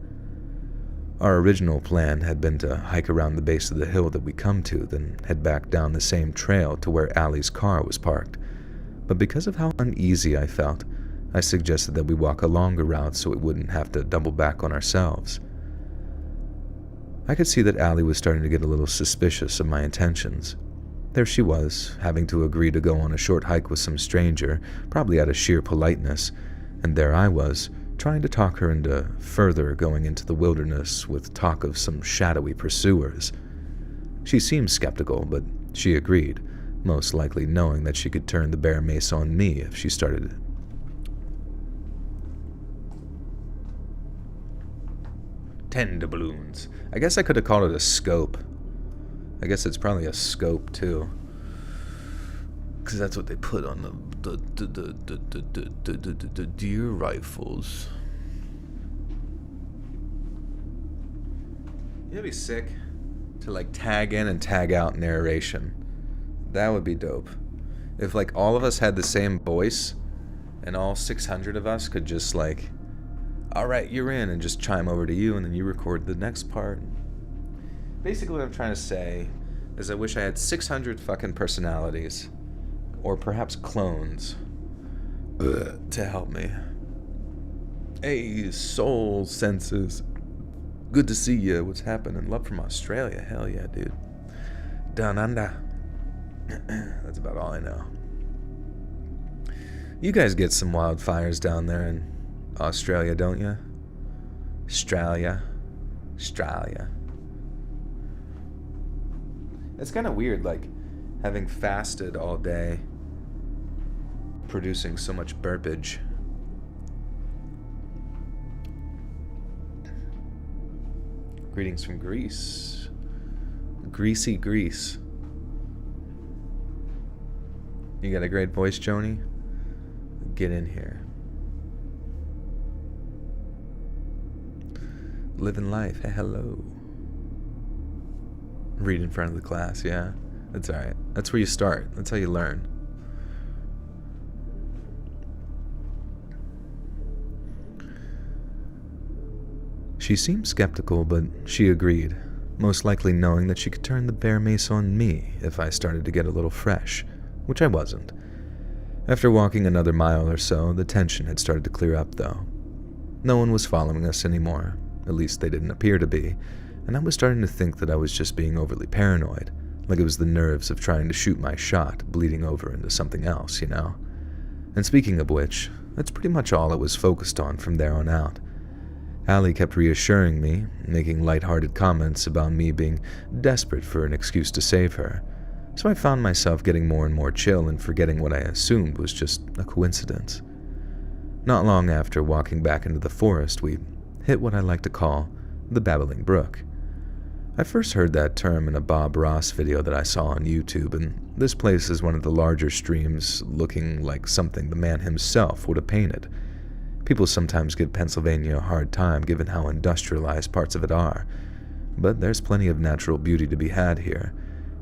Our original plan had been to hike around the base of the hill that we come to, then head back down the same trail to where Allie's car was parked. But because of how uneasy I felt, I suggested that we walk a longer route so we wouldn't have to double back on ourselves. I could see that Allie was starting to get a little suspicious of my intentions. There she was, having to agree to go on a short hike with some stranger, probably out of sheer politeness, and there I was, trying to talk her into further going into the wilderness with talk of some shadowy pursuers. She seemed skeptical, but she agreed, most likely knowing that she could turn the bear mace on me if she started. 10 doubloons. I guess I could have called it a scope. I guess it's probably a scope too, because that's what they put on the deer rifles. It'd be sick to like tag in and tag out narration. That would be dope. If like all of us had the same voice and all 600 of us could just like, all right, you're in, and just chime over to you and then you record the next part. Basically what I'm trying to say is I wish I had 600 fucking personalities, or perhaps clones, to help me. Hey, soul senses. Good to see you. What's happening? Love from Australia. Hell yeah, dude. Down under. That's about all I know. You guys get some wildfires down there in Australia, don't you? Australia. It's kind of weird, like, having fasted all day, producing so much burpage. Greetings from Greece. Greasy Greece. You got a great voice, Joni? Get in here. Living life. Hey, hello. Read in front of the class, yeah. That's alright. That's where you start. That's how you learn. She seemed skeptical, but she agreed, most likely knowing that she could turn the bear mace on me if I started to get a little fresh, which I wasn't. After walking another mile or so, the tension had started to clear up, though. No one was following us anymore, at least they didn't appear to be, and I was starting to think that I was just being overly paranoid, like it was the nerves of trying to shoot my shot bleeding over into something else, you know? And speaking of which, that's pretty much all it was focused on from there on out. Allie kept reassuring me, making lighthearted comments about me being desperate for an excuse to save her, so I found myself getting more and more chill and forgetting what I assumed was just a coincidence. Not long after walking back into the forest, we hit what I like to call the Babbling Brook. I first heard that term in a Bob Ross video that I saw on YouTube, and this place is one of the larger streams, looking like something the man himself would have painted. People sometimes give Pennsylvania a hard time given how industrialized parts of it are, but there's plenty of natural beauty to be had here,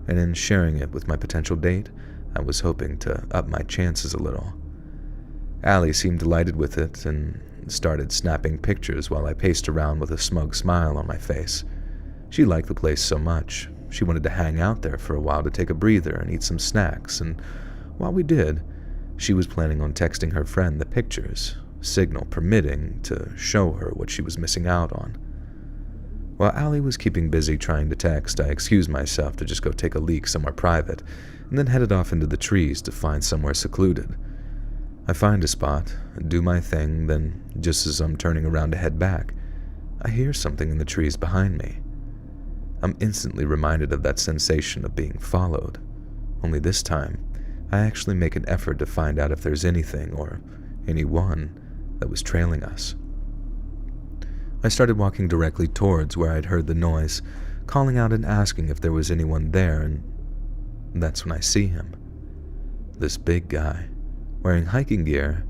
and in sharing it with my potential date, I was hoping to up my chances a little. Allie seemed delighted with it and started snapping pictures while I paced around with a smug smile on my face. She liked the place so much, she wanted to hang out there for a while to take a breather and eat some snacks, and while we did, she was planning on texting her friend the pictures, signal permitting, to show her what she was missing out on. While Allie was keeping busy trying to text, I excused myself to just go take a leak somewhere private, and then headed off into the trees to find somewhere secluded. I find a spot, do my thing, then just as I'm turning around to head back, I hear something in the trees behind me. I'm instantly reminded of that sensation of being followed, only this time, I actually make an effort to find out if there's anything or anyone that was trailing us. I started walking directly towards where I'd heard the noise, calling out and asking if there was anyone there, and that's when I see him. This big guy, wearing hiking gear,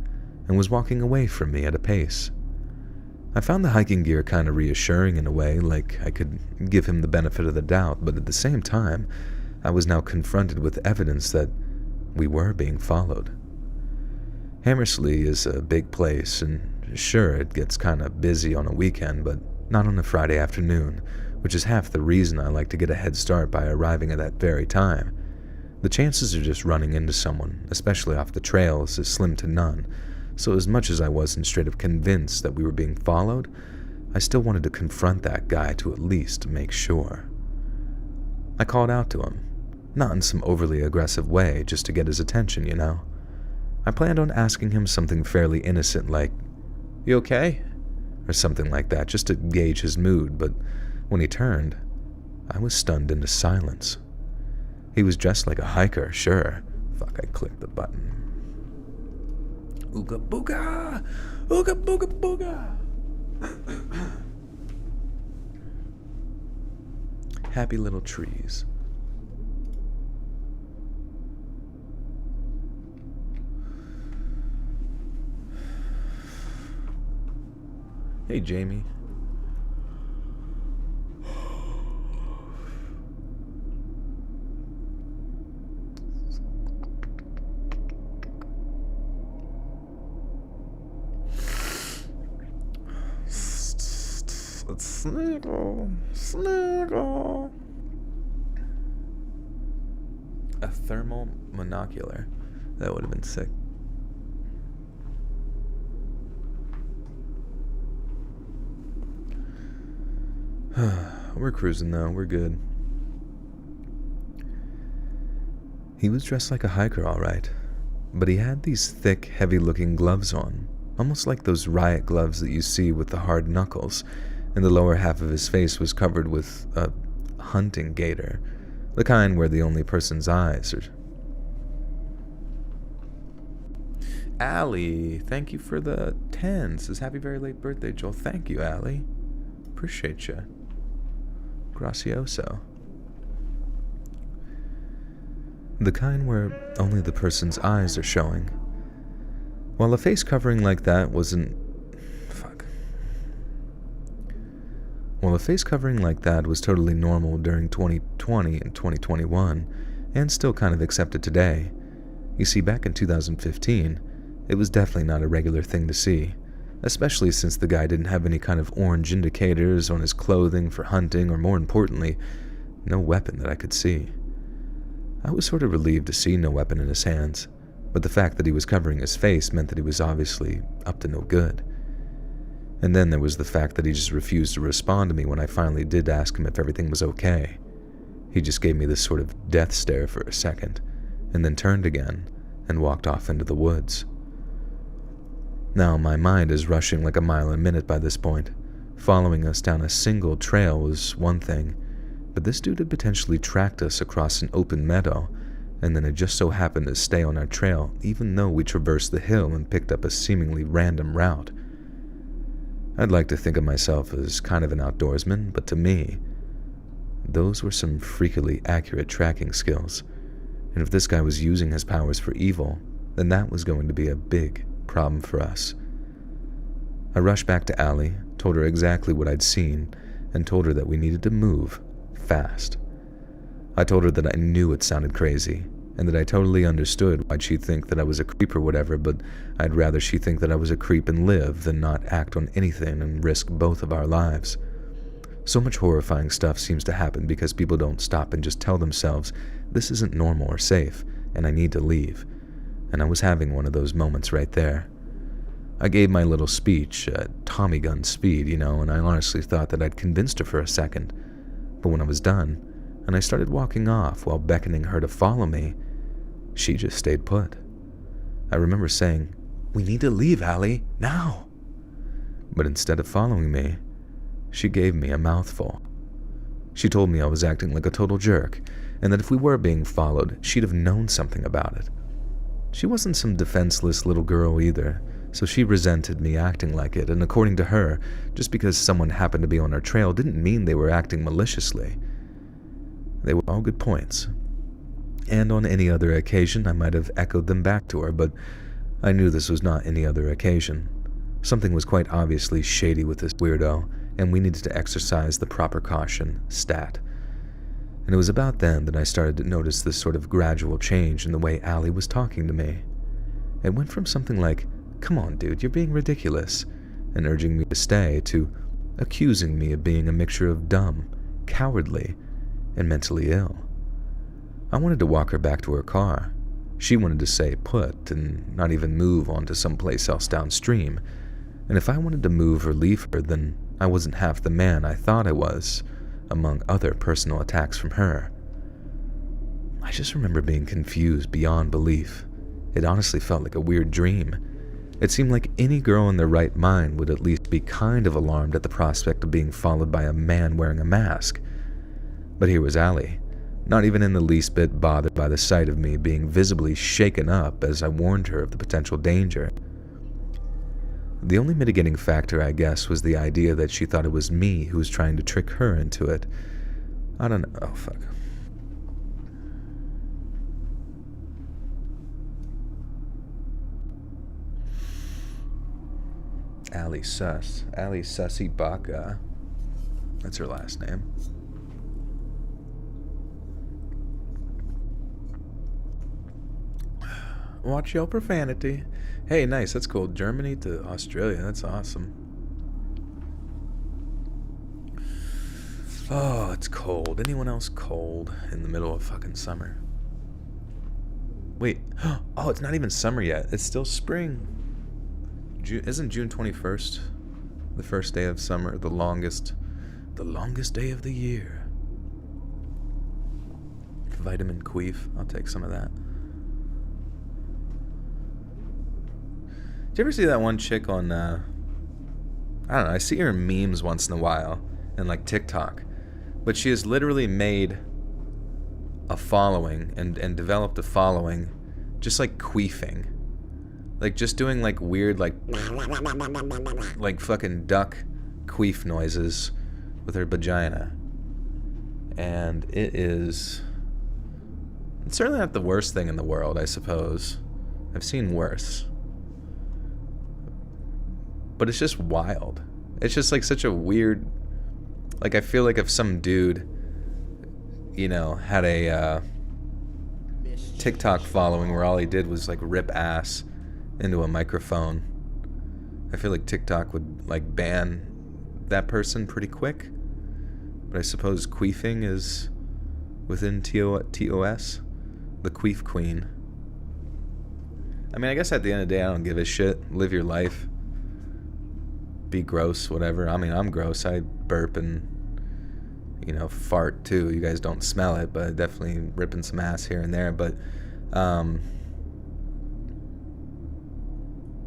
and was walking away from me at a pace. I found the hiking gear kind of reassuring in a way, like I could give him the benefit of the doubt, but at the same time, I was now confronted with evidence that we were being followed. Hammersley is a big place, and sure, it gets kind of busy on a weekend, but not on a Friday afternoon, which is half the reason I like to get a head start by arriving at that very time. The chances of just running into someone, especially off the trails, is slim to none, so as much as I wasn't straight up convinced that we were being followed, I still wanted to confront that guy to at least make sure. I called out to him, not in some overly aggressive way, just to get his attention, you know. I planned on asking him something fairly innocent like, "You okay?" or something like that, just to gauge his mood, but when he turned, I was stunned into silence. He was dressed like a hiker, sure. Fuck, I clicked the button. Ooga booga! Ooga booga booga! Happy little trees. Hey, Jamie. Sniggle. Sniggle. A thermal monocular. That would have been sick. We're cruising though, we're good. He was dressed like a hiker, alright, but he had these thick, heavy-looking gloves on, almost like those riot gloves that you see with the hard knuckles, and the lower half of his face was covered with a hunting gaiter, the kind where the only person's eyes are... Allie, thank you for the 10. Says happy very late birthday, Joel. Thank you, Allie. Appreciate you. Gracioso. The kind where only the person's eyes are showing. While a face covering like that wasn't... While a face covering like that was totally normal during 2020 and 2021, and still kind of accepted today, you see, back in 2015, it was definitely not a regular thing to see, especially since the guy didn't have any kind of orange indicators on his clothing for hunting, or more importantly, no weapon that I could see. I was sort of relieved to see no weapon in his hands, but the fact that he was covering his face meant that he was obviously up to no good. And then there was the fact that he just refused to respond to me when I finally did ask him if everything was okay. He just gave me this sort of death stare for a second, and then turned again and walked off into the woods. Now, my mind is rushing like a mile a minute by this point. Following us down a single trail was one thing, but this dude had potentially tracked us across an open meadow, and then it just so happened to stay on our trail even though we traversed the hill and picked up a seemingly random route. I'd like to think of myself as kind of an outdoorsman, but to me, those were some freakily accurate tracking skills, and if this guy was using his powers for evil, then that was going to be a big problem for us. I rushed back to Allie, told her exactly what I'd seen, and told her that we needed to move fast. I told her that I knew it sounded crazy, and that I totally understood why she'd think that I was a creep or whatever, but I'd rather she think that I was a creep and live than not act on anything and risk both of our lives. So much horrifying stuff seems to happen because people don't stop and just tell themselves, this isn't normal or safe, and I need to leave. And I was having one of those moments right there. I gave my little speech at Tommy gun speed, and I honestly thought that I'd convinced her for a second. But when I was done, and I started walking off while beckoning her to follow me, she just stayed put. I remember saying, "We need to leave, Allie, now!" But instead of following me, she gave me a mouthful. She told me I was acting like a total jerk, and that if we were being followed, she'd have known something about it. She wasn't some defenseless little girl either, so she resented me acting like it, and according to her, just because someone happened to be on our trail didn't mean they were acting maliciously. They were all good points, and on any other occasion I might have echoed them back to her, but I knew this was not any other occasion. Something was quite obviously shady with this weirdo, and we needed to exercise the proper caution, stat. And it was about then that I started to notice this sort of gradual change in the way Allie was talking to me. It went from something like, "Come on, dude, you're being ridiculous," and urging me to stay, to accusing me of being a mixture of dumb, cowardly, and mentally ill. I wanted to walk her back to her car. She wanted to stay put and not even move on to someplace else downstream. And if I wanted to move or leave her, then I wasn't half the man I thought I was, among other personal attacks from her. I just remember being confused beyond belief. It honestly felt like a weird dream. It seemed like any girl in their right mind would at least be kind of alarmed at the prospect of being followed by a man wearing a mask. But here was Allie, not even in the least bit bothered by the sight of me being visibly shaken up as I warned her of the potential danger. The only mitigating factor, I guess, was the idea that she thought it was me who was trying to trick her into it. I don't know. Oh, fuck. Allie Suss. Allie Sussy Baka. That's her last name. Watch your profanity. Hey, nice. That's cool. Germany to Australia. That's awesome. Oh, it's cold. Anyone else cold in the middle of fucking summer? Wait. Oh, it's not even summer yet. It's still spring. Isn't June 21st the first day of summer? The longest day of the year. Vitamin queef. I'll take some of that. Did you ever see that one chick on, I don't know, I see her in memes once in a while, and like TikTok. But she has literally made a following and developed a following just like queefing. Like just doing like weird like fucking duck queef noises with her vagina. And it's certainly not the worst thing in the world, I suppose. I've seen worse. But it's just wild. It's just like such a weird, like I feel like if some dude, you know, had a TikTok following where all he did was like rip ass into a microphone, I feel like TikTok would like ban that person pretty quick. But I suppose queefing is within TOS, the queef queen. I mean, I guess at the end of the day, I don't give a shit. Live your life. Be gross, whatever. I mean, I'm gross. I burp and, you know, fart too. You guys don't smell it, but definitely ripping some ass here and there. But,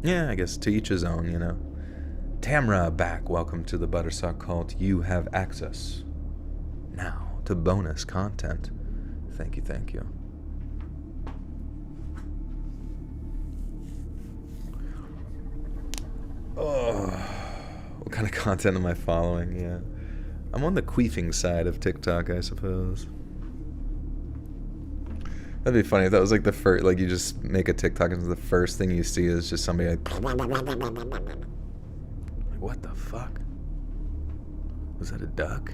yeah, I guess to each his own, you know. Tamra back. Welcome to the Buttersock Cult. You have access now to bonus content. Thank you, thank you. Oh, what kind of content am I following? Yeah, I'm on the queefing side of TikTok, I suppose. That'd be funny if that was like the first, like you just make a TikTok and the first thing you see is just somebody like what the fuck? Was that a duck?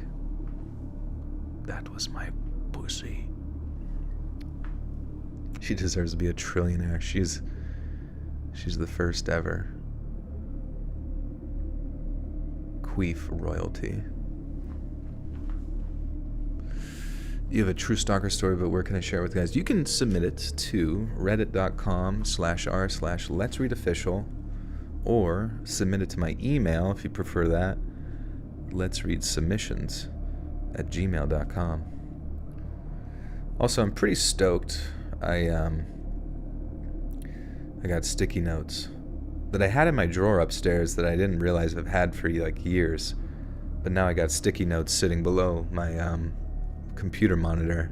That was my pussy. She deserves to be a trillionaire. She's the first ever queef royalty. You have a true stalker story, but where can I share it with you guys? You can submit it to reddit.com/r/letsreadofficial, or submit it to my email if you prefer that, letsreadsubmissions@gmail.com. Also, I'm pretty stoked. I got sticky notes that I had in my drawer upstairs that I didn't realize I've had for like years. But now I got sticky notes sitting below my computer monitor.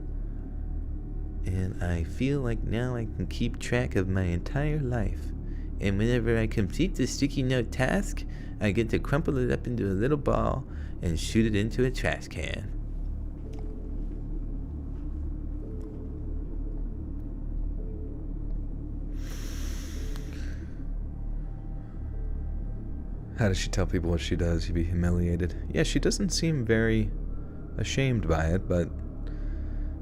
And I feel like now I can keep track of my entire life. And whenever I complete the sticky note task, I get to crumple it up into a little ball and shoot it into a trash can. How does she tell people what she does? You'd be humiliated. Yeah, she doesn't seem very ashamed by it, but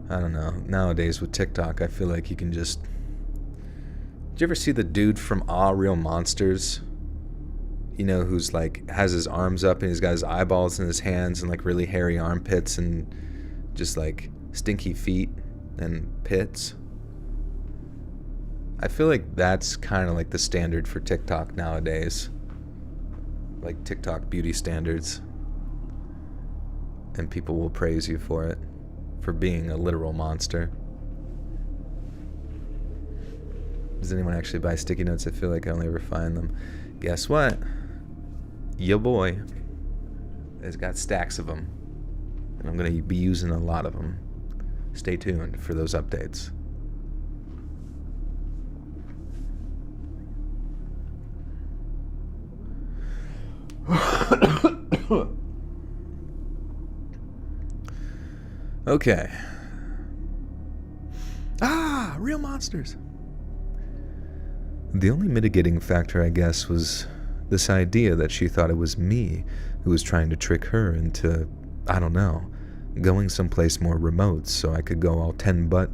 I don't know. Nowadays with TikTok, I feel like you can just... Did you ever see the dude from Aw, Real Monsters? You know, who's like, has his arms up and he's got his eyeballs in his hands and like really hairy armpits and just like stinky feet and pits? I feel like that's kind of like the standard for TikTok nowadays. Like TikTok beauty standards. And people will praise you for it, for being a literal monster. Does anyone actually buy sticky notes? I feel like I only ever find them. Guess what? Your boy has got stacks of them. And I'm going to be using a lot of them. Stay tuned for those updates. Okay. Real monsters. The only mitigating factor, I guess, was this idea that she thought it was me who was trying to trick her into, I don't know, going someplace more remote so I could go all 10 butt.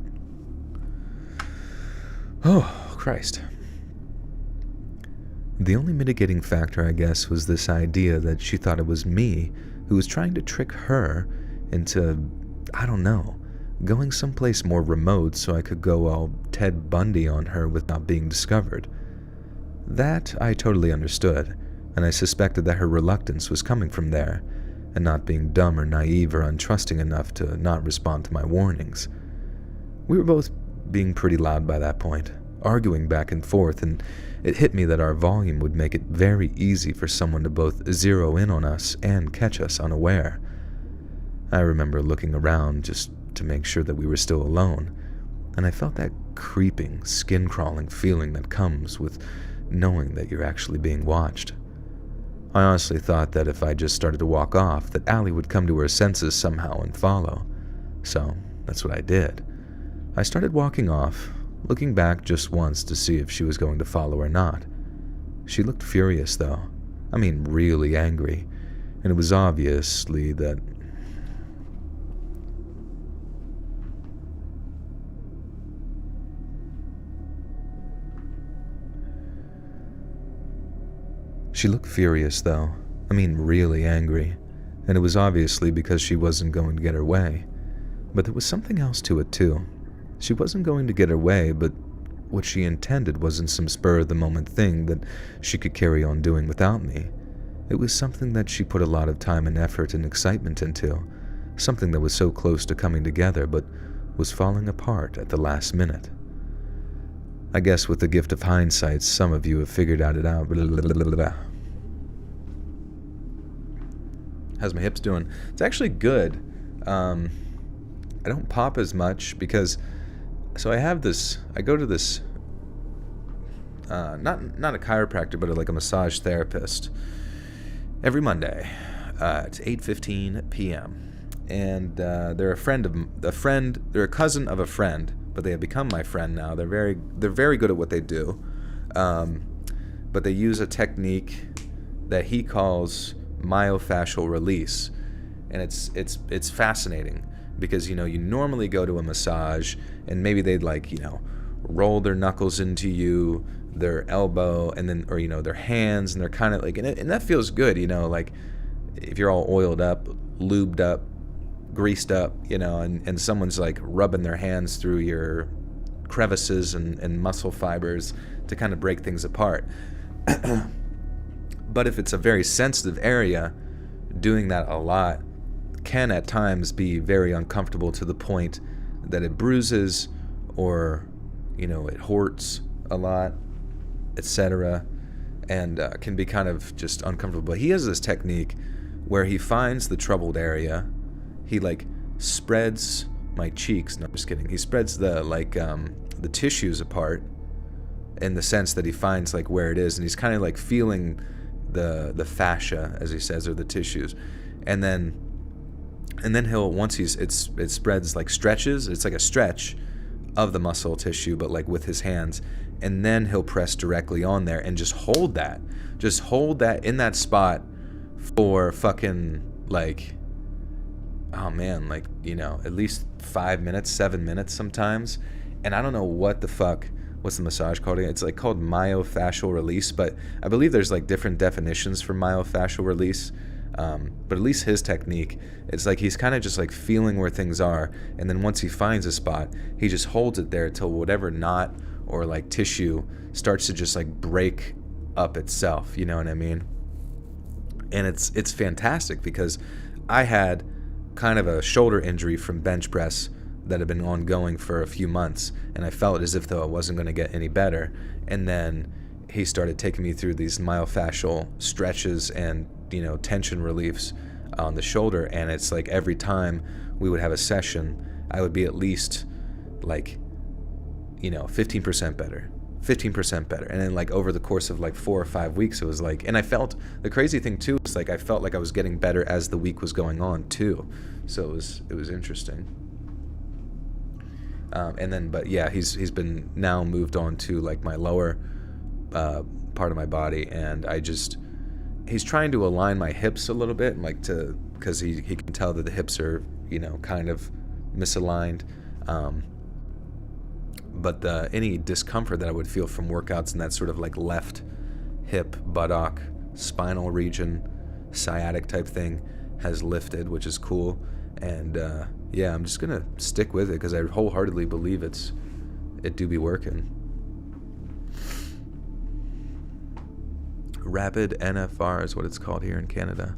Oh, Christ. The only mitigating factor, I guess, was this idea that she thought it was me who was trying to trick her into, I don't know, going someplace more remote so I could go all Ted Bundy on her without being discovered. That I totally understood, and I suspected that her reluctance was coming from there, and not being dumb or naive or untrusting enough to not respond to my warnings. We were both being pretty loud by that point, arguing back and forth, and it hit me that our volume would make it very easy for someone to both zero in on us and catch us unaware. I remember looking around just to make sure that we were still alone, and I felt that creeping, skin-crawling feeling that comes with knowing that you're actually being watched. I honestly thought that if I just started to walk off, that Allie would come to her senses somehow and follow. So that's what I did. I started walking off, looking back just once to see if she was going to follow or not. She looked furious, though. I mean, really angry. And it was obviously that... She looked furious, though. I mean, really angry. And it was obviously because she wasn't going to get her way. But there was something else to it, too. She wasn't going to get her way, but what she intended wasn't some spur-of-the-moment thing that she could carry on doing without me. It was something that she put a lot of time and effort and excitement into. Something that was so close to coming together, but was falling apart at the last minute. I guess with the gift of hindsight, some of you have figured it out. How's my hips doing? It's actually good. I don't pop as much because, so I go to this, not a chiropractor, but like a massage therapist every Monday. It's 8:15 p.m. And they're they're a cousin of a friend, but they have become my friend now. They're very good at what they do, but they use a technique that he calls myofascial release, and it's fascinating because you normally go to a massage and maybe they'd roll their knuckles into you, their elbow, and then or their hands, and they're kind of like and that feels good, like if you're all oiled up, lubed up, greased up, and someone's like rubbing their hands through your crevices and muscle fibers to kind of break things apart. But if it's a very sensitive area, doing that a lot can at times be very uncomfortable to the point that it bruises or, it hurts a lot, etc., and can be kind of just uncomfortable. But he has this technique where he finds the troubled area. He spreads my cheeks. No, I'm just kidding. He spreads the tissues apart in the sense that he finds where it is, and he's kind of feeling the fascia, as he says, or the tissues, and then he'll it spreads stretches. It's like a stretch of the muscle tissue, but with his hands, and then he'll press directly on there and just hold that in that spot for fucking oh man, at least 5 minutes, 7 minutes sometimes. And I don't know what's the massage called again? It's called myofascial release, but I believe there's different definitions for myofascial release. But at least his technique, it's he's kind of just feeling where things are, and then once he finds a spot, he just holds it there till whatever knot or tissue starts to just break up itself. You know what I mean? And it's fantastic because I had kind of a shoulder injury from bench press that had been ongoing for a few months, and I felt as if though it wasn't going to get any better. And then he started taking me through these myofascial stretches and tension reliefs on the shoulder, and it's every time we would have a session, I would be at least 15% better, 15% better. And then over the course of 4 or 5 weeks, it was and I felt, the crazy thing too is I felt I was getting better as the week was going on too. So it was interesting. And then, but yeah, he's been now moved on to my lower part of my body, and he's trying to align my hips a little bit, because he can tell that the hips are kind of misaligned. But any discomfort that I would feel from workouts in that sort of left hip, buttock, spinal region, sciatic type thing has lifted, which is cool. And yeah, I'm just gonna stick with it because I wholeheartedly believe it do be working. Rapid NFR is what it's called here in Canada.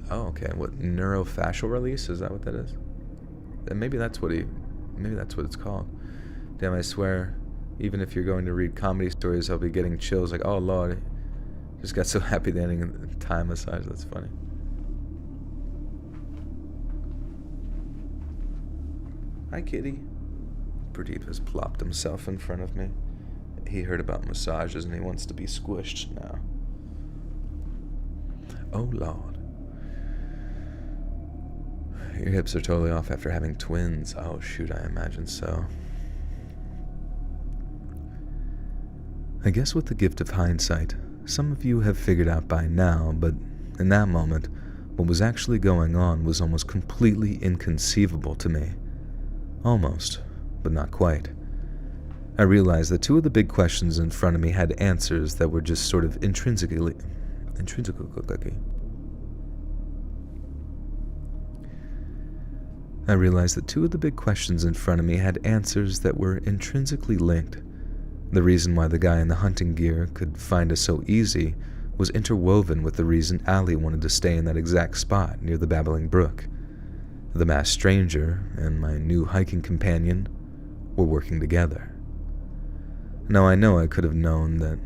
Oh, okay. What, neurofacial release? Is that what that is? Maybe that's what it's called. Damn, I swear, even if you're going to read comedy stories, I'll be getting chills like, oh Lord, just got so happy the ending of the Thai massage. That's funny. Hi, kitty. Pradeep has plopped himself in front of me. He heard about massages and he wants to be squished now. Oh Lord. Your hips are totally off after having twins. Oh shoot, I imagine so. I guess with the gift of hindsight, some of you have figured out by now, but in that moment, what was actually going on was almost completely inconceivable to me. Almost, but not quite. I realized that two of the big questions in front of me had answers that were just sort of intrinsically. I realized that two of the big questions in front of me had answers that were intrinsically linked. The reason why the guy in the hunting gear could find us so easy was interwoven with the reason Allie wanted to stay in that exact spot near the babbling brook. The masked stranger and my new hiking companion were working together. Now I know I could have known that.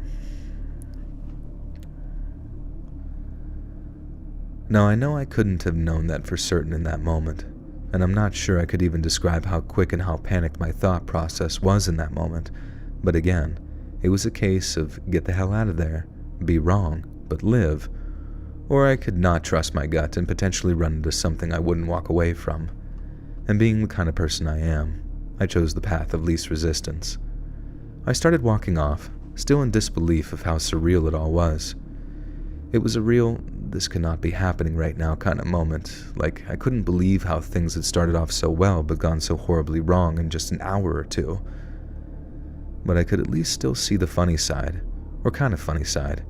Now I know I couldn't have known that for certain in that moment, and I'm not sure I could even describe how quick and how panicked my thought process was in that moment. But again, it was a case of get the hell out of there, be wrong, but live, or I could not trust my gut and potentially run into something I wouldn't walk away from. And being the kind of person I am, I chose the path of least resistance. I started walking off, still in disbelief of how surreal it all was. It was a real, this cannot be happening right now kind of moment, like I couldn't believe how things had started off so well but gone so horribly wrong in just an hour or two. But I could at least still see the funny side, or kind of funny side.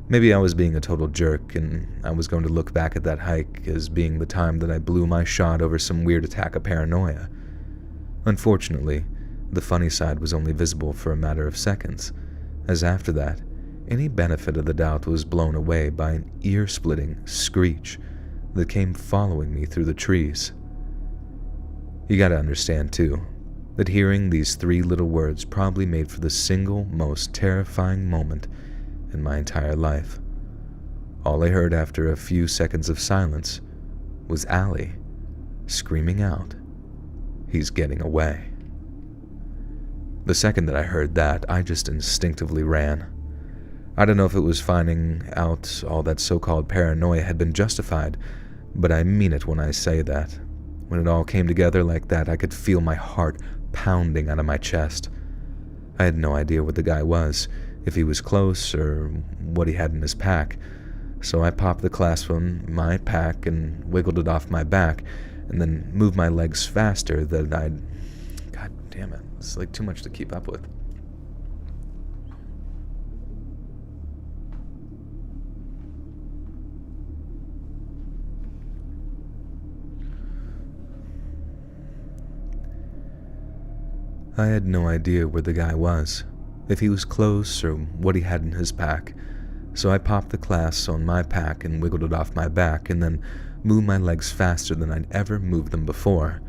Maybe I was being a total jerk, and I was going to look back at that hike as being the time that I blew my shot over some weird attack of paranoia. Unfortunately, the funny side was only visible for a matter of seconds, as after that, any benefit of the doubt was blown away by an ear-splitting screech that came following me through the trees. You gotta understand, too, that hearing these three little words probably made for the single most terrifying moment in my entire life. All I heard after a few seconds of silence was Allie screaming out, "He's getting away." The second that I heard that, I just instinctively ran. I don't know if it was finding out all that so-called paranoia had been justified, but I mean it when I say that. When it all came together like that, I could feel my heart pounding out of my chest. I had no idea what the guy was, if he was close or what he had in his pack, so I popped the clasp on my pack and wiggled it off my back, and then moved my legs faster than I'd... God damn it, it's like too much to keep up with. I had no idea where the guy was, if he was close or what he had in his pack, so I popped the clasp on my pack and wiggled it off my back and then moved my legs faster than I'd ever moved them before,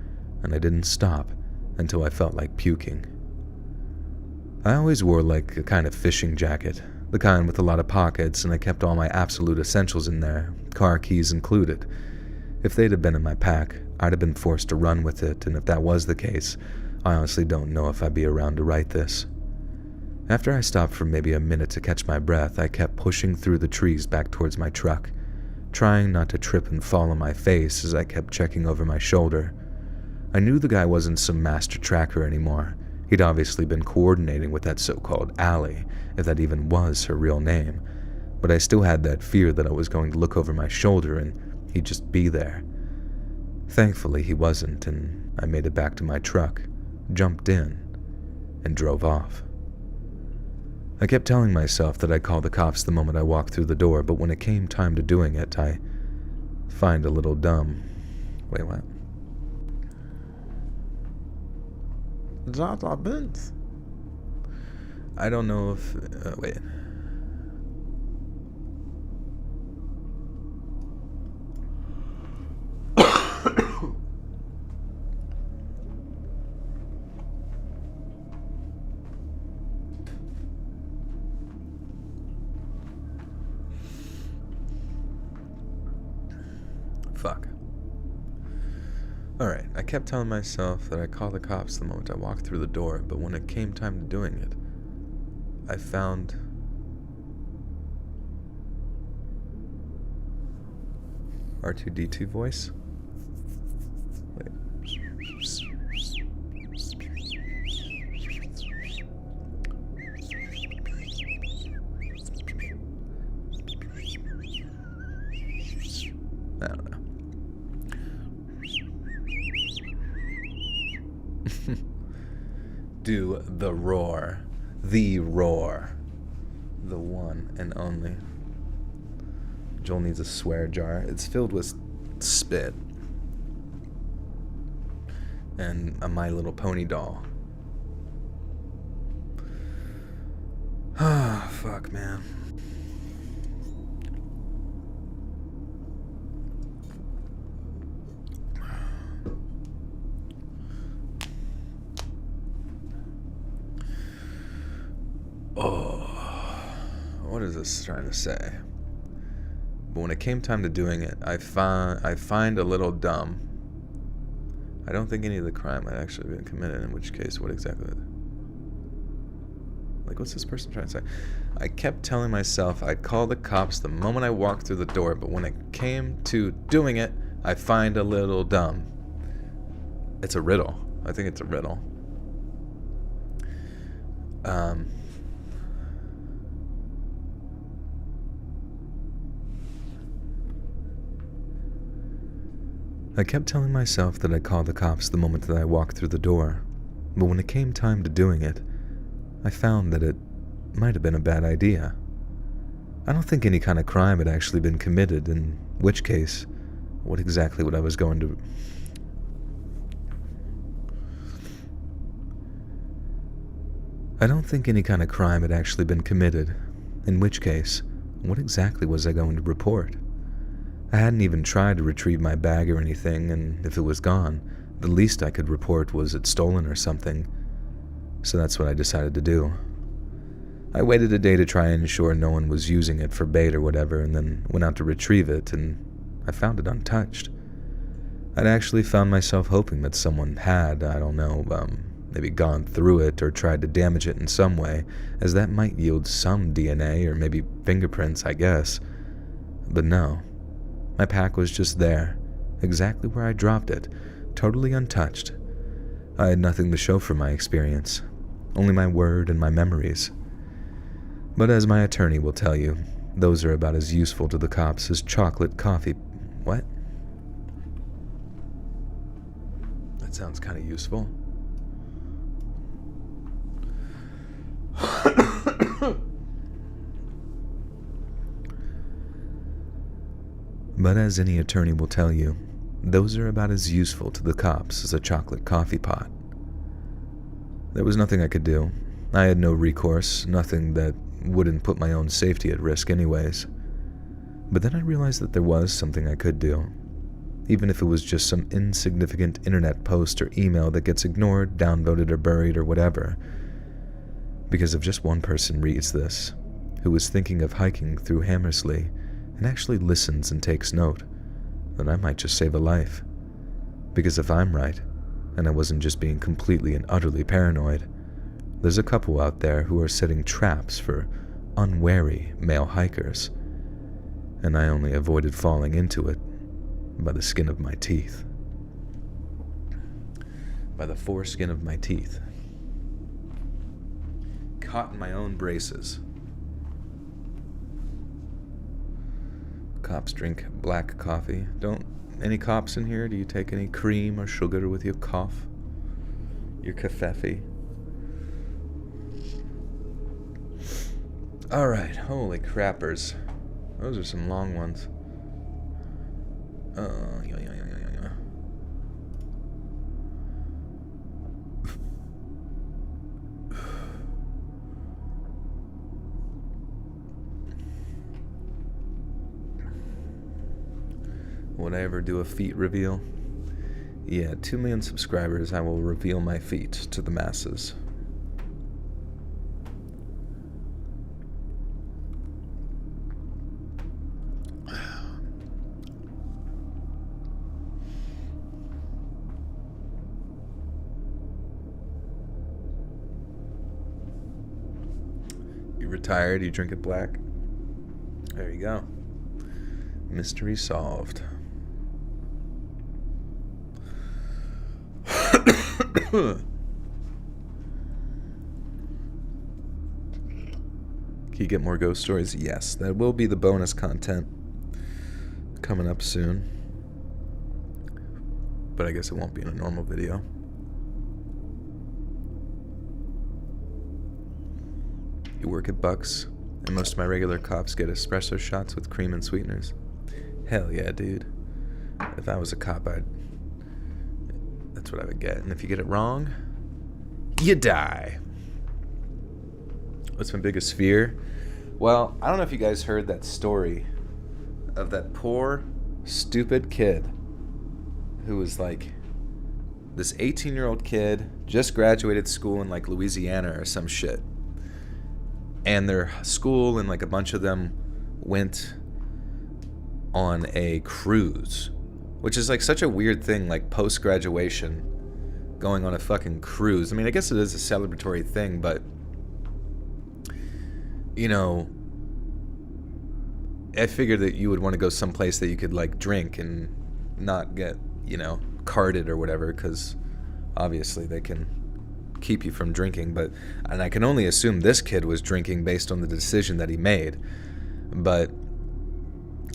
and I didn't stop until I felt like puking. I always wore like a kind of fishing jacket, the kind with a lot of pockets, and I kept all my absolute essentials in there, car keys included. If they'd have been in my pack, I'd have been forced to run with it, and if that was the case, I honestly don't know if I'd be around to write this. After I stopped for maybe a minute to catch my breath, I kept pushing through the trees back towards my truck, trying not to trip and fall on my face as I kept checking over my shoulder. I knew the guy wasn't some master tracker anymore. He'd obviously been coordinating with that so-called Allie, if that even was her real name, but I still had that fear that I was going to look over my shoulder and he'd just be there. Thankfully, he wasn't, and I made it back to my truck, jumped in, and drove off. I kept telling myself that I'd call the cops the moment I walked through the door, but when it came time to doing it, I find a little dumb. Wait, what? Zata Bint. I don't know if... wait. Fuck. Alright, I kept telling myself that I'd call the cops the moment I walked through the door, but when it came time to doing it, I found... R2-D2 voice? Wait. I don't know. Do the roar. The roar. The one and only. Joel needs a swear jar. It's filled with spit. And a My Little Pony doll. Ah, fuck, man. Oh, what is this trying to say? But when it came time to doing it, I find a little dumb. I don't think any of the crime had actually been committed, in which case, what exactly? Like, what's this person trying to say? I kept telling myself I'd call the cops the moment I walked through the door, but when it came to doing it, I find a little dumb. It's a riddle. I think it's a riddle. I kept telling myself that I'd call the cops the moment that I walked through the door, but when it came time to doing it, I found that it might have been a bad idea. I don't think any kind of crime had actually been committed, in which case, what exactly would I was going to... I don't think any kind of crime had actually been committed, in which case, what exactly was I going to report? I hadn't even tried to retrieve my bag or anything, and if it was gone, the least I could report was it stolen or something. So that's what I decided to do. I waited a day to try and ensure no one was using it for bait or whatever, and then went out to retrieve it, and I found it untouched. I'd actually found myself hoping that someone had, I don't know, maybe gone through it or tried to damage it in some way, as that might yield some DNA or maybe fingerprints, I guess. But no. My pack was just there, exactly where I dropped it, totally untouched. I had nothing to show for my experience, only my word and my memories. But as my attorney will tell you, those are about as useful to the cops as chocolate coffee... What? That sounds kind of useful. But as any attorney will tell you, those are about as useful to the cops as a chocolate coffee pot. There was nothing I could do. I had no recourse, nothing that wouldn't put my own safety at risk anyways. But then I realized that there was something I could do, even if it was just some insignificant internet post or email that gets ignored, downvoted, or buried, or whatever. Because if just one person reads this, who was thinking of hiking through Hammersley, and actually listens and takes note, then I might just save a life. Because if I'm right, and I wasn't just being completely and utterly paranoid, there's a couple out there who are setting traps for unwary male hikers, and I only avoided falling into it by the skin of my teeth. By the foreskin of my teeth. Caught in my own braces. Cops drink black coffee. Don't any cops in here? Do you take any cream or sugar with your cough? Your cafefe? Alright, holy crappers. Those are some long ones. Would I ever do a feet reveal? Yeah, 2 million subscribers, I will reveal my feet to the masses. You retired, you drink it black? There you go. Mystery solved. Can you get more ghost stories? Yes, that will be the bonus content coming up soon. But I guess it won't be in a normal video. You work at Bucks, and most of my regular cops get espresso shots with cream and sweeteners. Hell yeah, dude. If I was a cop, that's what I would get. And if you get it wrong, you die. What's my biggest fear? Well, I don't know if you guys heard that story of that poor, stupid kid who was like this 18-year-old kid, just graduated school in like Louisiana or some shit. And their school and like a bunch of them went on a cruise, which is like such a weird thing, like post-graduation going on a fucking cruise. I mean, I guess it is a celebratory thing, but you know, I figured that you would want to go someplace that you could like drink and not get, you know, carded or whatever, because obviously they can keep you from drinking. And I can only assume this kid was drinking based on the decision that he made. But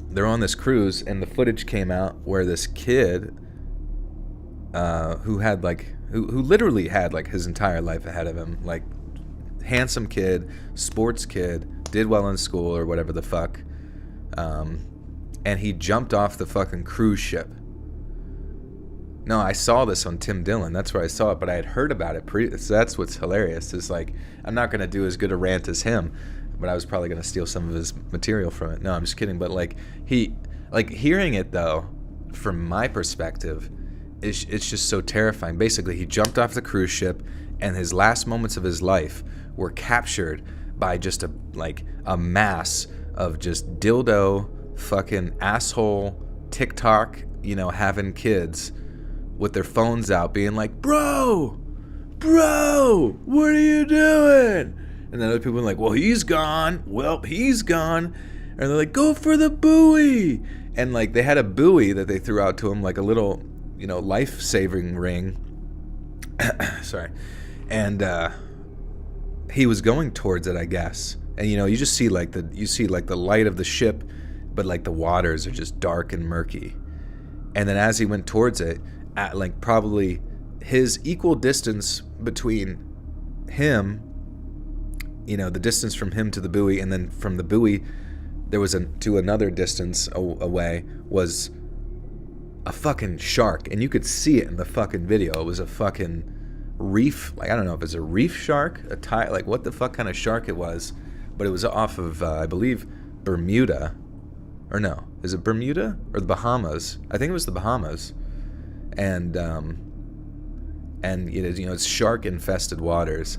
they're on this cruise, and the footage came out where this kid who literally had like his entire life ahead of him, like handsome kid, sports kid, did well in school or whatever the fuck, and he jumped off the fucking cruise ship. No, I saw this on Tim Dillon. That's where I saw it, but I had heard about it. So that's what's hilarious. Is like, I'm not going to do as good a rant as him, but I was probably going to steal some of his material from it. No, I'm just kidding. But like, hearing it though, from my perspective, it's just so terrifying. Basically, he jumped off the cruise ship, and his last moments of his life were captured by just a mass of just dildo, fucking asshole, TikTok, you know, having kids with their phones out being like, bro, what are you doing? And then other people are like, well, he's gone. And they're like, go for the buoy. And like, they had a buoy that they threw out to him, like a little, you know, life-saving ring. Sorry. And he was going towards it, I guess. And you know, you just see like the light of the ship, but like the waters are just dark and murky. And then as he went towards it, at like probably his equal distance between him, you know, the distance from him to the buoy, and then from the buoy there was to another distance away was a fucking shark, and you could see it in the fucking video. It was a fucking reef, like I don't know if it's a reef shark, like what the fuck kind of shark it was, but it was off of I believe Bermuda, or no, is it Bermuda or the Bahamas? I think it was the Bahamas. And you know, it's shark infested waters,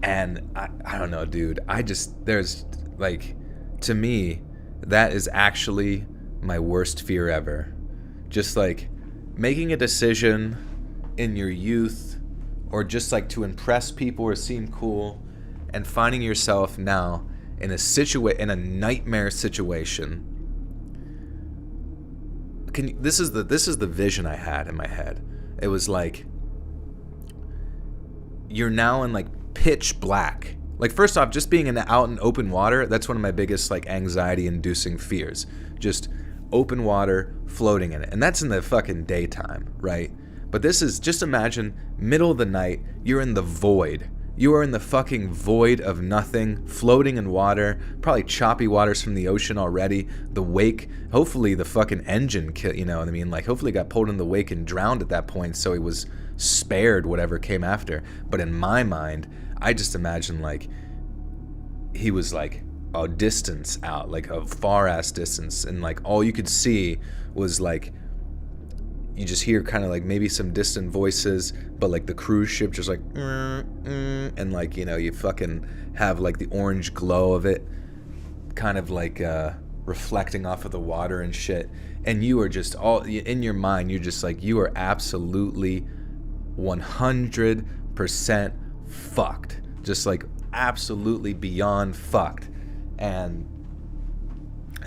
and I don't know, dude, there's like, to me, that is actually my worst fear ever. Just like making a decision in your youth, or just like to impress people or seem cool, and finding yourself now in a nightmare situation. This is the vision I had in my head. It was like, you're now in like pitch black. Like, first off, just being out in open water, that's one of my biggest like anxiety inducing fears. Just open water, floating in it. And that's in the fucking daytime, right? But this is, just imagine, middle of the night, you're in the void. You are in the fucking void of nothing, floating in water, probably choppy waters from the ocean already. The wake, hopefully the fucking engine, you know what I mean? Like, hopefully got pulled in the wake and drowned at that point, so he was spared whatever came after. But in my mind, I just imagine like he was like a distance out, like a far ass distance, and like all you could see was like, you just hear kind of like maybe some distant voices, but like the cruise ship just like and like, you know, you fucking have like the orange glow of it kind of like reflecting off of the water and shit, and you are just all in your mind, you're just like, you are absolutely 100% fucked, just like absolutely beyond fucked. And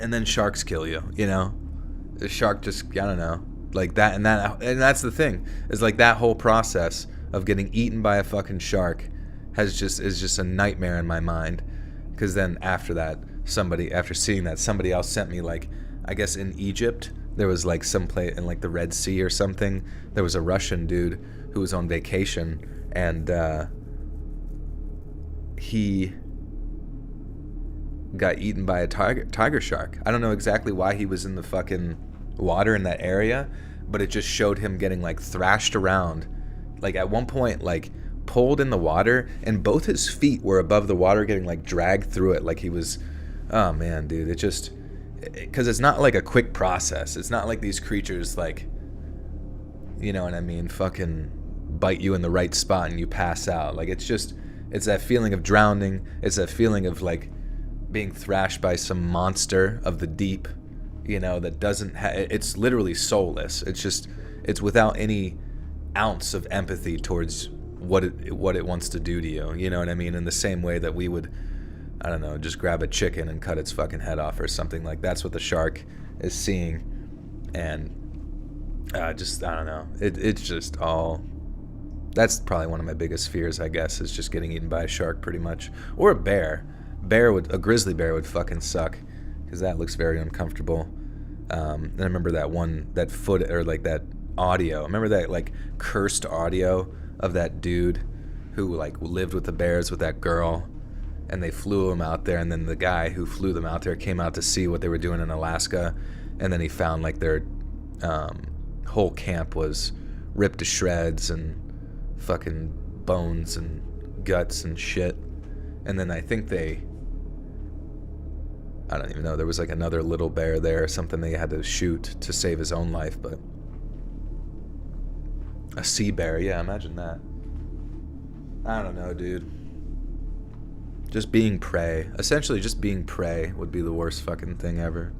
then sharks kill you, you know, the shark just, I don't know, like that. And that's the thing, is like that whole process of getting eaten by a fucking shark is just a nightmare in my mind. Because then after that, after seeing that, somebody else sent me, like, I guess in Egypt, there was like some place in like the Red Sea or something, there was a Russian dude who was on vacation, and he got eaten by a tiger shark. I don't know exactly why he was in the fucking water in that area, but it just showed him getting like thrashed around, like at one point like pulled in the water, and both his feet were above the water, getting like dragged through it, like he was, oh man, dude, it just, because it's not like a quick process. It's not like these creatures, like, you know what I mean, fucking bite you in the right spot and you pass out. Like, it's that feeling of drowning. It's that feeling of like being thrashed by some monster of the deep, you know, that doesn't it's literally soulless. It's without any ounce of empathy towards what it wants to do to you, you know what I mean? In the same way that we would, I don't know, just grab a chicken and cut its fucking head off or something. Like, that's what the shark is seeing. And I don't know, it's just all, that's probably one of my biggest fears, I guess, is just getting eaten by a shark, pretty much. Or a bear. A grizzly bear would fucking suck, because that looks very uncomfortable. And I remember that audio. I remember that like cursed audio of that dude who like lived with the bears with that girl, and they flew him out there, and then the guy who flew them out there came out to see what they were doing in Alaska, and then he found like their whole camp was ripped to shreds and fucking bones and guts and shit. And then I think I don't even know, there was like another little bear there or something they had to shoot to save his own life. But a sea bear, yeah, imagine that. I don't know, dude. Just being prey. Essentially, just being prey would be the worst fucking thing ever.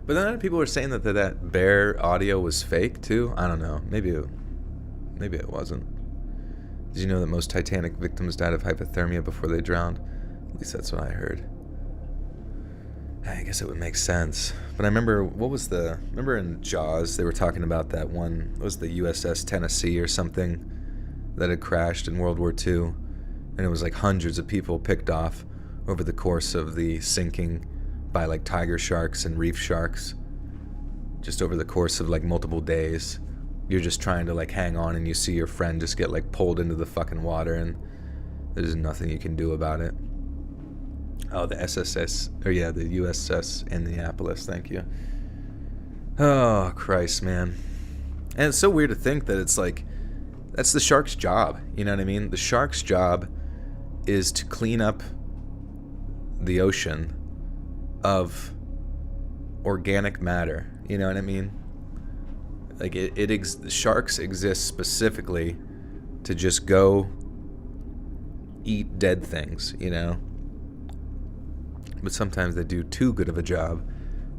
But then people were saying that bear audio was fake too. I don't know. Maybe it wasn't. Did you know that most Titanic victims died of hypothermia before they drowned? At least that's what I heard. I guess it would make sense. But I remember, remember in Jaws, they were talking about that one, it was the USS Tennessee or something that had crashed in World War II. And it was like hundreds of people picked off over the course of the sinking by like tiger sharks and reef sharks, just over the course of like multiple days. You're just trying to like hang on, and you see your friend just get like pulled into the fucking water, and there's nothing you can do about it. Oh, the USS Indianapolis, thank you. Oh, Christ, man. And it's so weird to think that it's like, that's the shark's job, you know what I mean? The shark's job is to clean up the ocean of organic matter, you know what I mean? Like, sharks exist specifically to just go eat dead things, you know? But sometimes they do too good of a job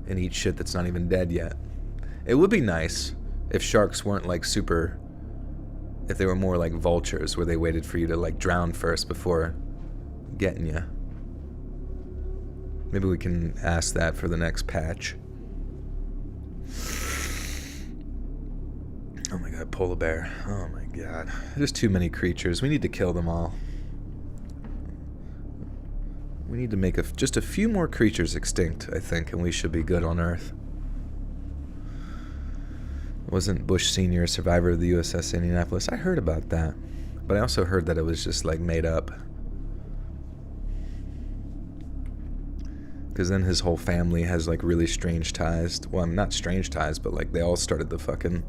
and eat shit that's not even dead yet. It would be nice if sharks weren't like if they were more like vultures, where they waited for you to like drown first before getting you. Maybe we can ask that for the next patch. Oh my god, polar bear. Oh my god. There's too many creatures. We need to kill them all. We need to make just a few more creatures extinct, I think, and we should be good on Earth. Wasn't Bush Sr. a survivor of the USS Indianapolis? I heard about that. But I also heard that it was just like made up. Because then his whole family has like really strange ties. Well, not strange ties, but like they all started the fucking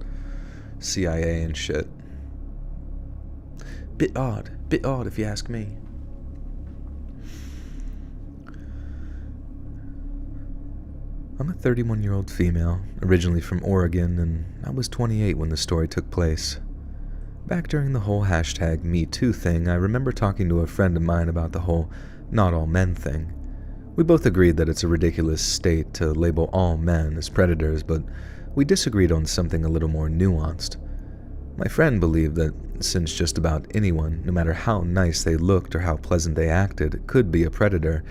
CIA and shit. Bit odd if you ask me. I'm a 31-year-old female, originally from Oregon, and I was 28 when the story took place. Back during the whole #MeToo thing, I remember talking to a friend of mine about the whole not all men thing. We both agreed that it's a ridiculous state to label all men as predators, but we disagreed on something a little more nuanced. My friend believed that since just about anyone, no matter how nice they looked or how pleasant they acted, could be a predator,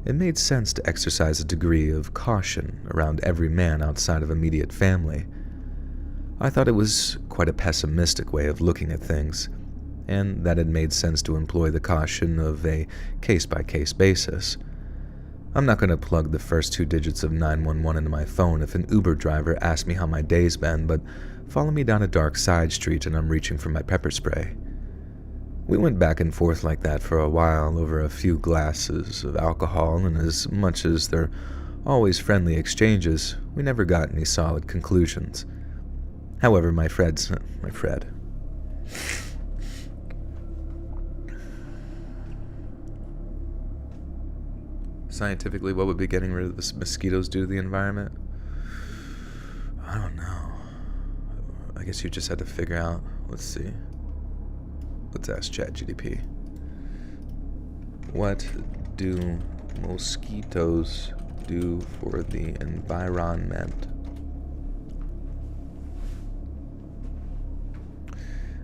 it made sense to exercise a degree of caution around every man outside of immediate family. I thought it was quite a pessimistic way of looking at things, and that it made sense to employ the caution of a case-by-case basis. I'm not going to plug the first 2 digits of 911 into my phone if an Uber driver asks me how my day's been, but follow me down a dark side street and I'm reaching for my pepper spray. We went back and forth like that for a while over a few glasses of alcohol, and as much as they're always friendly exchanges, we never got any solid conclusions. However, my Fred. Scientifically, what would be getting rid of the mosquitoes do to the environment? I don't know. I guess you just had to figure out. Let's see. Let's ask ChatGPT. What do mosquitoes do for the environment?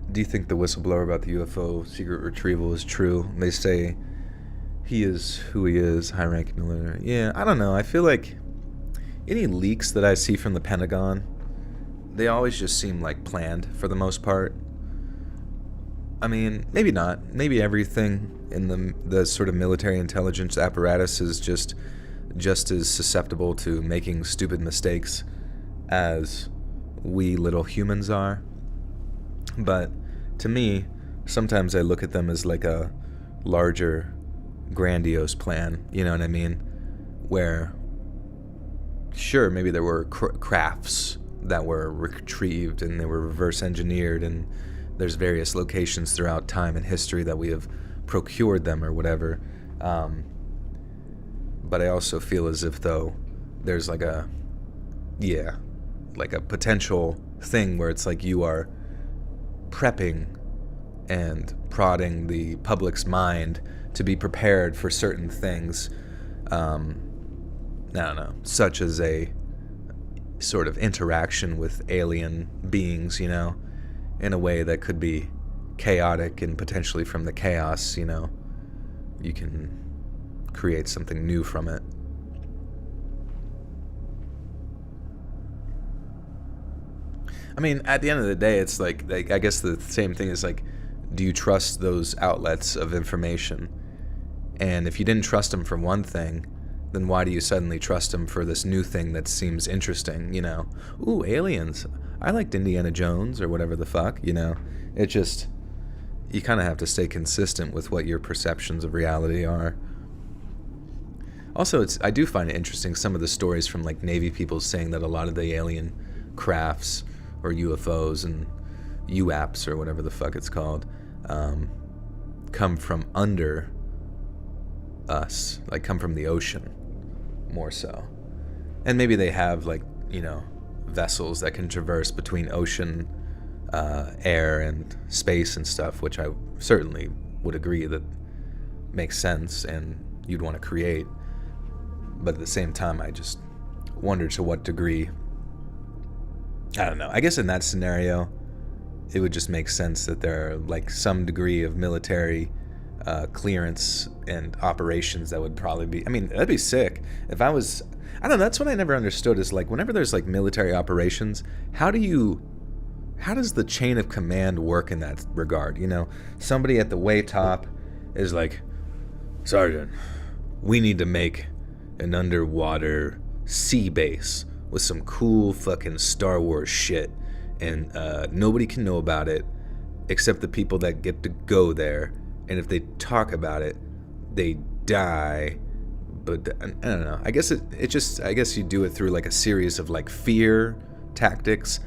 Do you think the whistleblower about the UFO secret retrieval is true? They say he is who he is, high-ranking military. Yeah, I don't know. I feel like any leaks that I see from the Pentagon, they always just seem like planned for the most part. I mean, maybe not. Maybe everything in the sort of military intelligence apparatus is just as susceptible to making stupid mistakes as we little humans are. But to me, sometimes I look at them as like a larger, grandiose plan, you know what I mean? Where, sure, maybe there were crafts that were retrieved and they were reverse engineered, and there's various locations throughout time and history that we have procured them or whatever. But I also feel as if though there's like a potential thing where it's like you are prepping and prodding the public's mind to be prepared for certain things. I don't know, such as a sort of interaction with alien beings, you know, in a way that could be chaotic, and potentially from the chaos, you know, you can create something new from it. I mean, at the end of the day, it's like I guess the same thing is like, do you trust those outlets of information? And if you didn't trust them for one thing, then why do you suddenly trust them for this new thing that seems interesting, you know? Ooh, aliens. I liked Indiana Jones or whatever the fuck, you know? It just, you kind of have to stay consistent with what your perceptions of reality are. Also, I do find it interesting, some of the stories from like Navy people saying that a lot of the alien crafts or UFOs and UAPs or whatever the fuck it's called come from under us, like come from the ocean more so. And maybe they have like, you know, vessels that can traverse between ocean, air, and space and stuff, which I certainly would agree that makes sense and you'd want to create. But at the same time, I just wonder to what degree, I don't know. I guess in that scenario, it would just make sense that there are like some degree of military clearance and operations that would probably be, I mean, that'd be sick. If I was, I don't know, that's what I never understood is like whenever there's like military operations, how does the chain of command work in that regard? You know, somebody at the way top is like, Sergeant, we need to make an underwater sea base with some cool fucking Star Wars shit, and nobody can know about it except the people that get to go there, and if they talk about it, they die. But I don't know, I guess I guess you do it through like a series of like fear tactics,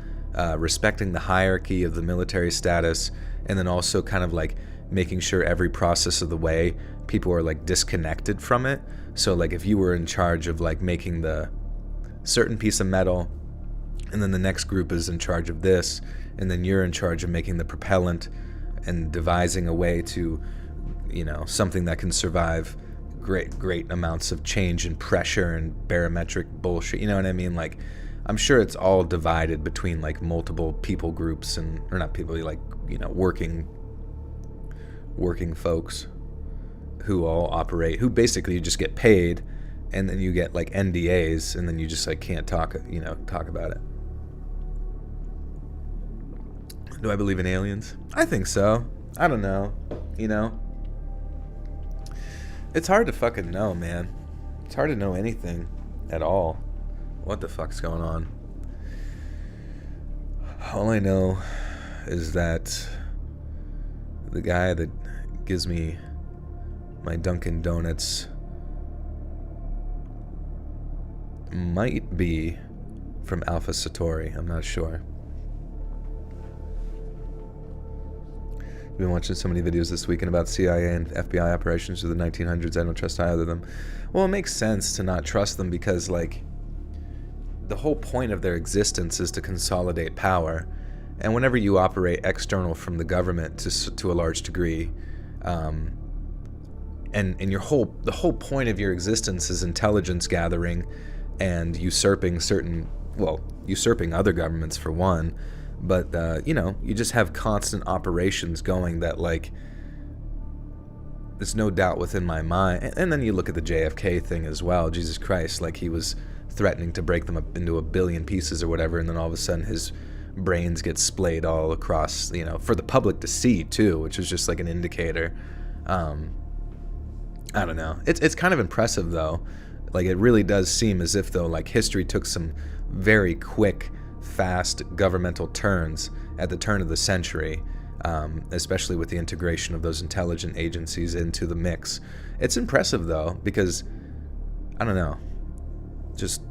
respecting the hierarchy of the military status, and then also kind of like making sure every process of the way people are like disconnected from it. So like if you were in charge of like making the certain piece of metal, and then the next group is in charge of this, and then you're in charge of making the propellant and devising a way to, you know, something that can survive great amounts of change and pressure and barometric bullshit, you know what I mean? Like, I'm sure it's all divided between like multiple people groups, and or not people, like, you know, working folks who all operate, who basically just get paid, and then you get like NDAs, and then you just like can't talk about it. Do I believe in aliens? I think so. I don't know, you know? It's hard to fucking know, man. It's hard to know anything at all. What the fuck's going on? All I know is that the guy that gives me my Dunkin' Donuts might be from Alpha Satori. I'm not sure. I've been watching so many videos this weekend about CIA and FBI operations of the 1900s. I don't trust either of them. Well, it makes sense to not trust them because, like, the whole point of their existence is to consolidate power. And whenever you operate external from the government to a large degree, and the whole point of your existence is intelligence gathering and usurping other governments for one. But, you know, you just have constant operations going that, like, there's no doubt within my mind. And then you look at the JFK thing as well. Jesus Christ, like, he was threatening to break them up into a billion pieces or whatever, and then all of a sudden his brains get splayed all across, you know, for the public to see, too, which is just, like, an indicator. I don't know. It's kind of impressive, though. Like, it really does seem as if, though, like, history took some very quick, fast governmental turns at the turn of the century, especially with the integration of those intelligent agencies into the mix. It's impressive, though, because, I don't know, just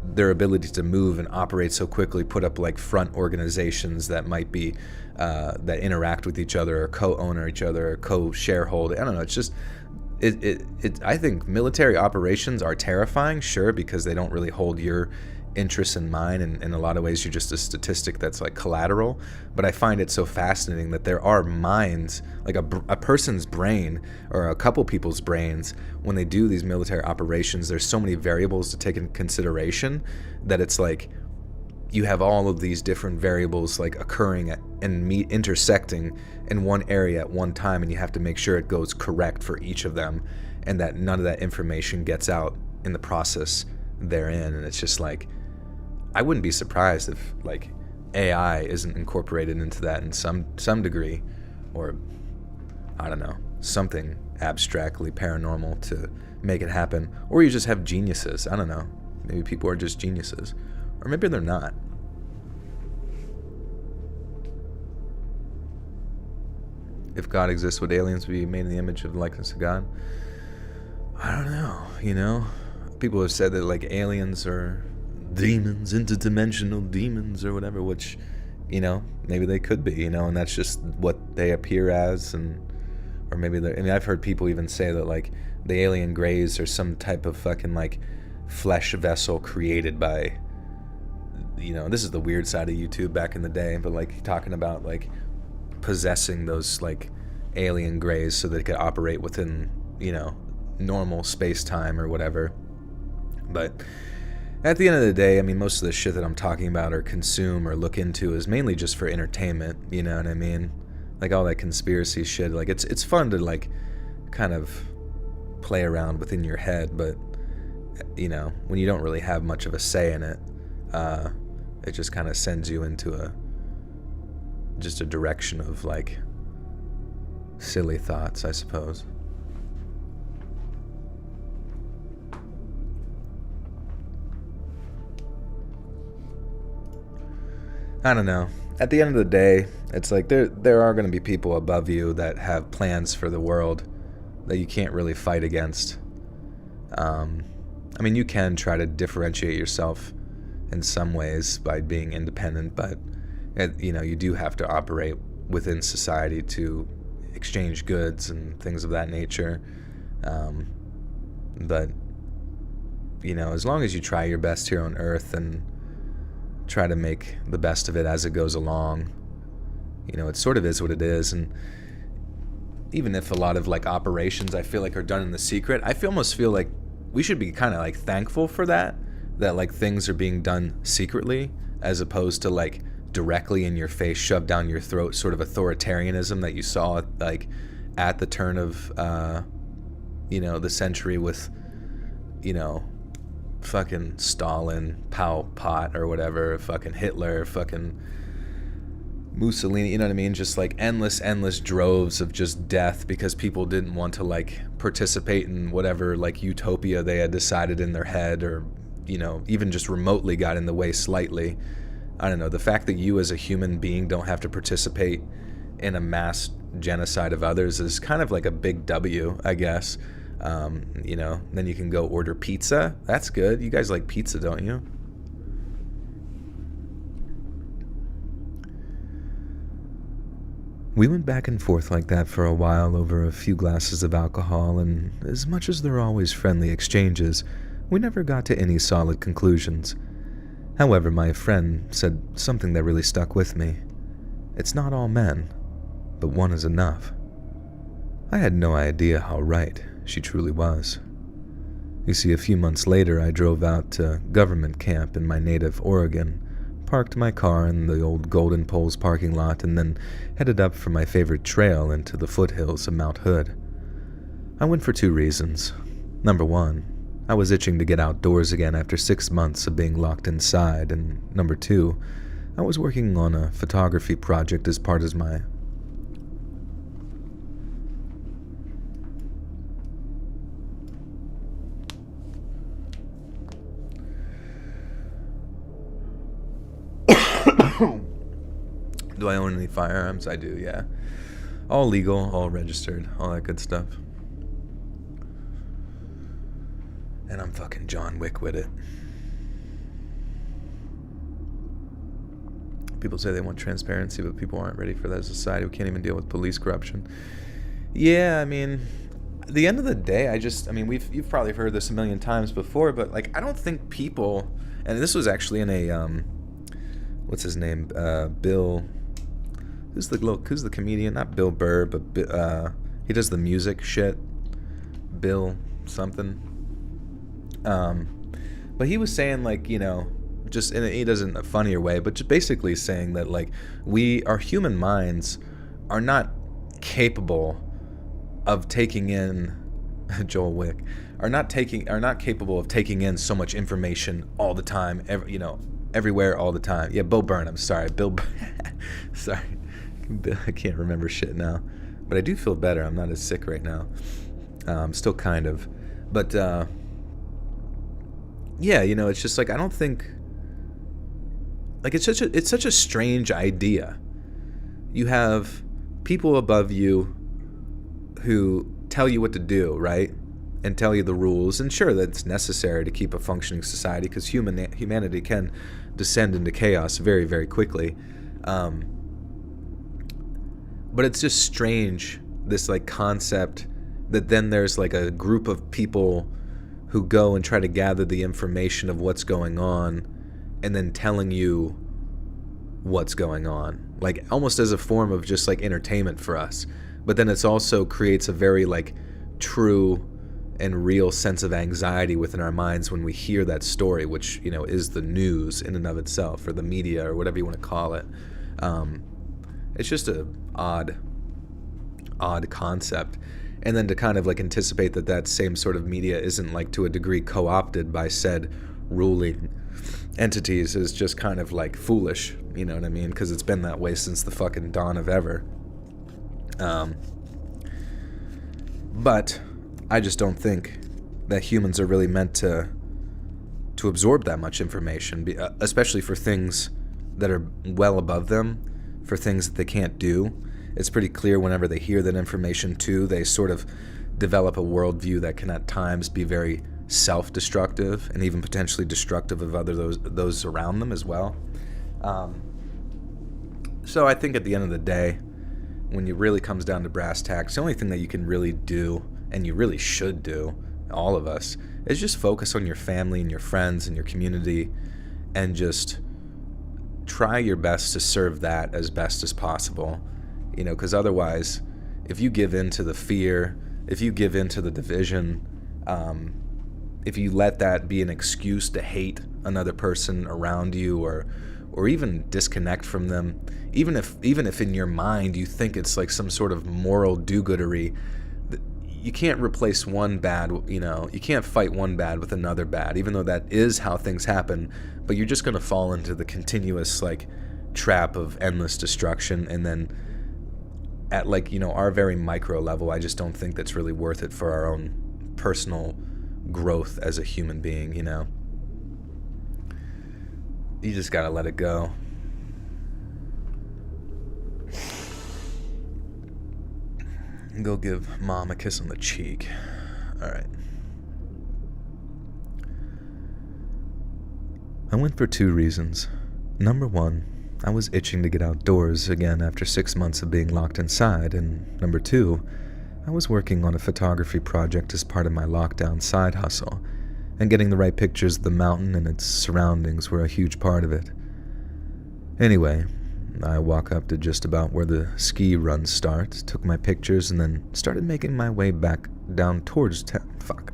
their ability to move and operate so quickly, put up, like, front organizations that might be, that interact with each other or co-owner each other or co-shareholder. I don't know, it's just... I think military operations are terrifying, sure, because they don't really hold your interests in mind, and in a lot of ways you're just a statistic that's like collateral. But I find it so fascinating that there are minds, like a person's brain or a couple people's brains, when they do these military operations, there's so many variables to take into consideration that it's like you have all of these different variables like occurring and intersecting in one area at one time, and you have to make sure it goes correct for each of them, and that none of that information gets out in the process therein. And it's just like, I wouldn't be surprised if like AI isn't incorporated into that in some degree, or I don't know, something abstractly paranormal to make it happen. Or you just have geniuses. I don't know. Maybe people are just geniuses, or maybe they're not. If God exists, would aliens be made in the image of the likeness of God? I don't know, you know? People have said that, like, aliens are demons, interdimensional demons or whatever, which, you know, maybe they could be, you know, and that's just what they appear as, and or maybe they're... I mean, I've heard people even say that, like, the alien greys are some type of fucking, like, flesh vessel created by, you know, this is the weird side of YouTube back in the day, but, like, talking about, like, possessing those like alien greys so they could operate within, you know, normal space-time or whatever. But at the end of the day, I mean, most of the shit that I'm talking about or consume or look into is mainly just for entertainment, you know what I mean? Like all that conspiracy shit, like it's fun to like kind of play around within your head, but you know, when you don't really have much of a say in it, it just kind of sends you into a direction of like silly thoughts, I suppose. I don't know. At the end of the day, it's like there are going to be people above you that have plans for the world that you can't really fight against. I mean, you can try to differentiate yourself in some ways by being independent, but you know, you do have to operate within society to exchange goods and things of that nature. But, as long as you try your best here on Earth and try to make the best of it as it goes along, it sort of is what it is. And even if a lot of like operations I feel like are done in the secret, almost feel like we should be kind of like thankful for that like things are being done secretly as opposed to like directly in your face, shoved down your throat, sort of authoritarianism that you saw like at the turn of the century with fucking Stalin, Pol Pot or whatever, fucking Hitler, fucking Mussolini, you know what I mean? Just like endless droves of just death because people didn't want to like participate in whatever like utopia they had decided in their head, or even just remotely got in the way slightly. I don't know, the fact that you as a human being don't have to participate in a mass genocide of others is kind of like a big W, I guess. Then you can go order pizza. That's good. You guys like pizza, don't you? We went back and forth like that for a while over a few glasses of alcohol, and as much as there are always friendly exchanges, we never got to any solid conclusions. However, my friend said something that really stuck with me. It's not all men, but one is enough. I had no idea how right she truly was. You see, a few months later, I drove out to government camp in my native Oregon, parked my car in the old Golden Poles parking lot, and then headed up for my favorite trail into the foothills of Mount Hood. I went for 2 reasons. Number 1, I was itching to get outdoors again after 6 months of being locked inside, and number 2, I was working on a photography project as part of my Do I own any firearms? I do, yeah. All legal, all registered, all that good stuff. And I'm fucking John Wick with it. People say they want transparency, but people aren't ready for that as a society. We can't even deal with police corruption. Yeah, I mean, at the end of the day, you've probably heard this a million times before, but like, I don't think people, and this was actually in a, what's his name? Bill, who's the comedian? Not Bill Burr, but he does the music shit. Bill something. But he was saying like, just, and he does it in a funnier way, but just basically saying that like our human minds are not capable of taking in Joel Wick are not capable of taking in so much information all the time, everywhere all the time. Yeah, Bo Burnham, sorry. Sorry. I can't remember shit now. But I do feel better. I'm not as sick right now. Still kind of. But yeah, it's just like I don't think like it's such a strange idea. You have people above you who tell you what to do, right? And tell you the rules. And sure, that's necessary to keep a functioning society because humanity can descend into chaos very, very quickly. But it's just strange, this like concept that then there's like a group of people who go and try to gather the information of what's going on and then telling you what's going on, like almost as a form of just like entertainment for us. But then it's also creates a very like true and real sense of anxiety within our minds when we hear that story, which is the news in and of itself, or the media, or whatever you want to call it. It's just a odd concept. And then to kind of like anticipate that same sort of media isn't like to a degree co-opted by said ruling entities is just kind of like foolish, you know what I mean? Because it's been that way since the fucking dawn of ever. But I just don't think that humans are really meant to absorb that much information, especially for things that are well above them, for things that they can't do. It's pretty clear whenever they hear that information too, they sort of develop a worldview that can at times be very self-destructive and even potentially destructive of those around them as well. So I think at the end of the day, when it really comes down to brass tacks, the only thing that you can really do, and you really should do, all of us, is just focus on your family and your friends and your community, and just try your best to serve that as best as possible. Because otherwise, if you give in to the fear, if you give in to the division, if you let that be an excuse to hate another person around you, or even disconnect from them, even if in your mind you think it's like some sort of moral do-goodery, you can't replace one bad, you can't fight one bad with another bad, even though that is how things happen. But you're just going to fall into the continuous like trap of endless destruction. And then at like, our very micro level, I just don't think that's really worth it for our own personal growth as a human being. You just got to let it go. Go give mom a kiss on the cheek. All right. I went for 2 reasons. Number 1, I was itching to get outdoors again after 6 months of being locked inside. And number 2, I was working on a photography project as part of my lockdown side hustle, and getting the right pictures of the mountain and its surroundings were a huge part of it. Anyway, I walk up to just about where the ski runs start, took my pictures, and then started making my way back down towards town. Fuck.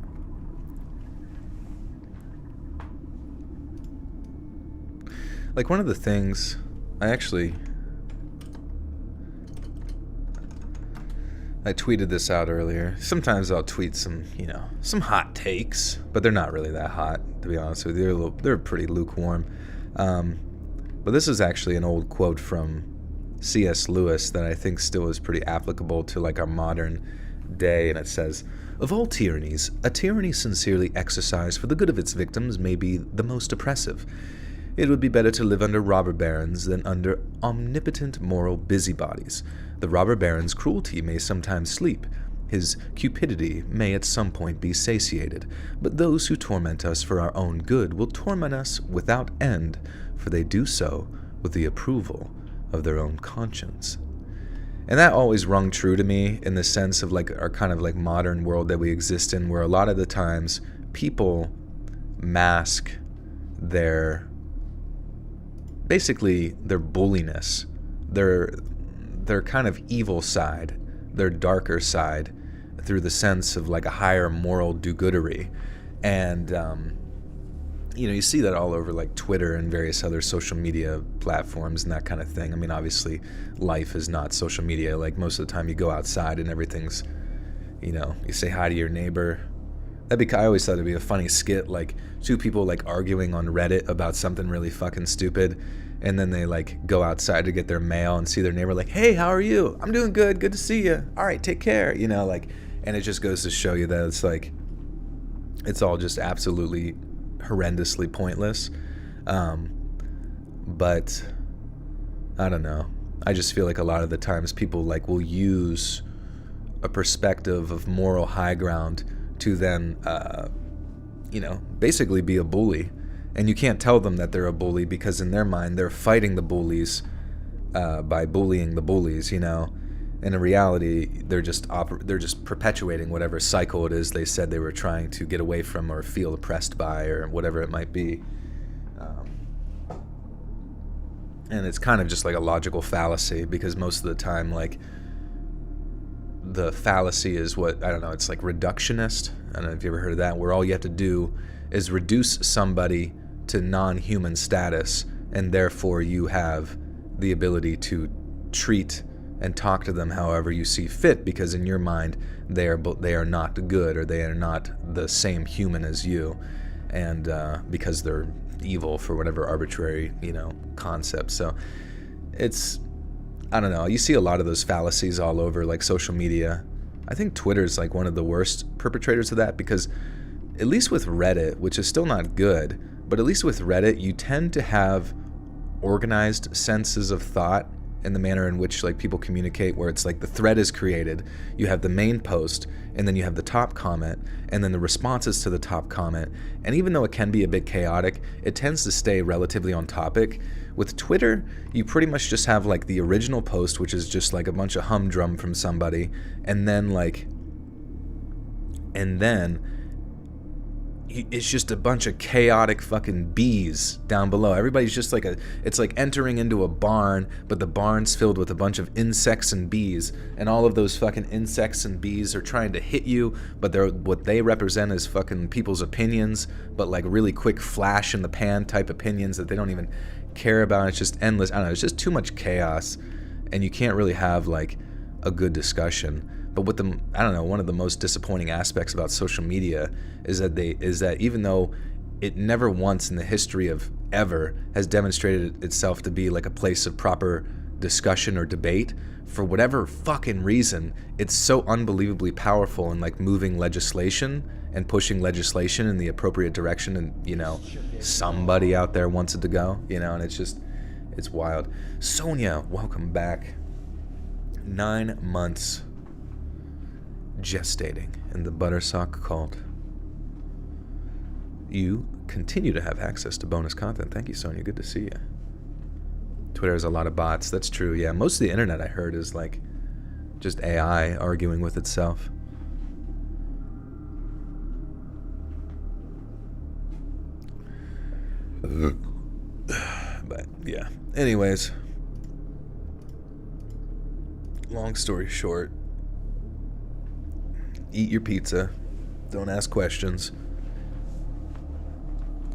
Like, one of the things I tweeted this out earlier. Sometimes I'll tweet some hot takes, but they're not really that hot, to be honest with you. They're pretty lukewarm. But this is actually an old quote from C.S. Lewis that I think still is pretty applicable to like our modern day, and it says, "Of all tyrannies, a tyranny sincerely exercised for the good of its victims may be the most oppressive. It would be better to live under robber barons than under omnipotent moral busybodies. The robber baron's cruelty may sometimes sleep. His cupidity may at some point be satiated. But those who torment us for our own good will torment us without end, for they do so with the approval of their own conscience." And that always rung true to me in the sense of like our kind of like modern world that we exist in, where a lot of the times people mask their bulliness, their kind of evil side, their darker side, through the sense of like a higher moral do-goodery. And you see that all over like Twitter and various other social media platforms and that kind of thing. I mean, obviously life is not social media. Like most of the time you go outside and everything's, you say hi to your neighbor. I always thought it'd be a funny skit, like 2 people like arguing on Reddit about something really fucking stupid, and then they like go outside to get their mail and see their neighbor like, "Hey, how are you? I'm doing good. Good to see you. All right, take care." And it just goes to show you that it's like, it's all just absolutely horrendously pointless. But I don't know. I just feel like a lot of the times people like will use a perspective of moral high ground to then, basically be a bully. And you can't tell them that they're a bully, because in their mind they're fighting the bullies by bullying the bullies, And in reality, they're just perpetuating whatever cycle it is they said they were trying to get away from or feel oppressed by, or whatever it might be. And it's kind of just like a logical fallacy, because most of the time, like, the fallacy is it's like reductionist. I don't know if you ever heard of that, where all you have to do is reduce somebody to non-human status, and therefore you have the ability to treat and talk to them however you see fit, because in your mind they are not good, or they are not the same human as you, and because they're evil for whatever arbitrary concept. So it's, I don't know, you see a lot of those fallacies all over like social media. I think Twitter's like one of the worst perpetrators of that, because at least with Reddit, which is still not good, but at least with Reddit you tend to have organized senses of thought in the manner in which like people communicate, where it's like the thread is created, you have the main post, and then you have the top comment, and then the responses to the top comment. And even though it can be a bit chaotic, it tends to stay relatively on topic. With Twitter, you pretty much just have like the original post, which is just like a bunch of humdrum from somebody, and then it's just a bunch of chaotic fucking bees down below. Everybody's just like it's like entering into a barn, but the barn's filled with a bunch of insects and bees, and all of those fucking insects and bees are trying to hit you, but what they represent is fucking people's opinions, but like really quick flash in the pan type opinions that they don't even care about. It's just endless. I don't know, it's just too much chaos, and you can't really have like a good discussion. But with the, I don't know, one of the most disappointing aspects about social media is that even though it never once in the history of ever has demonstrated itself to be like a place of proper discussion or debate, for whatever fucking reason, it's so unbelievably powerful in like moving legislation and pushing legislation in the appropriate direction, and you know, somebody out there wants it to go, you know, and it's wild. Sonia, welcome back. 9 months gestating in the Buttersock cult. You continue to have access to bonus content. Thank you, Sonia. Good to see you. Twitter has a lot of bots. That's true. Yeah, most of the internet I heard is like just AI arguing with itself. But yeah. Anyways, long story short, eat your pizza. Don't ask questions.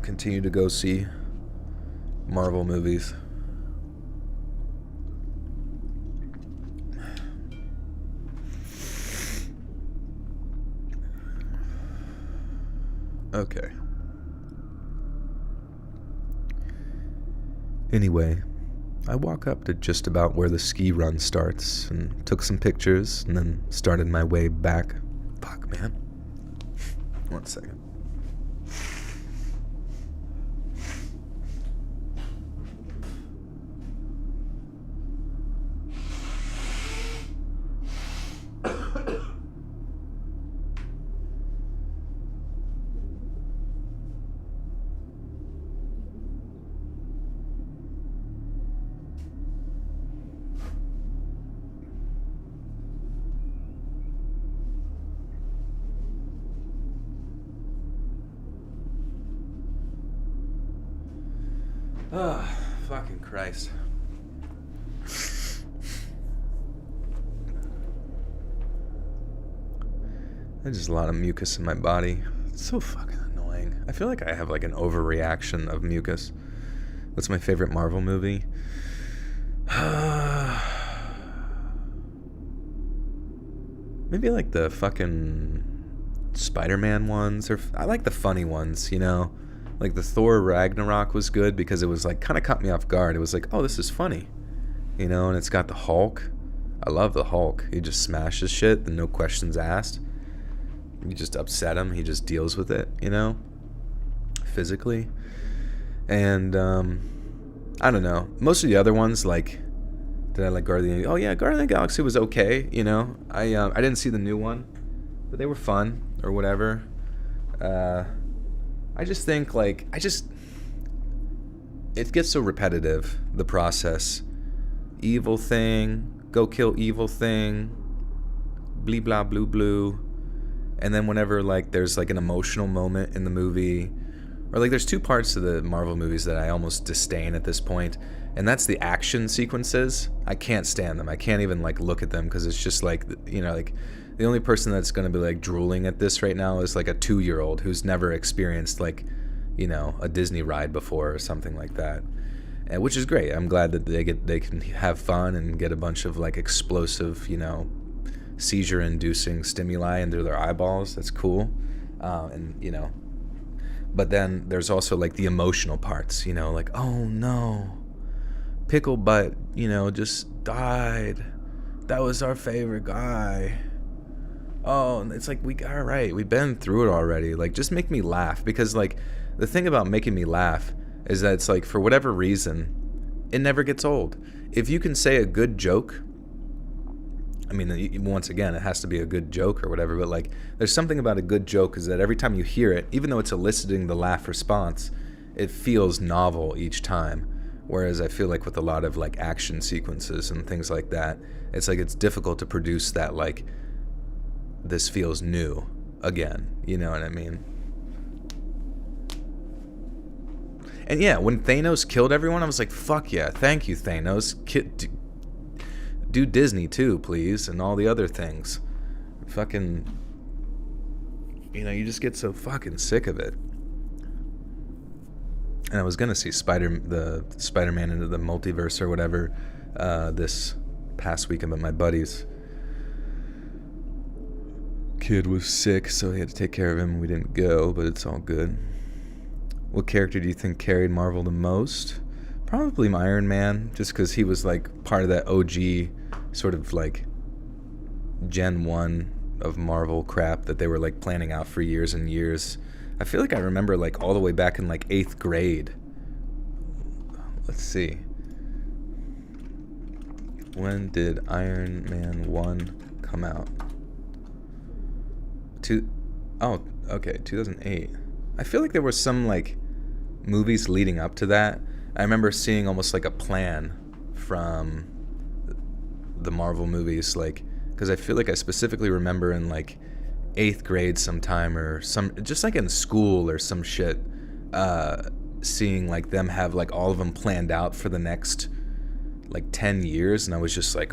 Continue to go see Marvel movies. Okay. Anyway, I walk up to just about where the ski run starts and took some pictures and then started my way back. Fuck, man. 1 second. Oh, fucking Christ. There's just a lot of mucus in my body. It's so fucking annoying. I feel like I have like an overreaction of mucus. What's my favorite Marvel movie? Maybe like the fucking Spider-Man ones, or I like the funny ones, you know? Like the Thor Ragnarok was good because it was like kind of caught me off guard. It was like, oh, this is funny, you know? And it's got the Hulk. I love the Hulk. He just smashes shit and no questions asked. You just upset him. He just deals with it, you know? Physically. And I don't know. Most of the other ones, like, did I like Guardian? Oh yeah, Guardian of the Galaxy was okay, you know? I didn't see the new one, but they were fun or whatever. I just think, like, it gets so repetitive, the process. Evil thing, go kill evil thing, blee blah blue blue. And then whenever, like, there's, like, an emotional moment in the movie, or, like, there's two parts to the Marvel movies that I almost disdain at this point, and that's the action sequences. I can't stand them. I can't even, like, look at them, because it's just, like, you know, like, the only person that's going to be like drooling at this right now is like a 2-year-old who's never experienced like, you know, a Disney ride before or something like that. And which is great. I'm glad that they can have fun and get a bunch of like explosive, you know, seizure-inducing stimuli into their eyeballs. That's cool. And you know, but then there's also like the emotional parts, you know, like, oh no, Pickle Butt, you know, just died. That was our favorite guy. Oh, and it's like, all right, we've been through it already. Like, just make me laugh. Because, like, the thing about making me laugh is that it's like, for whatever reason, it never gets old. if you can say a good joke, I mean, once again, it has to be a good joke or whatever, but like, there's something about a good joke is that every time you hear it, even though it's eliciting the laugh response, it feels novel each time. Whereas I feel like with a lot of like action sequences and things like that, it's like it's difficult to produce that like, this feels new again. You know what I mean? And yeah, when Thanos killed everyone, I was like, fuck yeah, thank you, Thanos. Do Disney too, please, and all the other things. Fucking, you just get so fucking sick of it. And I was gonna see the Spider-Man into the multiverse or whatever this past weekend, but my buddy's kid was sick, so he had to take care of him. We didn't go, but it's all good. What character do you think carried Marvel the most? Probably Iron Man, just because he was like part of that OG sort of like Gen 1 of Marvel crap that they were like planning out for years and years. I feel like I remember like all the way back in like 8th grade. Let's see. When did Iron Man 1 come out? 2008. I feel like there were some like movies leading up to that. I remember seeing almost like a plan from the Marvel movies, like, because I feel like I specifically remember in like 8th grade sometime or just like in school or some shit, seeing like them have like all of them planned out for the next like 10 years, and I was just like,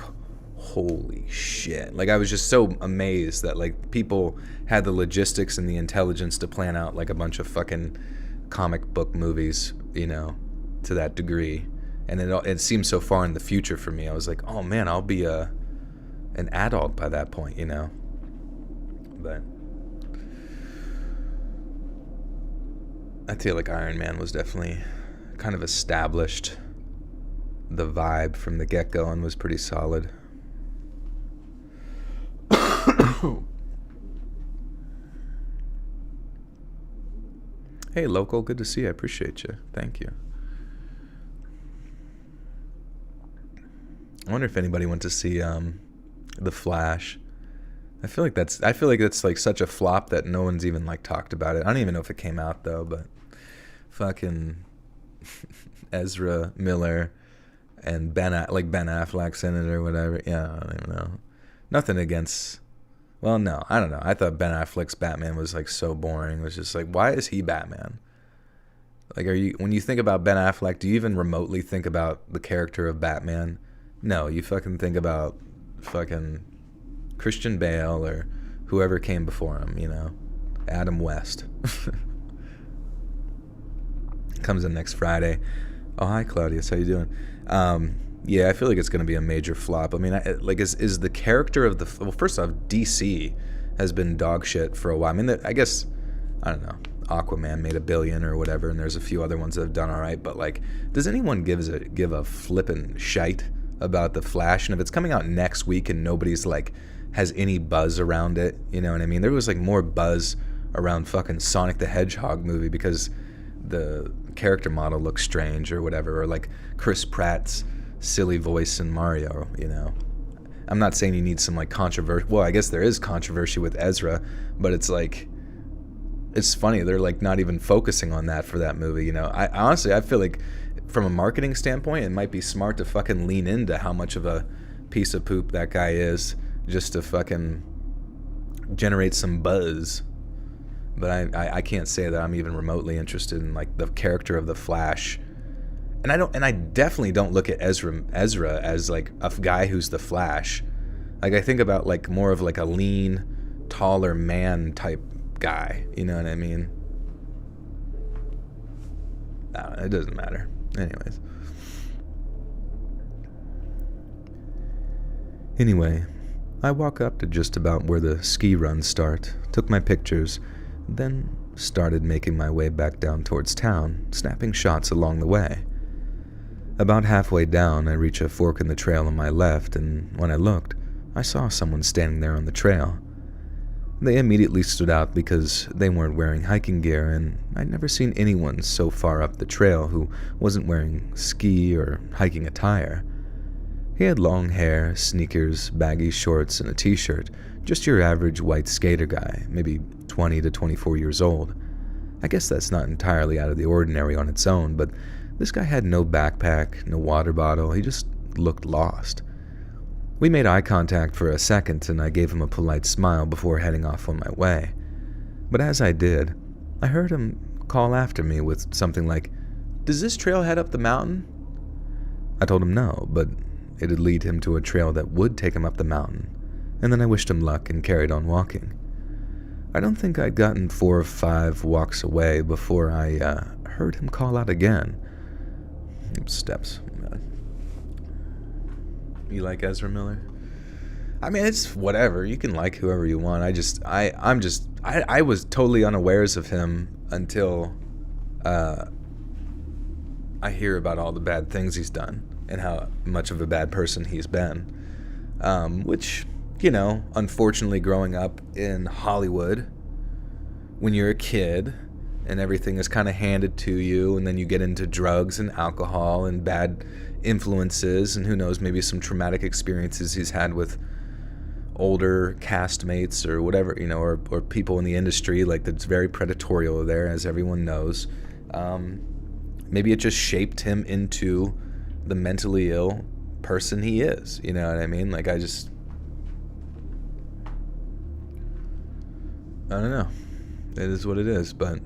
holy shit. Like, I was just so amazed that like people had the logistics and the intelligence to plan out like a bunch of fucking comic book movies, to that degree. And it seemed so far in the future for me. I was like, oh man, I'll be an adult by that point, But I feel like Iron Man was definitely kind of established the vibe from the get-go and was pretty solid. Hey, local, good to see you. I appreciate you. Thank you. I wonder if anybody went to see The Flash. I feel like that's like such a flop that no one's even like talked about it. I don't even know if it came out though, but fucking Ezra Miller and Ben Affleck's in it or whatever. Yeah, I don't even know. Nothing against. Well, no, I don't know. I thought Ben Affleck's Batman was like so boring. It was just like, why is he Batman? Like, when you think about Ben Affleck, do you even remotely think about the character of Batman? No, you fucking think about fucking Christian Bale or whoever came before him, Adam West. Comes in next Friday. Oh, hi, Claudius. How you doing? Yeah, I feel like it's going to be a major flop. I mean, is the character of well, first off, DC has been dog shit for a while. I mean, I guess, I don't know, Aquaman made $1 billion or whatever, and there's a few other ones that have done all right, but like, does anyone give a flippin' shite about The Flash? And if it's coming out next week and nobody's like has any buzz around it, you know what I mean? There was like more buzz around fucking Sonic the Hedgehog movie because the character model looks strange or whatever, or like Chris Pratt's silly voice in Mario, I'm not saying you need some like controversy. Well, I guess there is controversy with Ezra, but it's like, it's funny they're like not even focusing on that for that movie. I honestly, I feel like from a marketing standpoint, it might be smart to fucking lean into how much of a piece of poop that guy is, just to fucking generate some buzz. But I can't say that I'm even remotely interested in like the character of the Flash. And I definitely don't look at Ezra as like a guy who's the Flash. Like, I think about like more of like a lean, taller man type guy. You know what I mean? No, it doesn't matter. Anyways. Anyway, I walk up to just about where the ski runs start, took my pictures, then started making my way back down towards town, snapping shots along the way. About halfway down, I reach a fork in the trail on my left, and when I looked, I saw someone standing there on the trail. They immediately stood out because they weren't wearing hiking gear, and I'd never seen anyone so far up the trail who wasn't wearing ski or hiking attire. He had long hair, sneakers, baggy shorts, and a t-shirt, just your average white skater guy, maybe 20 to 24 years old. I guess that's not entirely out of the ordinary on its own, but this guy had no backpack, no water bottle, he just looked lost. We made eye contact for a second and I gave him a polite smile before heading off on my way. But as I did, I heard him call after me with something like, "Does this trail head up the mountain?" I told him no, but it'd lead him to a trail that would take him up the mountain, and then I wished him luck and carried on walking. I don't think I'd gotten 4 or 5 walks away before I heard him call out again. Steps. You like Ezra Miller? I mean, it's whatever. You can like whoever you want. I was totally unawares of him until I hear about all the bad things he's done and how much of a bad person he's been. Which, unfortunately growing up in Hollywood, when you're a kid and everything is kind of handed to you, and then you get into drugs and alcohol and bad influences, and who knows, maybe some traumatic experiences he's had with older castmates or whatever, or people in the industry, like that's very predatorial there, as everyone knows. Maybe it just shaped him into the mentally ill person he is, you know what I mean? Like, I don't know. It is what it is, but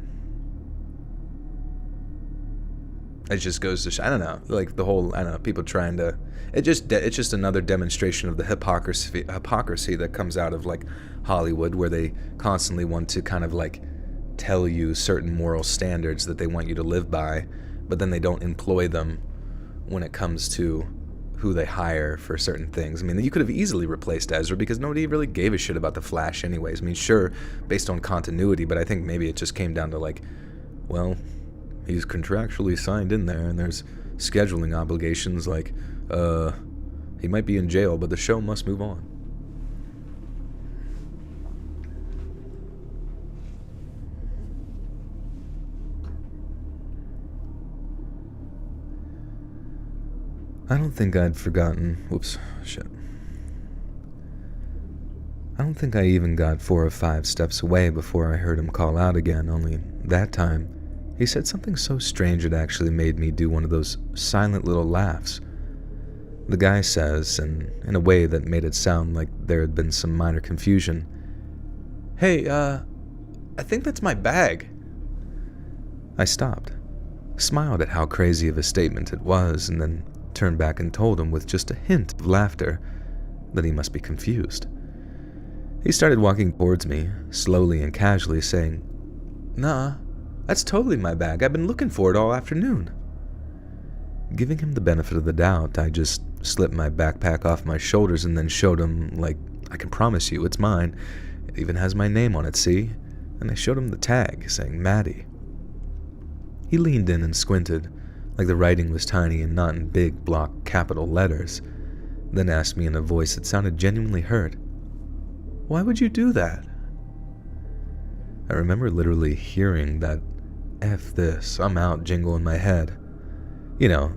it just goes to I don't know, like the whole, people trying to, it's just another demonstration of the hypocrisy that comes out of like Hollywood, where they constantly want to kind of like tell you certain moral standards that they want you to live by, but then they don't employ them when it comes to who they hire for certain things. I mean, you could have easily replaced Ezra because nobody really gave a shit about the Flash anyways. I mean, sure, based on continuity, but I think maybe it just came down to like, well, he's contractually signed in there and there's scheduling obligations, like, he might be in jail, but the show must move on. I don't think I'd forgotten. I don't think I even got 4 or 5 steps away before I heard him call out again, only that time, he said something so strange it actually made me do one of those silent little laughs. The guy says, and in a way that made it sound like there had been some minor confusion, "Hey, I think that's my bag." I stopped, smiled at how crazy of a statement it was, and then turned back and told him with just a hint of laughter that he must be confused. He started walking towards me, slowly and casually, saying, "Nah, that's totally my bag. I've been looking for it all afternoon." Giving him the benefit of the doubt, I just slipped my backpack off my shoulders and then showed him, like, "I can promise you it's mine. It even has my name on it, see?" And I showed him the tag, saying Maddie. He leaned in and squinted, like the writing was tiny and not in big block capital letters, then asked me in a voice that sounded genuinely hurt, "Why would you do that?" I remember literally hearing that "F this, I'm out" jingle in my head. You know,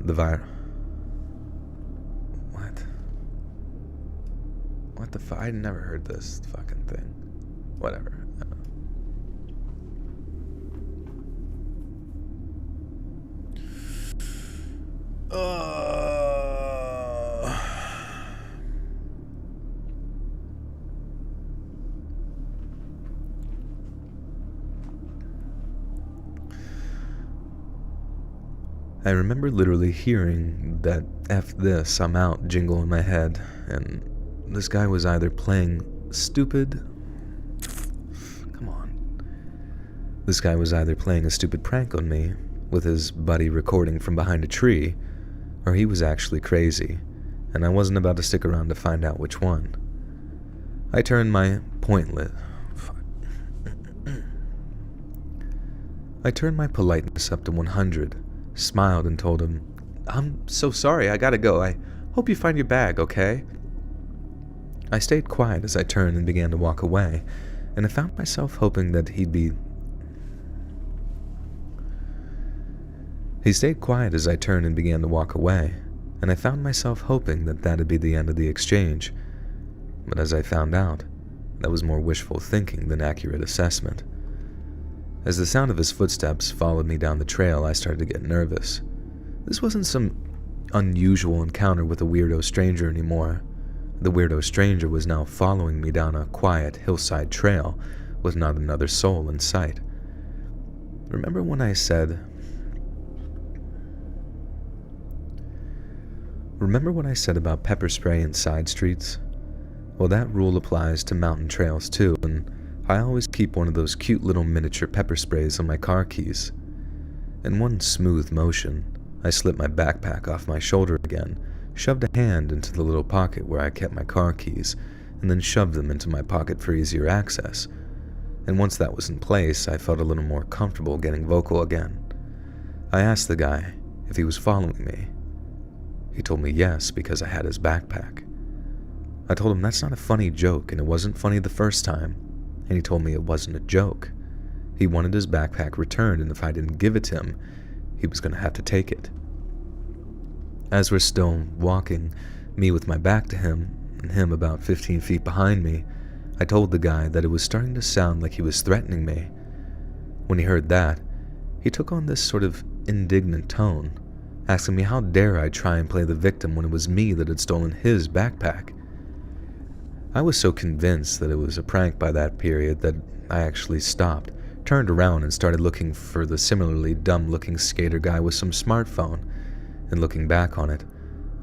What the fuck? I never heard this fucking thing. Whatever. I remember literally hearing that "F this, I'm out" jingle in my head, and this guy was either playing stupid... Come on. This guy was either playing a stupid prank on me, with his buddy recording from behind a tree, or he was actually crazy, and I wasn't about to stick around to find out which one. I turned my politeness up to 100, smiled and told him, "I'm so sorry, I gotta go. I hope you find your bag, okay?" I stayed quiet as I turned and began to walk away, and I found myself hoping that He stayed quiet as I turned and began to walk away, and I found myself hoping that that'd be the end of the exchange. But as I found out, that was more wishful thinking than accurate assessment. As the sound of his footsteps followed me down the trail, I started to get nervous. This wasn't some unusual encounter with a weirdo stranger anymore. The weirdo stranger was now following me down a quiet hillside trail with not another soul in sight. Remember when I said about pepper spray in side streets? Well, that rule applies to mountain trails too, and I always keep one of those cute little miniature pepper sprays on my car keys. In one smooth motion, I slipped my backpack off my shoulder again, shoved a hand into the little pocket where I kept my car keys, and then shoved them into my pocket for easier access. And once that was in place, I felt a little more comfortable getting vocal again. I asked the guy if he was following me. He told me yes, because I had his backpack. I told him that's not a funny joke, and it wasn't funny the first time, and he told me it wasn't a joke. He wanted his backpack returned, and if I didn't give it to him, he was going to have to take it. As we're still walking, me with my back to him, and him about 15 feet behind me, I told the guy that it was starting to sound like he was threatening me. When he heard that, he took on this sort of indignant tone, asking me how dare I try and play the victim when it was me that had stolen his backpack. I was so convinced that it was a prank by that period that I actually stopped, turned around and started looking for the similarly dumb-looking skater guy with some smartphone, and looking back on it,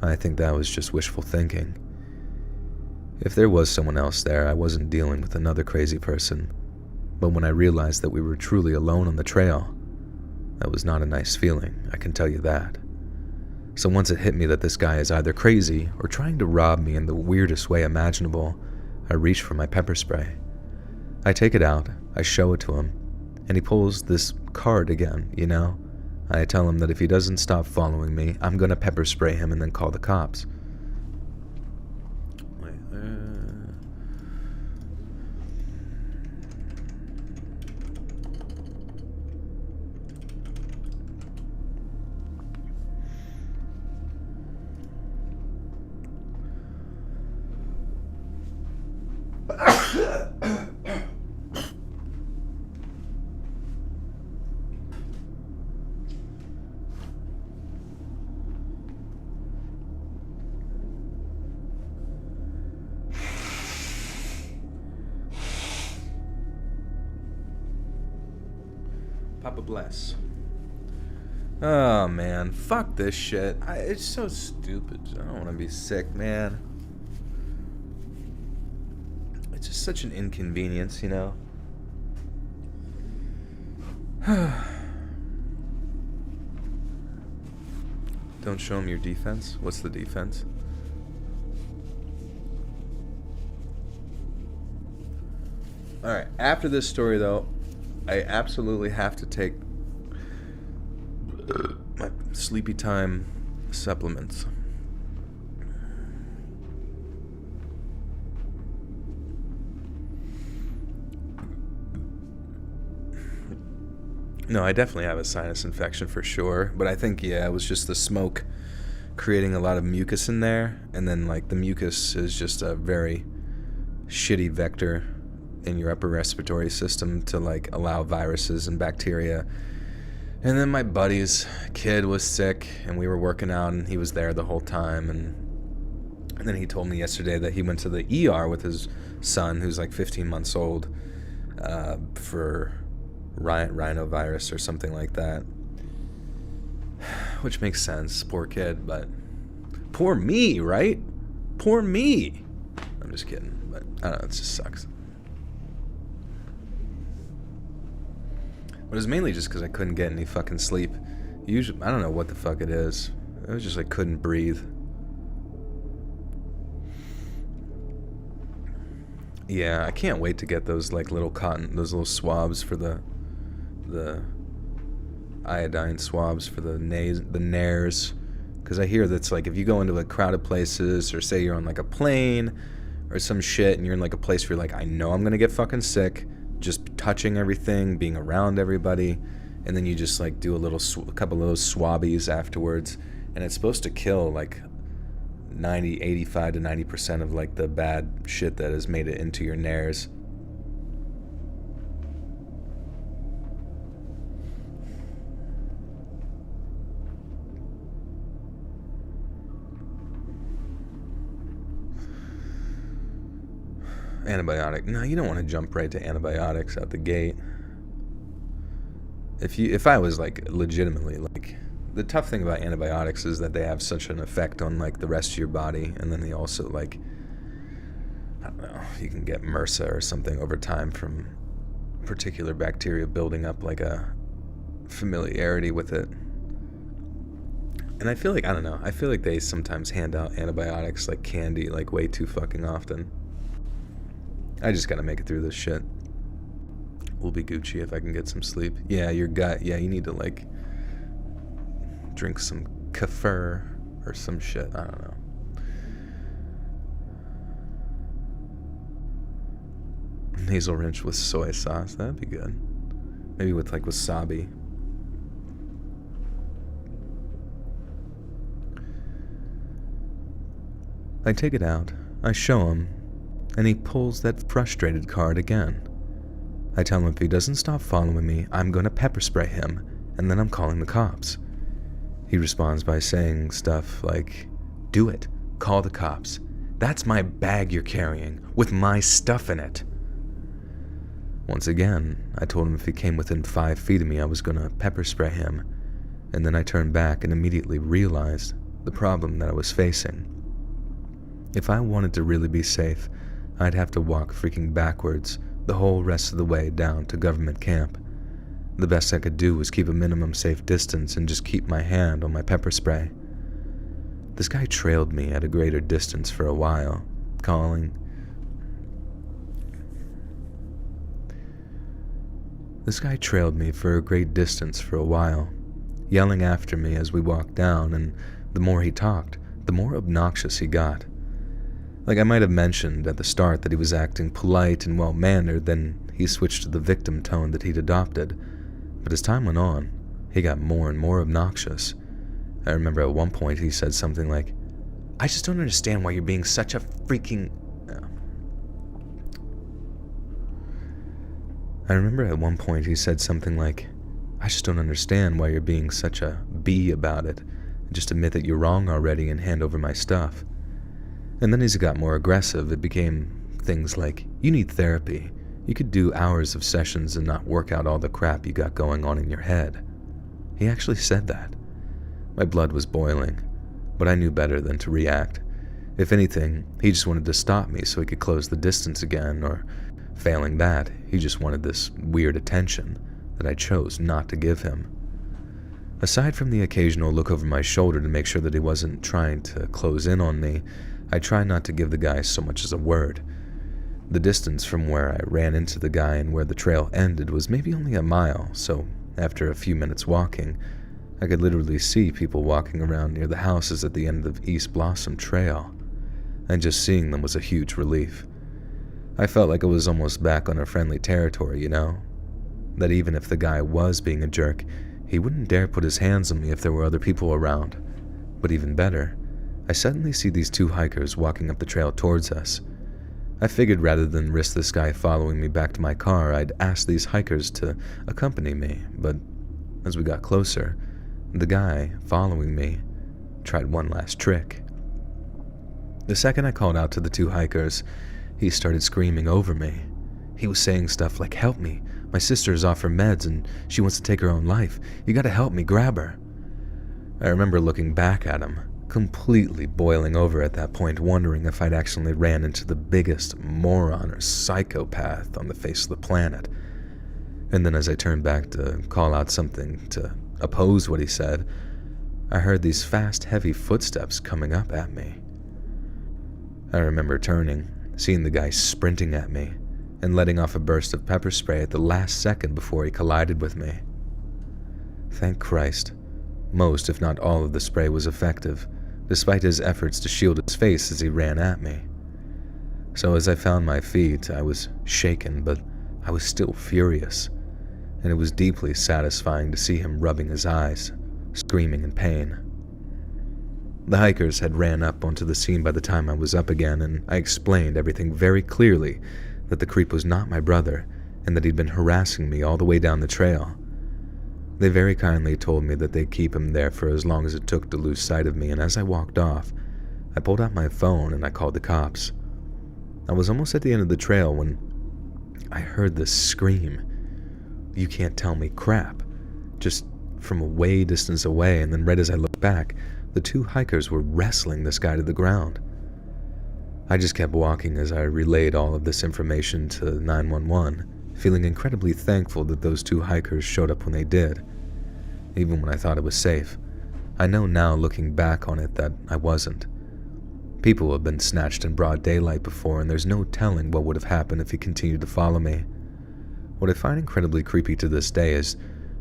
I think that was just wishful thinking. If there was someone else there, I wasn't dealing with another crazy person, but when I realized that we were truly alone on the trail, that was not a nice feeling, I can tell you that. So once it hit me that this guy is either crazy or trying to rob me in the weirdest way imaginable, I reach for my pepper spray. I take it out, I show it to him, and he pulls this card again, you know? I tell him that if he doesn't stop following me, I'm gonna pepper spray him and then call the cops. Papa bless. Oh man, fuck this shit. It's so stupid. I don't want to be sick, man. It's just such an inconvenience, you know? Don't show him your defense? What's the defense? Alright, after this story though, I absolutely have to take my sleepy time supplements. No, I definitely have a sinus infection for sure, but I think, yeah, it was just the smoke creating a lot of mucus in there, and then, like, the mucus is just a very shitty vector in your upper respiratory system to, like, allow viruses and bacteria. And then my buddy's kid was sick, and we were working out, and he was there the whole time, and then he told me yesterday that he went to the ER with his son, who's, like, 15 months old, for rhinovirus or something like that, which makes sense. Poor kid, but poor me, right? Poor me. I'm just kidding, but I don't know, it just sucks. But it was mainly just because I couldn't get any fucking sleep. Usually, I don't know what the fuck it is. It was just like couldn't breathe. Yeah, I can't wait to get those like little those little swabs for the iodine swabs for the nares, because I hear that's like if you go into like crowded places, or say you're on like a plane or some shit and you're in like a place where you're like, I know I'm gonna get fucking sick just touching everything, being around everybody, and then you just like do a couple of those swabbies afterwards, And it's supposed to kill like 85 to 90% of like the bad shit that has made it into your nares. Antibiotic. No, you don't want to jump right to antibiotics out the gate. If I was like legitimately like, the tough thing about antibiotics is that they have such an effect on like the rest of your body, and then they also like, I don't know, you can get MRSA or something over time from particular bacteria building up like a familiarity with it. And I feel like, I don't know, I feel like they sometimes hand out antibiotics like candy like way too fucking often. I just gotta make it through this shit. We'll be Gucci if I can get some sleep. Yeah, your gut, yeah, you need to like drink some kefir or some shit, I don't know. Nasal rinse with soy sauce, that'd be good. Maybe with like wasabi. I take it out, I show him, and he pulls that frustrated card again. I tell him if he doesn't stop following me, I'm gonna pepper spray him, and then I'm calling the cops. He responds by saying stuff like, "Do it, call the cops. That's my bag you're carrying, with my stuff in it." Once again, I told him if he came within 5 feet of me, I was gonna pepper spray him, and then I turned back and immediately realized the problem that I was facing. If I wanted to really be safe, I'd have to walk freaking backwards the whole rest of the way down to government camp. The best I could do was keep a minimum safe distance and just keep my hand on my pepper spray. This guy trailed me at a greater distance for a while, calling. This guy trailed me for a great distance for a while, yelling after me as we walked down, and the more he talked, the more obnoxious he got. Like I might have mentioned at the start that he was acting polite and well-mannered, then he switched to the victim tone that he'd adopted. But as time went on, he got more and more obnoxious. I remember at one point he said something like, "I just don't understand why you're being such a freaking..." I remember at one point he said something like, "I just don't understand why you're being such a bee about it. Just admit that you're wrong already and hand over my stuff." And then as he got more aggressive, it became things like, "You need therapy. You could do hours of sessions and not work out all the crap you got going on in your head." He actually said that. My blood was boiling, but I knew better than to react. If anything, he just wanted to stop me so he could close the distance again, or failing that, he just wanted this weird attention that I chose not to give him. Aside from the occasional look over my shoulder to make sure that he wasn't trying to close in on me, I tried not to give the guy so much as a word. The distance from where I ran into the guy and where the trail ended was maybe only a mile, so after a few minutes walking, I could literally see people walking around near the houses at the end of East Blossom Trail, and just seeing them was a huge relief. I felt like I was almost back on a friendly territory, you know? That even if the guy was being a jerk, he wouldn't dare put his hands on me if there were other people around. But even better, I suddenly see these 2 hikers walking up the trail towards us. I figured rather than risk this guy following me back to my car, I'd ask these hikers to accompany me, but as we got closer, the guy following me tried one last trick. The second I called out to the 2 hikers, he started screaming over me. He was saying stuff like, "Help me, my sister is off her meds and she wants to take her own life. You gotta help me, grab her." I remember looking back at him, completely boiling over at that point, wondering if I'd actually ran into the biggest moron or psychopath on the face of the planet. And then as I turned back to call out something to oppose what he said, I heard these fast, heavy footsteps coming up at me. I remember turning, seeing the guy sprinting at me, and letting off a burst of pepper spray at the last second before he collided with me. Thank Christ, most if not all of the spray was effective, despite his efforts to shield his face as he ran at me. So as I found my feet, I was shaken, but I was still furious, and it was deeply satisfying to see him rubbing his eyes, screaming in pain. The hikers had ran up onto the scene by the time I was up again, and I explained everything very clearly, that the creep was not my brother, and that he'd been harassing me all the way down the trail. They very kindly told me that they'd keep him there for as long as it took to lose sight of me, and as I walked off, I pulled out my phone and I called the cops. I was almost at the end of the trail when I heard this scream. You can't tell me crap. Just from a way distance away, and then right as I looked back, the two hikers were wrestling this guy to the ground. I just kept walking as I relayed all of this information to 911, feeling incredibly thankful that those two hikers showed up when they did. Even when I thought it was safe, I know now looking back on it that I wasn't. People have been snatched in broad daylight before, and there's no telling what would have happened if he continued to follow me. What I find incredibly creepy to this day is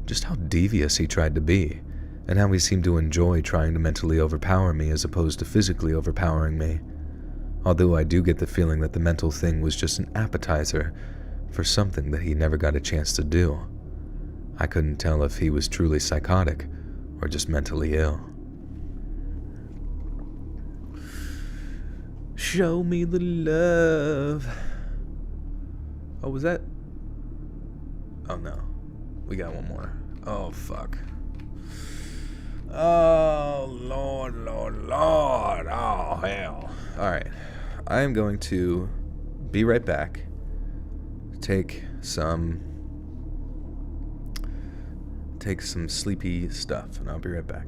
just how devious he tried to be, and how he seemed to enjoy trying to mentally overpower me as opposed to physically overpowering me. Although I do get the feeling that the mental thing was just an appetizer for something that he never got a chance to do. I couldn't tell if he was truly psychotic or just mentally ill. Show me the love. Oh, was that? Oh no. We got one more. Oh, fuck. Oh, Lord, Lord, Lord. Oh, hell. Alright. I am going to be right back. Take some sleepy stuff, and I'll be right back.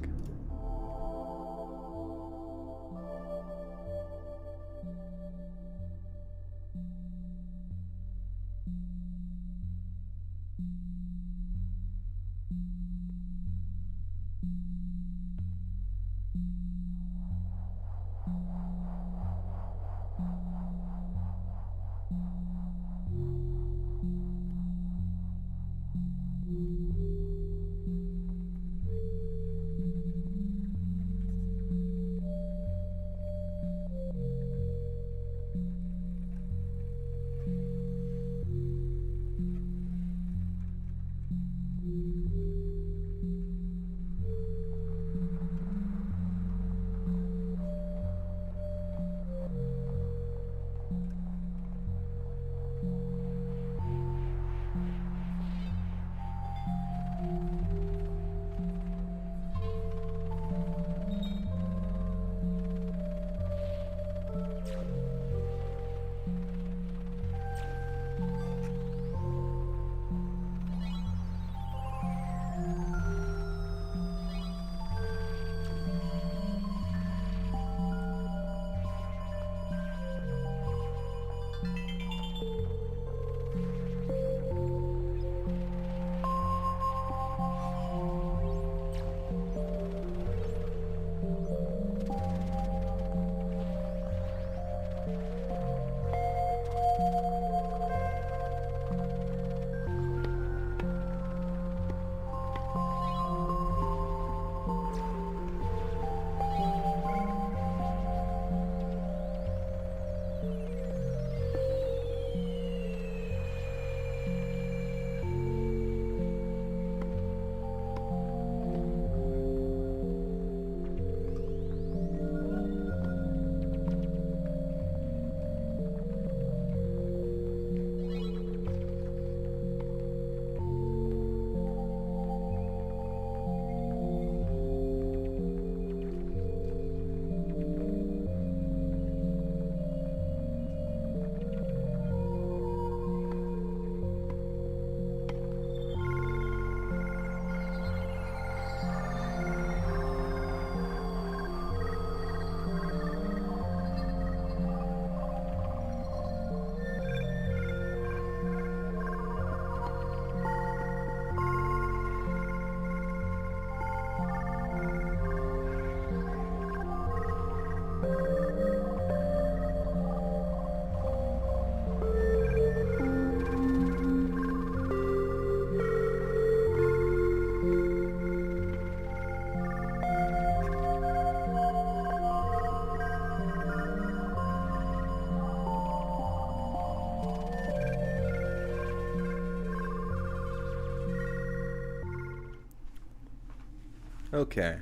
Okay.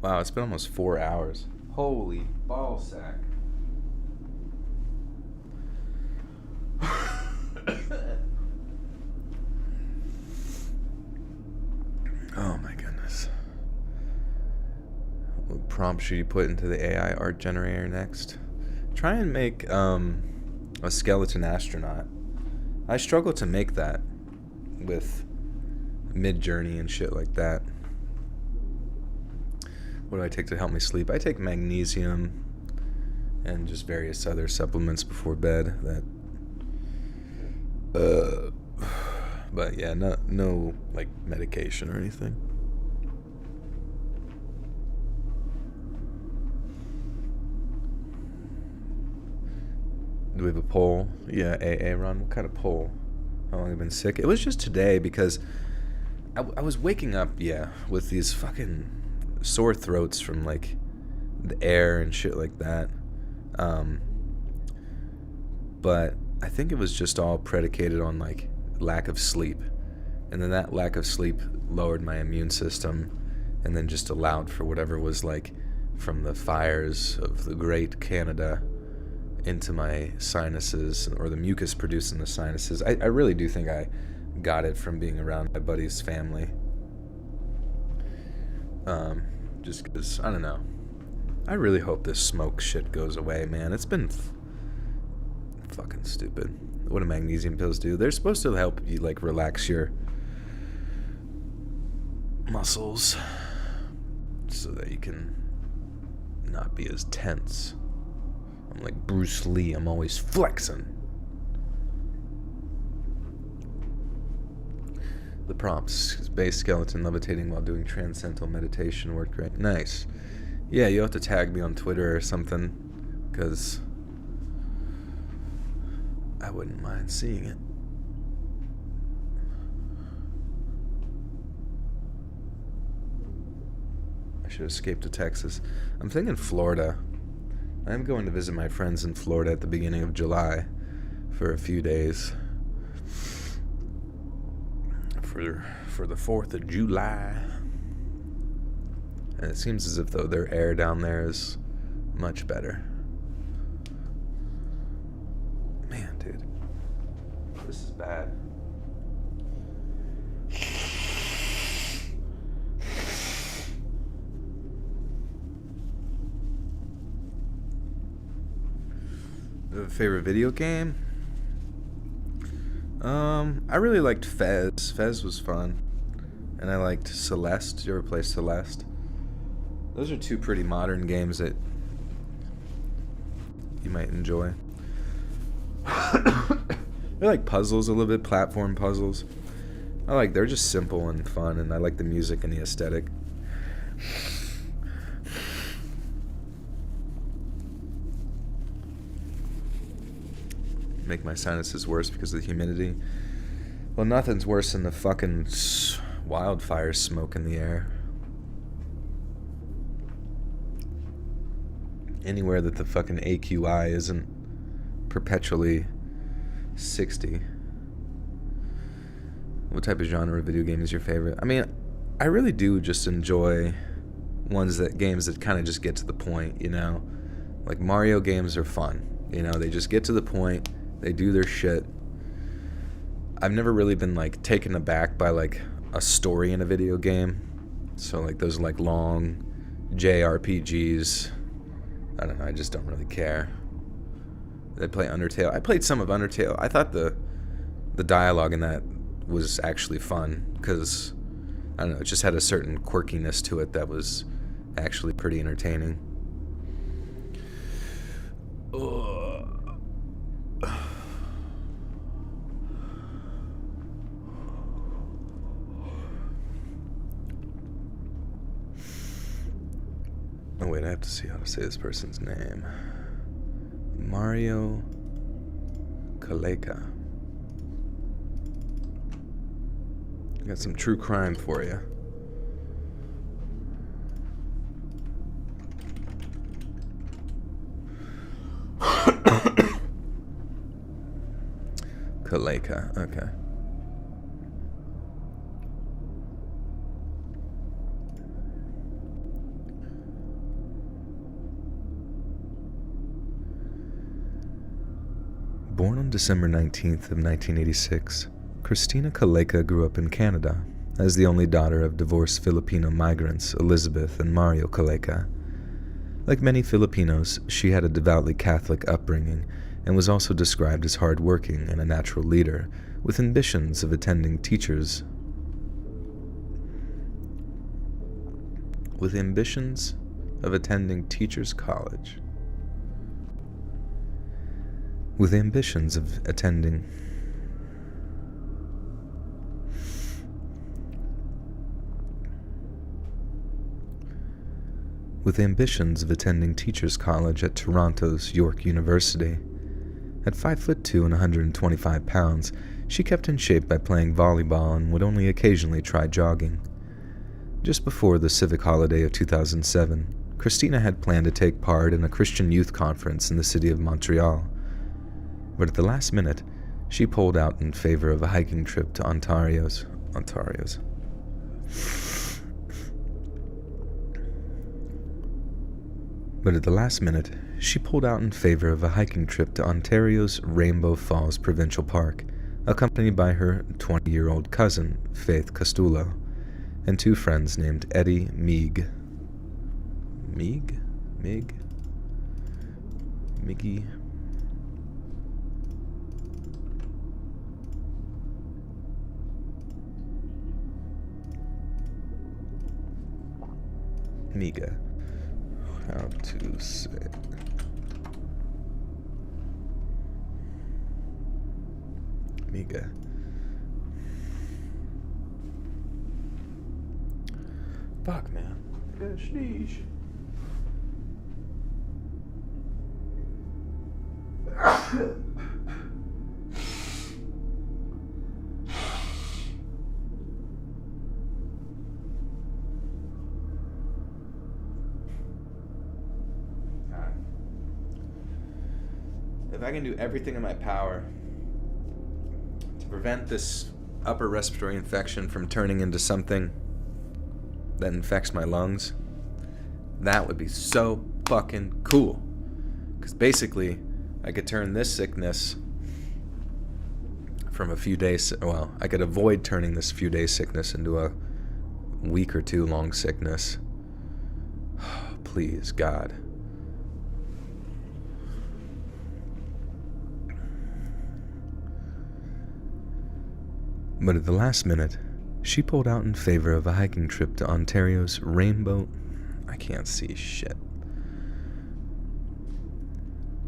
Wow, it's been almost 4 hours. Holy ball sack. Oh my goodness. What prompt should you put into the AI art generator next? Try and make a skeleton astronaut. I struggle to make that with Mid-Journey and shit like that. What do I take to help me sleep? I take magnesium and just various other supplements before bed. But yeah, no like medication or anything. Do we have a poll? Yeah, AA Ron. What kind of poll? How long have I been sick? It was just today because I was waking up, yeah, with these fucking sore throats from like the air and shit like that. But I think it was just all predicated on like lack of sleep. And then that lack of sleep lowered my immune system and then just allowed for whatever was like from the fires of the great Canada into my sinuses, or the mucus produced in the sinuses. I really do think I got it from being around my buddy's family. Just because, I don't know. I really hope this smoke shit goes away, man. It's been fucking stupid. What do magnesium pills do? They're supposed to help you, like, relax your muscles so that you can not be as tense. I'm like Bruce Lee, I'm always flexing. The prompts: base skeleton levitating while doing transcendental meditation worked great. Nice. Yeah, you have to tag me on Twitter or something, because I wouldn't mind seeing it. I should escape to Texas. I'm thinking Florida. I'm going to visit my friends in Florida at the beginning of July for a few days. For the 4th of July. And it seems as if though their air down there is much better. Man, dude. This is bad. Favorite video game? I really liked Fez. Fez was fun. And I liked Celeste. Did you ever play Celeste? Those are two pretty modern games that you might enjoy. They're like puzzles a little bit, platform puzzles. They're just simple and fun, and I like the music and the aesthetic. Make my sinuses worse because of the humidity. Well, nothing's worse than the fucking wildfire smoke in the air. Anywhere that the fucking AQI isn't perpetually 60. What type of genre of video game is your favorite? I mean, I really do just enjoy games that kind of just get to the point, you know? Like Mario games are fun, you know? They just get to the point. They do their shit. I've never really been like taken aback by like a story in a video game. So like those like long JRPGs, I don't know, I just don't really care. They play Undertale. I played some of Undertale. I thought the dialogue in that was actually fun because, I don't know, it just had a certain quirkiness to it that was actually pretty entertaining. Oh wait, I have to see how to say this person's name. Mario Kaleka. Got some true crime for you. Kaleka, okay. Born on December 19th of 1986, Christina Kaleka grew up in Canada as the only daughter of divorced Filipino migrants Elizabeth and Mario Kaleka. Like many Filipinos, she had a devoutly Catholic upbringing and was also described as hardworking and a natural leader, with ambitions of attending teachers college. With ambitions of attending teachers college at Toronto's York University. At 5'2" and 125 pounds, she kept in shape by playing volleyball and would only occasionally try jogging. Just before the civic holiday of 2007, Christina had planned to take part in a Christian youth conference in the city of Montreal. But at the last minute, she pulled out in favor of a hiking trip to Ontario's. Rainbow Falls Provincial Park, accompanied by her 20-year-old cousin, Faith Costello, and two friends named Eddie Miggy Miga. How to say it? Miga. Fuck, man. Sheesh. If I can do everything in my power to prevent this upper respiratory infection from turning into something that infects my lungs, that would be so fucking cool. Because basically, I could turn this sickness from a few days, I could avoid turning this few days sickness into a week or two long sickness. Please, God. But at the last minute, she pulled out in favor of a hiking trip to Ontario's Rainbow... I can't see shit.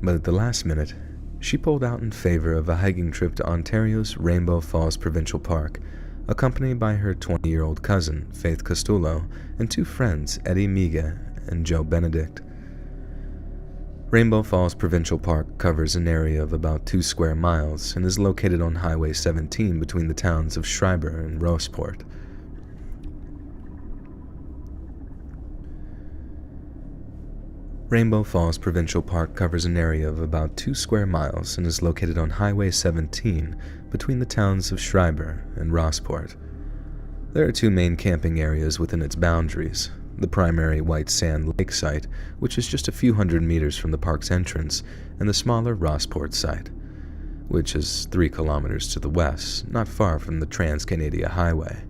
But at the last minute, she pulled out in favor of a hiking trip to Ontario's Rainbow Falls Provincial Park, accompanied by her 20-year-old cousin, Faith Costello, and two friends, Eddie Miga and Joe Benedict. Rainbow Falls Provincial Park covers an area of about 2 square miles and is located on Highway 17 between the towns of Schreiber and Roseport. Rainbow Falls Provincial Park covers an area of about 2 square miles and is located on Highway 17 between the towns of Schreiber and Roseport. There are 2 main camping areas within its boundaries: the primary White Sand Lake site, which is just a few hundred meters from the park's entrance, and the smaller Rossport site, which is 3 kilometers to the west, not far from the Trans-Canada Highway.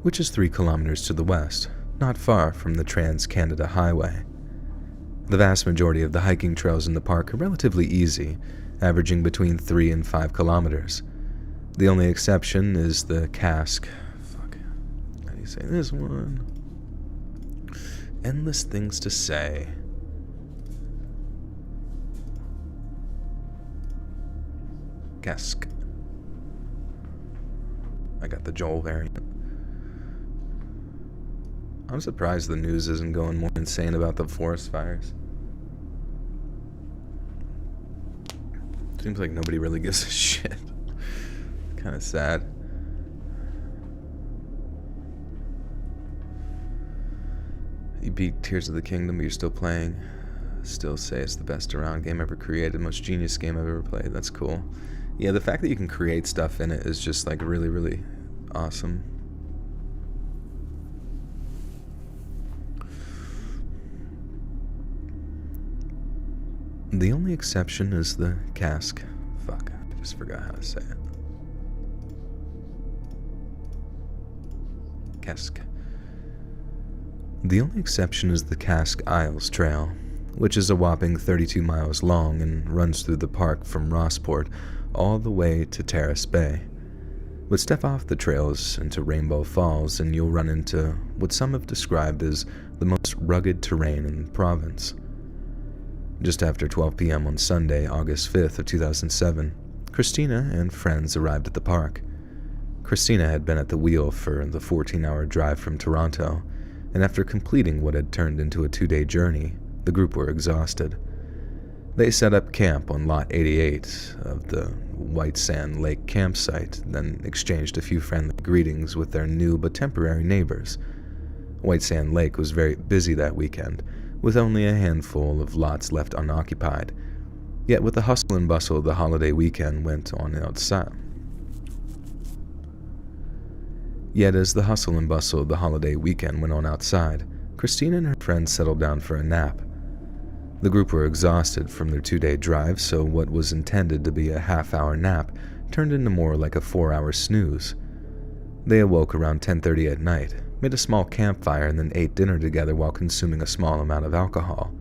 Which is 3 kilometers to the west, not far from the Trans-Canada Highway. The vast majority of the hiking trails in the park are relatively easy, averaging between 3 and 5 kilometers. The only exception is the Cask. How do you say this one? Endless things to say. Cask. I got the Joel variant. I'm surprised the news isn't going more insane about the forest fires. Seems like nobody really gives a shit. Kind of sad. You beat Tears of the Kingdom, but you're still playing. Still say it's the best around game ever created, most genius game I've ever played. That's cool. Yeah, the fact that you can create stuff in it is just like really, really awesome. The only exception is the cask. Fuck, I just forgot how to say it. Cask. The only exception is the Cask Isles Trail, which is a whopping 32 miles long and runs through the park from Rossport all the way to Terrace Bay. But step off the trails into Rainbow Falls and you'll run into what some have described as the most rugged terrain in the province. Just after 12 p.m. on Sunday, August 5th of 2007, Christina and friends arrived at the park. Christina had been at the wheel for the 14-hour drive from Toronto, and after completing what had turned into a 2-day journey, the group were exhausted. They set up camp on Lot 88 of the White Sand Lake campsite, then exchanged a few friendly greetings with their new but temporary neighbors. White Sand Lake was very busy that weekend, with only a handful of lots left unoccupied. Yet with the hustle and bustle of the holiday weekend went on outside. Yet as the hustle and bustle of the holiday weekend went on outside, Christina and her friends settled down for a nap. The group were exhausted from their 2-day drive, so what was intended to be a half-hour nap turned into more like a 4-hour snooze. They awoke around 10:30 at night, made a small campfire, and then ate dinner together while consuming a small amount of alcohol.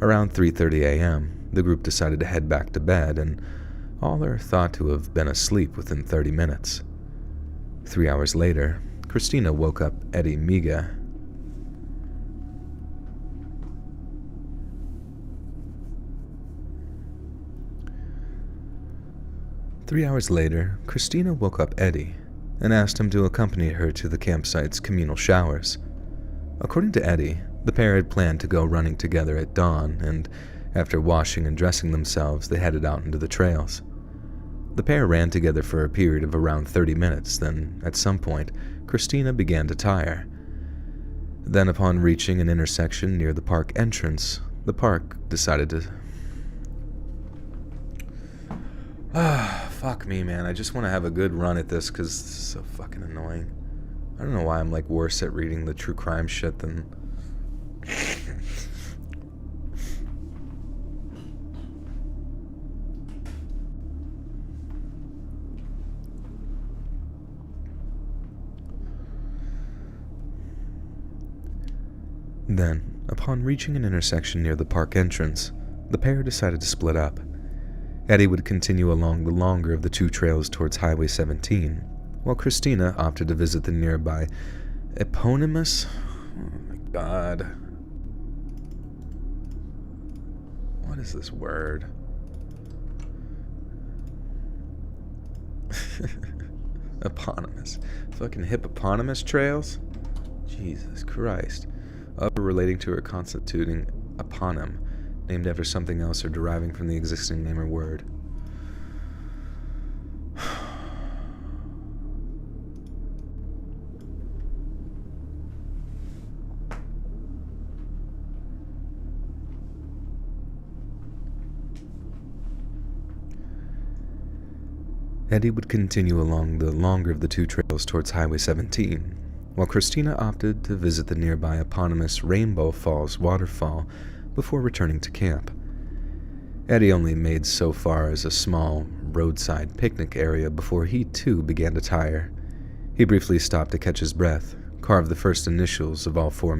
Around 3:30 a.m., the group decided to head back to bed, and all are thought to have been asleep within 30 minutes. 3 hours later, Christina woke up Eddie Miga. Christina woke up Eddie and asked him to accompany her to the campsite's communal showers. According to Eddie, the pair had planned to go running together at dawn, and after washing and dressing themselves, they headed out into the trails. The pair ran together for a period of around 30 minutes, then, at some point, Christina began to tire. Then, upon reaching an intersection near the park entrance, the park decided to... Fuck me, man. I just want to have a good run at this because it's so fucking annoying. I don't know why I'm, like, worse at reading the true crime shit than... Then, upon reaching an intersection near the park entrance, the pair decided to split up. Eddie would continue along the longer of the two trails towards Highway 17, while Christina opted to visit the nearby eponymous... Oh my god. What is this word? Eponymous. Fucking hippopotamus trails? Jesus Christ. Other relating to or constituting eponym, named after something else or deriving from the existing name or word. Eddie would continue along the longer of the two trails towards Highway 17, while Christina opted to visit the nearby eponymous Rainbow Falls waterfall before returning to camp. Eddie only made so far as a small roadside picnic area before he too began to tire. He briefly stopped to catch his breath, carved the first initials of all 4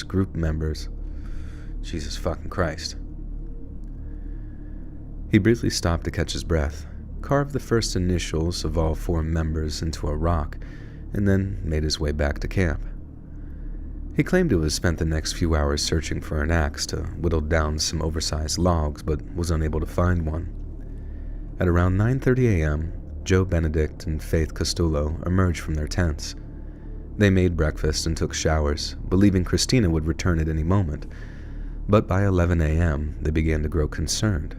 group members. Jesus fucking Christ. He briefly stopped to catch his breath, carved the first initials of all 4 members into a rock, and then made his way back to camp. He claimed to have spent the next few hours searching for an axe to whittle down some oversized logs, but was unable to find one. At around 9:30 a.m., Joe Benedict and Faith Costello emerged from their tents. They made breakfast and took showers, believing Christina would return at any moment, but by 11 a.m., they began to grow concerned.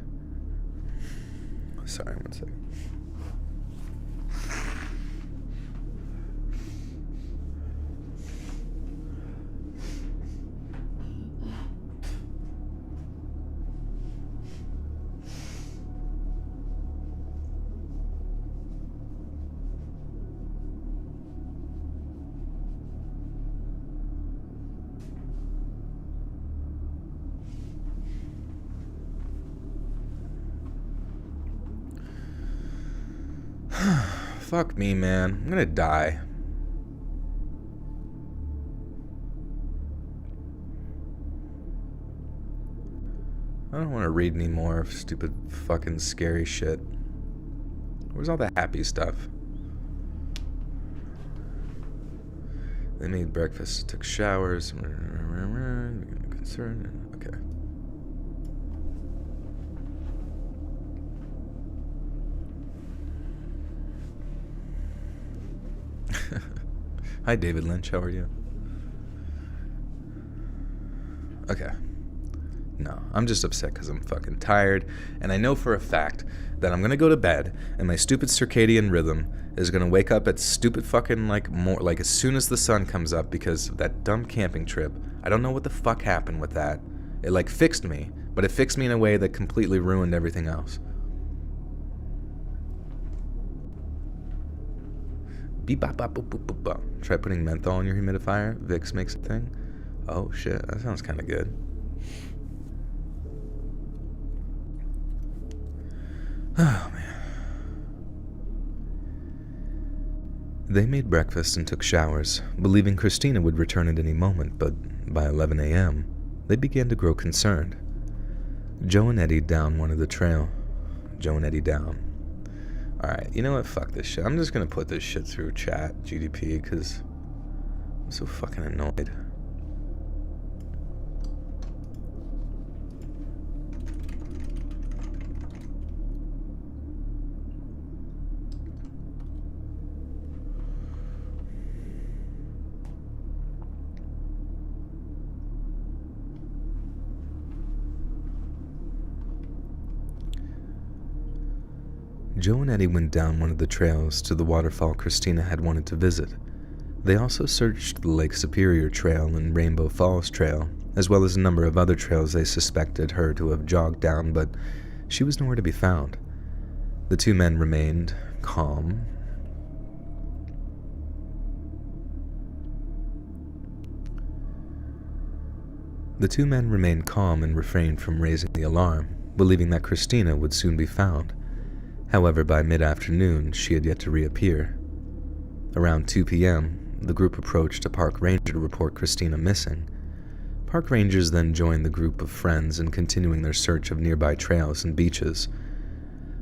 Sorry, one second. Fuck me, man. I'm gonna die. I don't want to read any more stupid fucking scary shit. Where's all the happy stuff? They made breakfast, took showers. Concern. Okay. Hi, David Lynch. How are you? Okay. No, I'm just upset because I'm fucking tired, and I know for a fact that I'm gonna go to bed, and my stupid circadian rhythm is gonna wake up at stupid fucking like as soon as the sun comes up because of that dumb camping trip. I don't know what the fuck happened with that. It like fixed me, but it fixed me in a way that completely ruined everything else. Beep bop bop boop boop boop bop. Try putting menthol in your humidifier. Vicks makes a thing. Oh shit, that sounds kind of good. Oh, man. They made breakfast and took showers, believing Christina would return at any moment, but by 11 a.m., they began to grow concerned. Joe and Eddie down one of the trail. Joe and Eddie down. Alright, you know what? Fuck this shit. I'm just gonna put this shit through chat, GDP, because I'm so fucking annoyed. Joe and Eddie went down one of the trails to the waterfall Christina had wanted to visit. They also searched the Lake Superior Trail and Rainbow Falls Trail, as well as a number of other trails they suspected her to have jogged down, but she was nowhere to be found. The two men remained calm. And refrained from raising the alarm, believing that Christina would soon be found. However, by mid-afternoon, she had yet to reappear. Around 2 p.m., the group approached a park ranger to report Christina missing. Park rangers then joined the group of friends in continuing their search of nearby trails and beaches.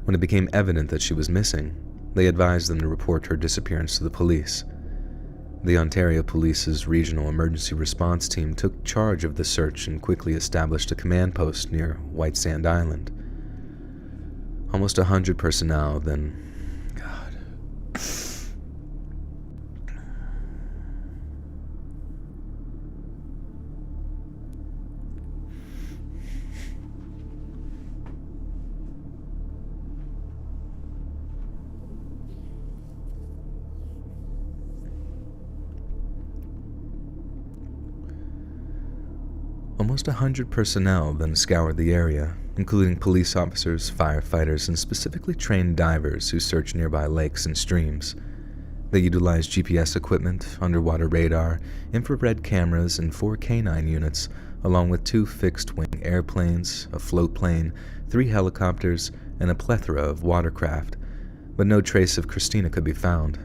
When it became evident that she was missing, they advised them to report her disappearance to the police. The Ontario Police's regional emergency response team took charge of the search and quickly established a command post near White Sand Island. Almost 100 personnel, then... God. Almost 100 personnel then scoured the area, including police officers, firefighters, and specifically trained divers who searched nearby lakes and streams. They utilized GPS equipment, underwater radar, infrared cameras, and 4 canine units, along with 2 fixed-wing airplanes, a float plane, 3 helicopters, and a plethora of watercraft, but no trace of Christina could be found.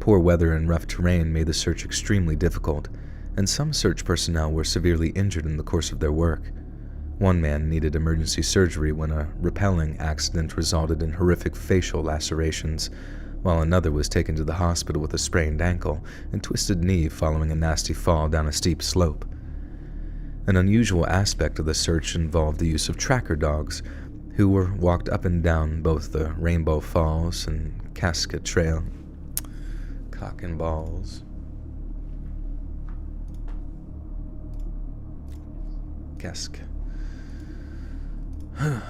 Poor weather and rough terrain made the search extremely difficult, and some search personnel were severely injured in the course of their work. One man needed emergency surgery when a rappelling accident resulted in horrific facial lacerations, while another was taken to the hospital with a sprained ankle and twisted knee following a nasty fall down a steep slope. An unusual aspect of the search involved the use of tracker dogs, who were walked up and down both the Rainbow Falls and Cascade Trail. Cock and balls. Casque. My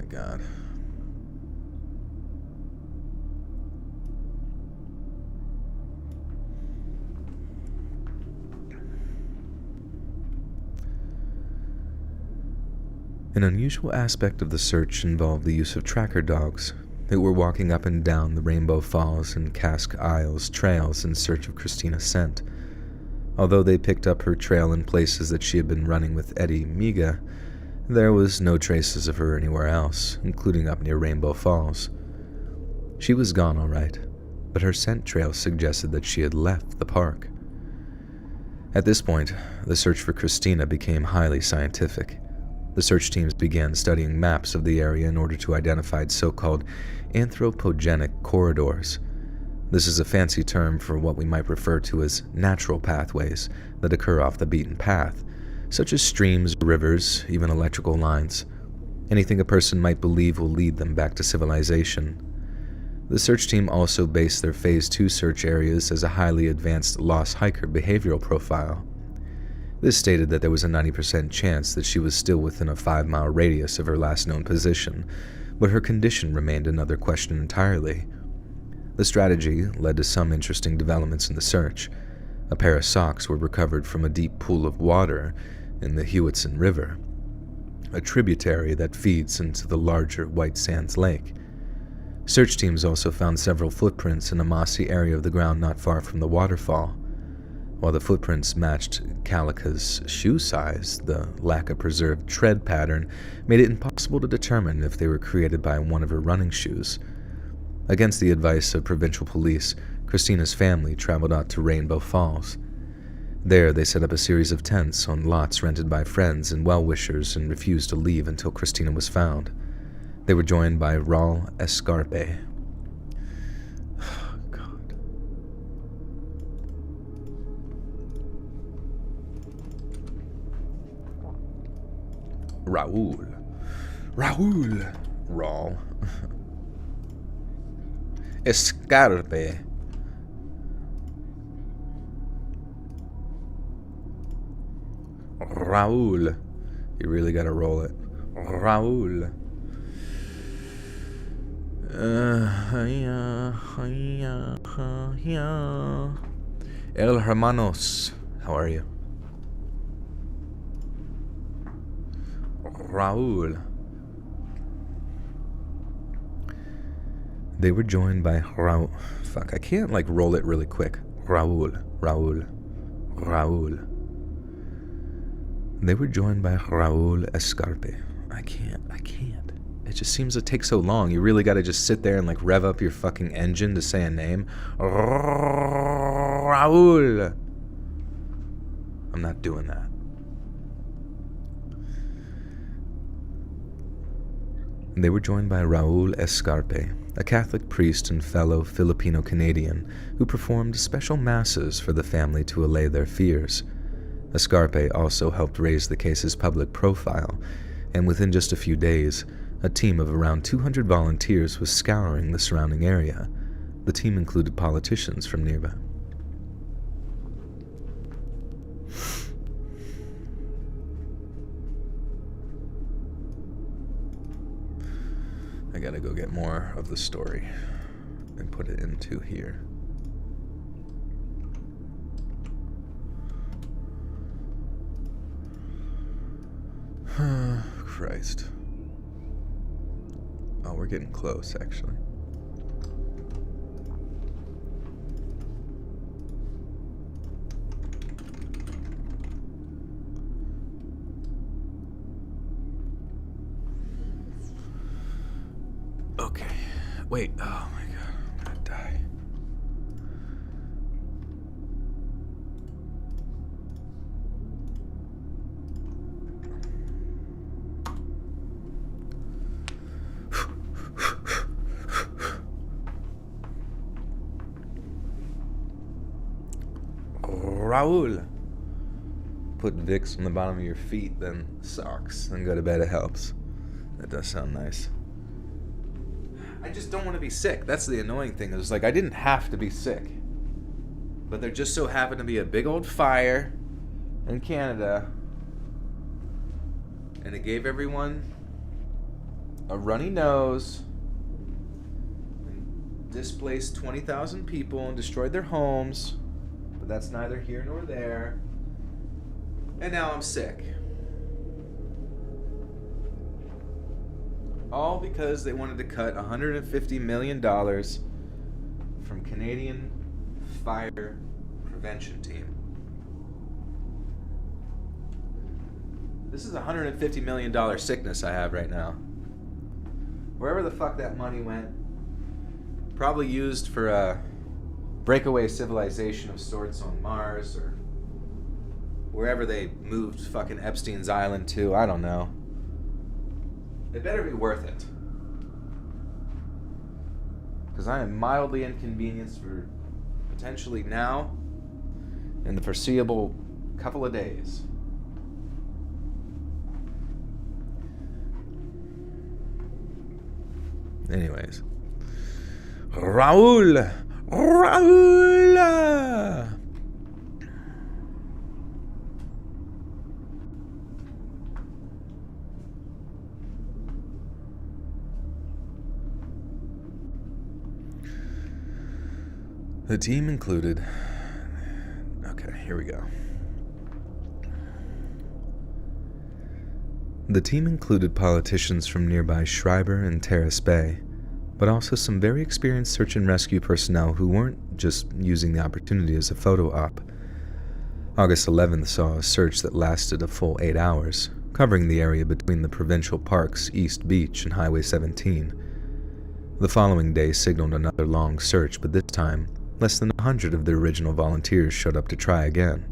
God. An unusual aspect of the search involved the use of tracker dogs, who were walking up and down the Rainbow Falls and Cask Isles trails in search of Christina's scent. Although they picked up her trail in places that she had been running with Eddie Miga, there was no traces of her anywhere else, including up near Rainbow Falls. She was gone, all right, but her scent trail suggested that she had left the park. At this point, the search for Christina became highly scientific. The search teams began studying maps of the area in order to identify so-called anthropogenic corridors. This is a fancy term for what we might refer to as natural pathways that occur off the beaten path, such as streams, rivers, even electrical lines. Anything a person might believe will lead them back to civilization. The search team also based their Phase 2 search areas as a highly advanced lost hiker behavioral profile. This stated that there was a 90% chance that she was still within a 5-mile radius of her last known position, but her condition remained another question entirely. The strategy led to some interesting developments in the search. A pair of socks were recovered from a deep pool of water in the Hewitson River, a tributary that feeds into the larger White Sands Lake. Search teams also found several footprints in a mossy area of the ground not far from the waterfall. While the footprints matched Calica's shoe size, the lack of preserved tread pattern made it impossible to determine if they were created by one of her running shoes. Against the advice of provincial police, Christina's family traveled out to Rainbow Falls. There, they set up a series of tents on lots rented by friends and well-wishers and refused to leave until Christina was found. They were joined by Raul Escarpe. Oh, God. Raul. Escarpe. Raul. You really gotta roll it. Raul. El Hermanos. How are you? Raul. They were joined by Raul. Fuck, I can't roll it really quick. Raul. They were joined by Raul Escarpe. I can't. It just seems to take so long. You really gotta just sit there and rev up your fucking engine to say a name. Raul. I'm not doing that. They were joined by Raul Escarpe, a Catholic priest and fellow Filipino-Canadian who performed special masses for the family to allay their fears. Escarpe also helped raise the case's public profile, and within just a few days, a team of around 200 volunteers was scouring the surrounding area. The team included politicians from nearby. I gotta go get more of the story and put it into here. Christ. Oh, we're getting close, actually. Okay. Wait. Oh my God. I'm gonna die. Raul. Put Vicks on the bottom of your feet, then socks, and go to bed. It helps. That does sound nice. I just don't want to be sick. That's the annoying thing. It was I didn't have to be sick. But there just so happened to be a big old fire in Canada. And it gave everyone a runny nose. And displaced 20,000 people and destroyed their homes. But that's neither here nor there. And now I'm sick. All because they wanted to cut $150 million from Canadian Fire Prevention Team. This is a $150 million sickness I have right now. Wherever the fuck that money went, probably used for a breakaway civilization of sorts on Mars or wherever they moved fucking Epstein's Island to. I don't know. It better be worth it. Because I am mildly inconvenienced for potentially now and the foreseeable couple of days. Anyways. Raul! The team included... Okay, here we go. The team included politicians from nearby Schreiber and Terrace Bay, but also some very experienced search and rescue personnel who weren't just using the opportunity as a photo op. August 11th saw a search that lasted a full 8 hours, covering the area between the provincial parks East Beach and Highway 17. The following day signaled another long search, but this time, less than 100 of the original volunteers showed up to try again.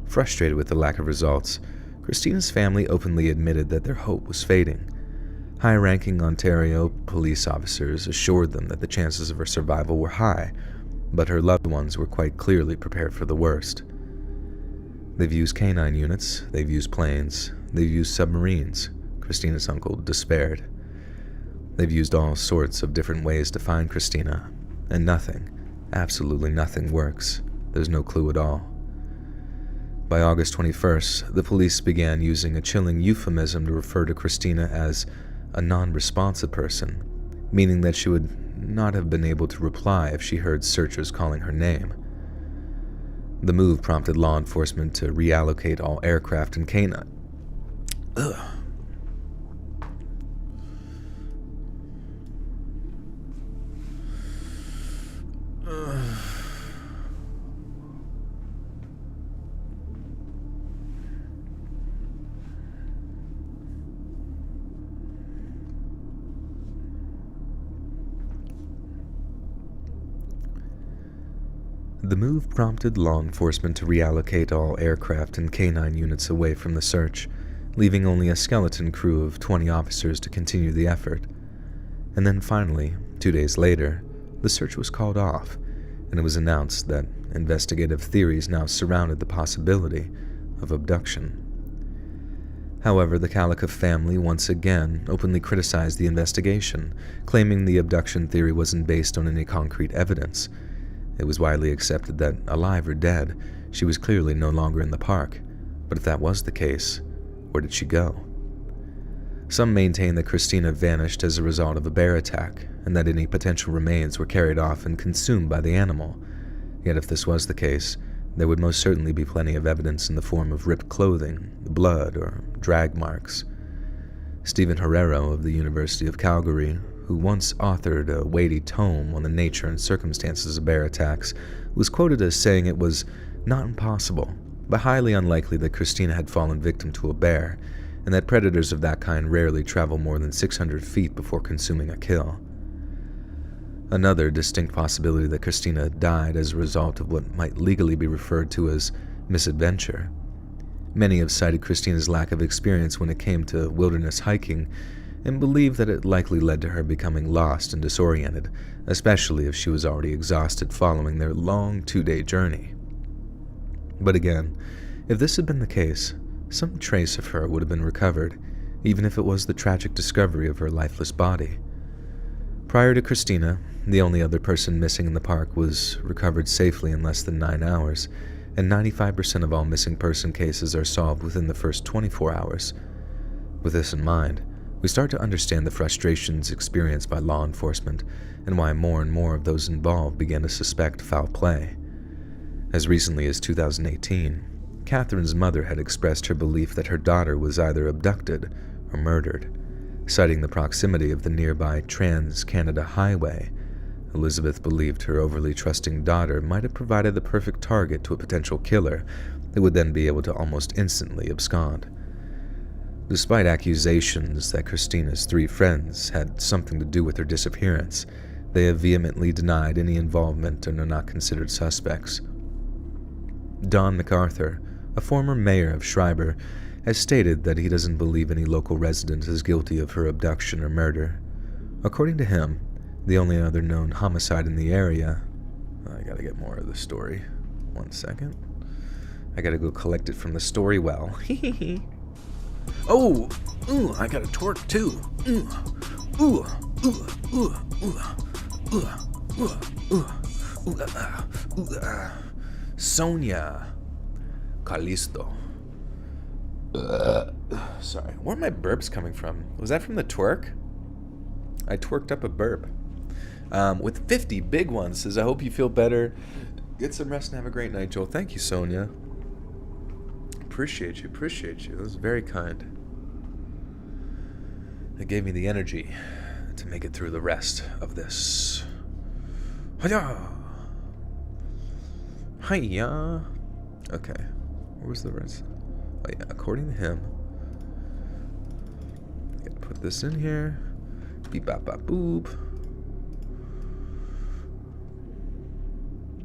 Frustrated with the lack of results, Christina's family openly admitted that their hope was fading. High-ranking Ontario police officers assured them that the chances of her survival were high, but her loved ones were quite clearly prepared for the worst. They've used canine units, they've used planes, they've used submarines, Christina's uncle despaired. They've used all sorts of different ways to find Christina, and nothing, absolutely nothing works. There's no clue at all. By August 21st, the police began using a chilling euphemism to refer to Christina as a non-responsive person, meaning that she would not have been able to reply if she heard searchers calling her name. The move prompted law enforcement to reallocate all aircraft and canine. The move prompted law enforcement to reallocate all aircraft and canine units away from the search, leaving only a skeleton crew of 20 officers to continue the effort. And then finally, 2 days later, the search was called off, and it was announced that investigative theories now surrounded the possibility of abduction. However, the Kalikoff family once again openly criticized the investigation, claiming the abduction theory wasn't based on any concrete evidence. It was widely accepted that, alive or dead, she was clearly no longer in the park. But if that was the case, where did she go? Some maintain that Christina vanished as a result of a bear attack, and that any potential remains were carried off and consumed by the animal. Yet if this was the case, there would most certainly be plenty of evidence in the form of ripped clothing, blood, or drag marks. Stephen Herrero of the University of Calgary, who once authored a weighty tome on the nature and circumstances of bear attacks, was quoted as saying it was not impossible, but highly unlikely that Christina had fallen victim to a bear, and that predators of that kind rarely travel more than 600 feet before consuming a kill. Another distinct possibility that Christina died as a result of what might legally be referred to as misadventure. Many have cited Christina's lack of experience when it came to wilderness hiking, and believe that it likely led to her becoming lost and disoriented, especially if she was already exhausted following their long 2-day journey. But again, if this had been the case, some trace of her would have been recovered, even if it was the tragic discovery of her lifeless body. Prior to Christina, the only other person missing in the park was recovered safely in less than 9 hours, and 95% of all missing person cases are solved within the first 24 hours. With this in mind, we start to understand the frustrations experienced by law enforcement and why more and more of those involved began to suspect foul play. As recently as 2018, Catherine's mother had expressed her belief that her daughter was either abducted or murdered. Citing the proximity of the nearby Trans-Canada Highway, Elizabeth believed her overly trusting daughter might have provided the perfect target to a potential killer who would then be able to almost instantly abscond. Despite accusations that Christina's 3 friends had something to do with her disappearance, they have vehemently denied any involvement and are not considered suspects. Don MacArthur, a former mayor of Schreiber, has stated that he doesn't believe any local resident is guilty of her abduction or murder. According to him, the only other known homicide in the area... I gotta get more of the story. 1 second. I gotta go collect it from the story well. Oh! Ooh, I got a torque too. Ooh, ooh, ooh, ooh, ooh, ooh, ooh, ooh, ooh, Sonia Callisto. Sorry, where are my burps coming from? Was that from the twerk? I twerked up a burp. With 50 big ones, says, I hope you feel better. Get some rest and have a great night, Joel. Thank you, Sonia. Appreciate you. That was very kind. It gave me the energy to make it through the rest of this. Hiya! Hiya! Okay, where was the rest? Oh yeah, according to him, I gotta put this in here. Beep bop bop boop.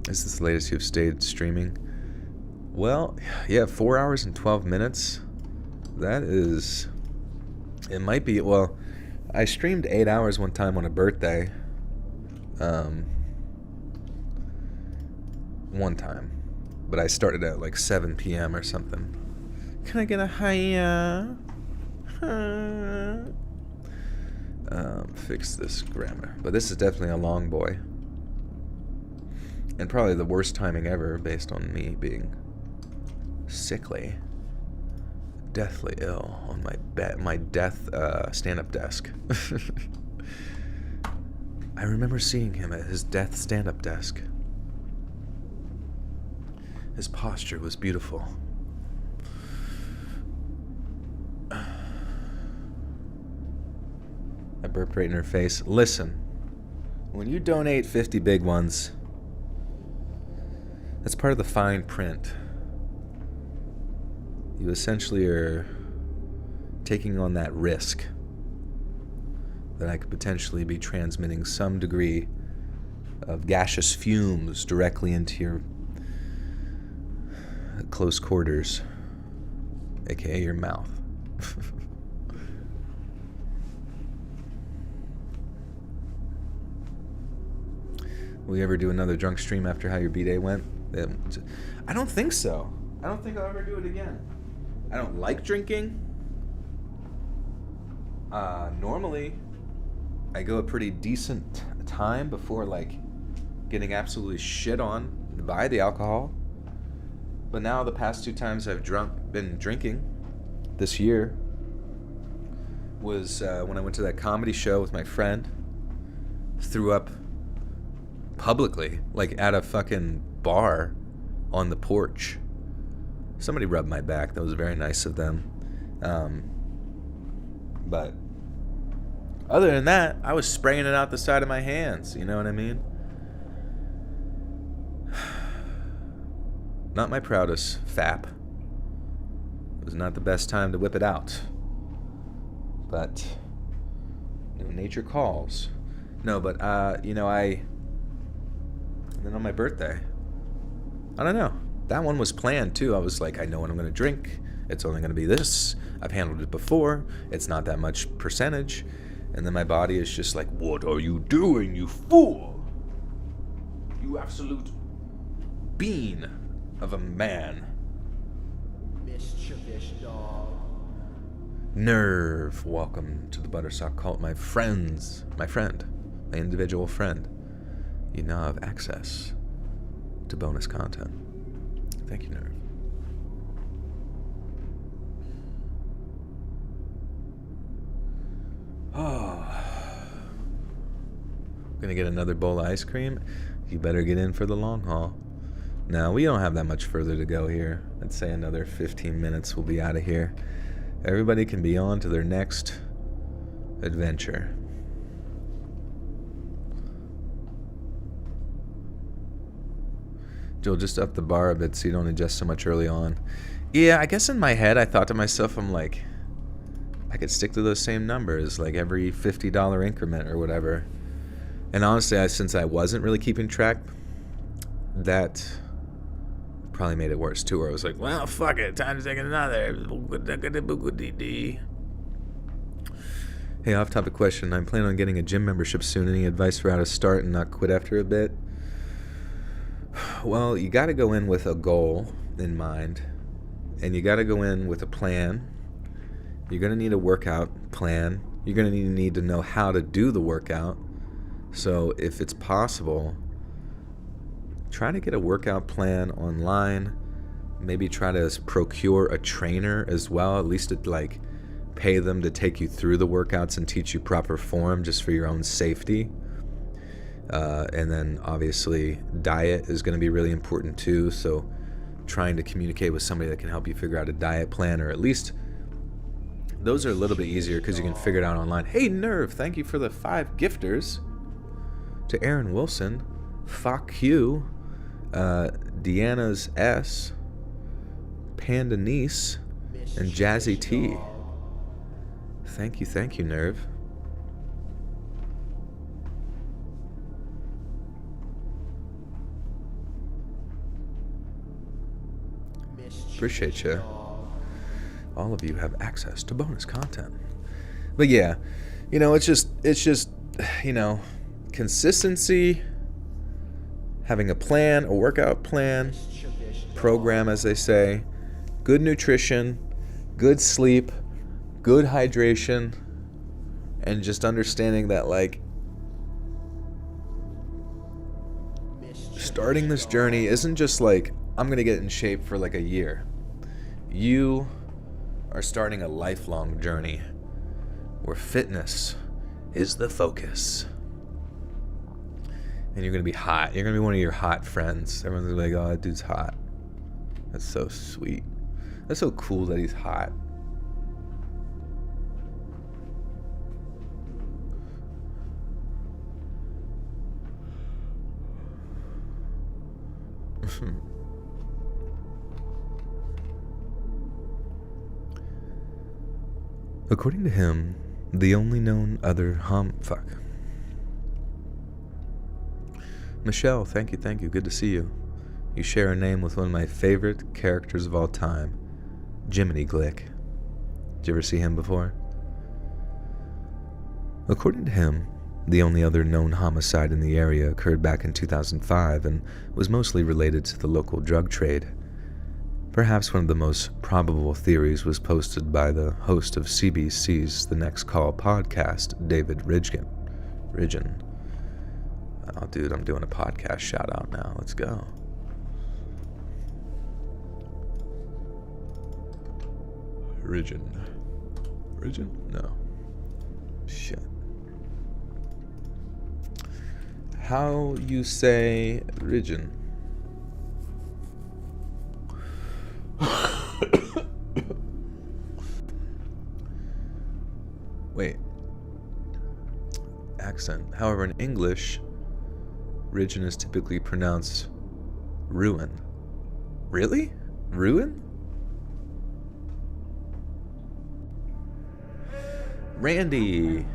Is this the latest you've stayed streaming? Well, yeah, 4 hours and 12 minutes. That is... It might be... Well, I streamed 8 hours one time on a birthday. One time. But I started at like 7 p.m. or something. Can I get a hiya? Fix this grammar. But this is definitely a long boy. And probably the worst timing ever based on me being sickly, deathly ill on my death stand-up desk. I remember seeing him at his death stand-up desk. His posture was beautiful. I burped right in her face. Listen, when you donate 50 big ones, that's part of the fine print. You essentially are taking on that risk that I could potentially be transmitting some degree of gaseous fumes directly into your close quarters, aka your mouth. Will you ever do another drunk stream after how your B-Day went? I don't think so. I don't think I'll ever do it again. I don't like drinking. Normally, I go a pretty decent time before, like, getting absolutely shit on by the alcohol. But now, the past 2 times I've been drinking this year was when I went to that comedy show with my friend. Threw up publicly, like at a fucking bar on the porch. Somebody rubbed my back. That was very nice of them. But other than that, I was spraying it out the side of my hands. You know what I mean? Not my proudest fap. It was not the best time to whip it out. But, you know, nature calls. No, but, you know, and then on my birthday, I don't know. That one was planned, too. I was like, I know what I'm going to drink. It's only going to be this. I've handled it before. It's not that much percentage. And then my body is just like, what are you doing, you fool? You absolute bean of a man. Mischievous dog. Nerve. Welcome to the Buttersock Cult, my friends. My friend. My individual friend. You now have access to bonus content. Thank you, Nerve. Oh. Gonna get another bowl of ice cream? You better get in for the long haul. Now, we don't have that much further to go here. I'd say another 15 minutes we'll be out of here. Everybody can be on to their next adventure. Joel, just up the bar a bit so you don't ingest so much early on. Yeah, I guess in my head I thought to myself, I'm like, I could stick to those same numbers, like every $50 increment or whatever. And honestly, since I wasn't really keeping track, that probably made it worse too, where I was like, well, fuck it, time to take another. Hey, off-topic question. I'm planning on getting a gym membership soon. Any advice for how to start and not quit after a bit? Well, you got to go in with a goal in mind, and you got to go in with a plan. You're going to need a workout plan. You're going to need to know how to do the workout. So if it's possible, try to get a workout plan online. Maybe try to procure a trainer as well, at least to like pay them to take you through the workouts and teach you proper form just for your own safety. And then obviously diet is going to be really important too. So trying to communicate with somebody that can help you figure out a diet plan, or at least those are a little bit easier because you can figure it out online. Hey, Nerve, thank you for the 5 gifters. To Aaron Wilson, fuck you, Deanna's S, Panda Niece, and Jazzy T. Thank you, Nerve. Appreciate you. All of you have access to bonus content. But yeah, it's just, consistency, having a plan, a workout plan, program, as they say, good nutrition, good sleep, good hydration, and just understanding that, like, starting this journey isn't just like, I'm going to get in shape for like a year. You are starting a lifelong journey where fitness is the focus. And you're going to be hot. You're going to be one of your hot friends. Everyone's going to be like, oh, that dude's hot. That's so sweet. That's so cool that he's hot. According to him, the only known other Michelle, thank you. Good to see you. You share a name with one of my favorite characters of all time, Jiminy Glick. Did you ever see him before? According to him, the only other known homicide in the area occurred back in 2005 and was mostly related to the local drug trade. Perhaps one of the most probable theories was posted by the host of CBC's The Next Call podcast, David Ridgen. Oh, dude, I'm doing a podcast shout out now. Let's go. Ridgen? No. Shit. How you say Ridgen? Wait. Accent. However, in English, Ridgen is typically pronounced ruin. Really? Ruin? Randy.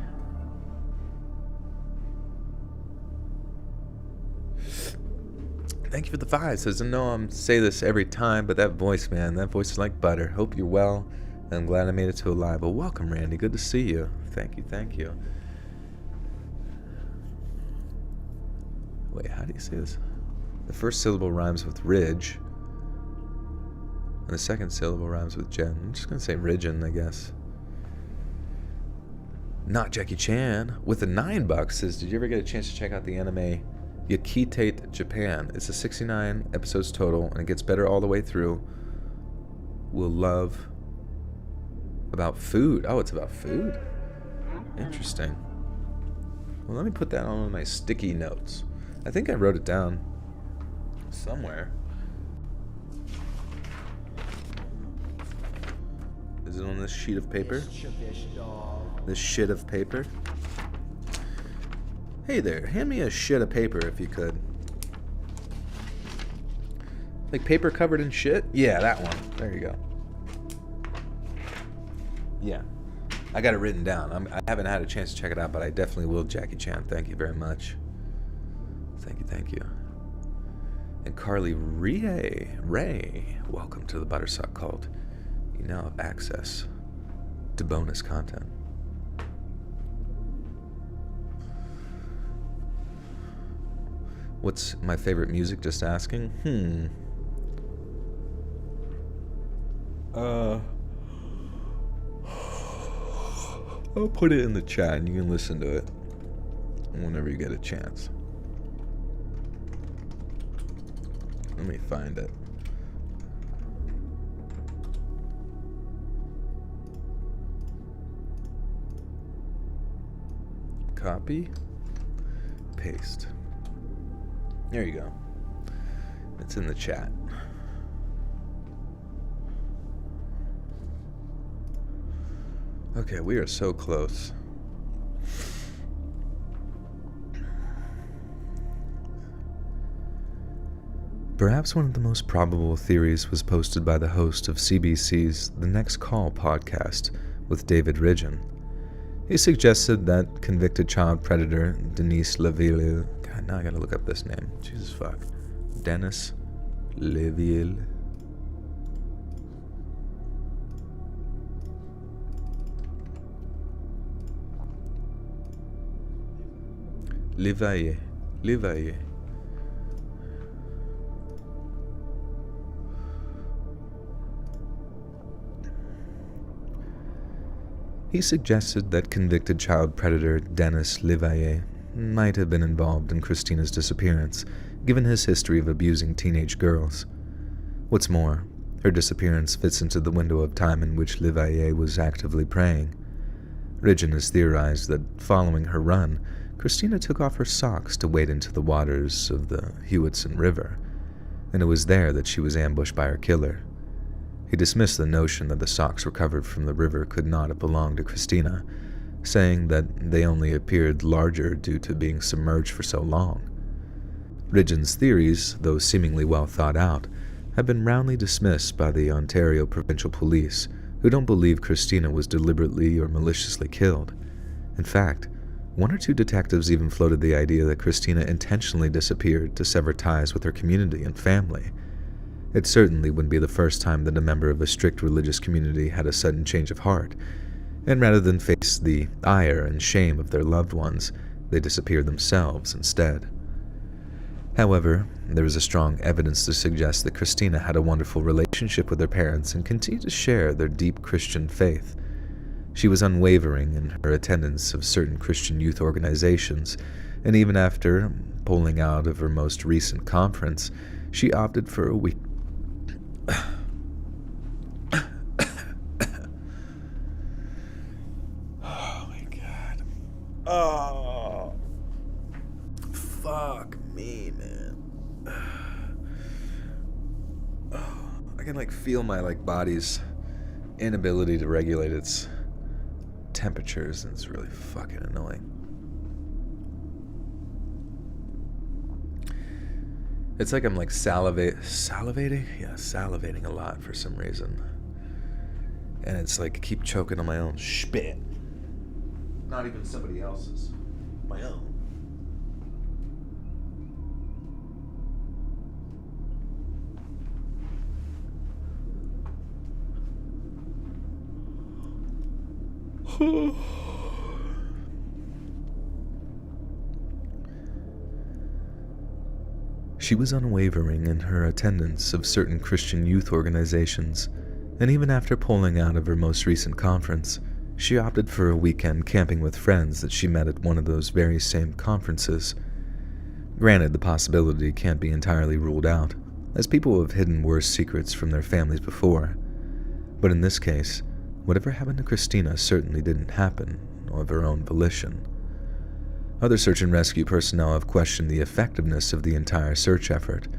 Thank you for the 5. Says, I know I'm say this every time, but that voice, man, that voice is like butter. Hope you're well, and I'm glad I made it to a live. But welcome, Randy. Good to see you. Thank you. Wait, how do you say this? The first syllable rhymes with ridge, and the second syllable rhymes with gen. I'm just gonna say Ridgen, I guess. Not Jackie Chan with the $9 says, did you ever get a chance to check out the anime Yakitate Japan? It's a 69 episodes total, and it gets better all the way through. Will love about food. Oh, it's about food? Interesting. Well, let me put that on my sticky notes. I think I wrote it down somewhere. Is it on this sheet of paper? This shit of paper? Hey there, hand me a shit of paper if you could. Like paper covered in shit? Yeah, that one. There you go. Yeah. I got it written down. I haven't had a chance to check it out, but I definitely will, Jackie Chan. Thank you very much. Thank you. And Carly Ray, welcome to the Buttersock Cult. You now have access to bonus content. What's my favorite music? Just asking. I'll put it in the chat and you can listen to it whenever you get a chance. Let me find it. Copy. Paste. There you go. It's in the chat. Okay, we are so close. Perhaps one of the most probable theories was posted by the host of CBC's The Next Call podcast with David Ridgen. He suggested that convicted child predator Denise Laville... God, now I gotta look up this name. Jesus fuck. Dennis Laville... Levaille. He suggested that convicted child predator Dennis Levaille might have been involved in Christina's disappearance, given his history of abusing teenage girls. What's more, her disappearance fits into the window of time in which Levaille was actively preying. Ridgen has theorized that following her run, Christina took off her socks to wade into the waters of the Hewitson River, and it was there that she was ambushed by her killer. He dismissed the notion that the socks recovered from the river could not have belonged to Christina, saying that they only appeared larger due to being submerged for so long. Ridgen's theories, though seemingly well thought out, have been roundly dismissed by the Ontario Provincial Police, who don't believe Christina was deliberately or maliciously killed. In fact, one or two detectives even floated the idea that Christina intentionally disappeared to sever ties with her community and family. It certainly wouldn't be the first time that a member of a strict religious community had a sudden change of heart, and rather than face the ire and shame of their loved ones, they disappeared themselves instead. However, there is a strong evidence to suggest that Christina had a wonderful relationship with her parents and continued to share their deep Christian faith. She was unwavering in her attendance of certain Christian youth organizations, and even after pulling out of her most recent conference, she opted for a week. Oh my God. Oh. Fuck me, man. Oh, I can feel my body's inability to regulate its temperatures, and it's really fucking annoying. It's like I'm salivating? Yeah, salivating a lot for some reason. And it's keep choking on my own spit. Not even somebody else's. My own. She was unwavering in her attendance of certain Christian youth organizations, and even after pulling out of her most recent conference, she opted for a weekend camping with friends that she met at one of those very same conferences. Granted, the possibility can't be entirely ruled out, as people have hidden worse secrets from their families before. But in this case, whatever happened to Christina certainly didn't happen of her own volition. Other search and rescue personnel have questioned the effectiveness of the entire search effort.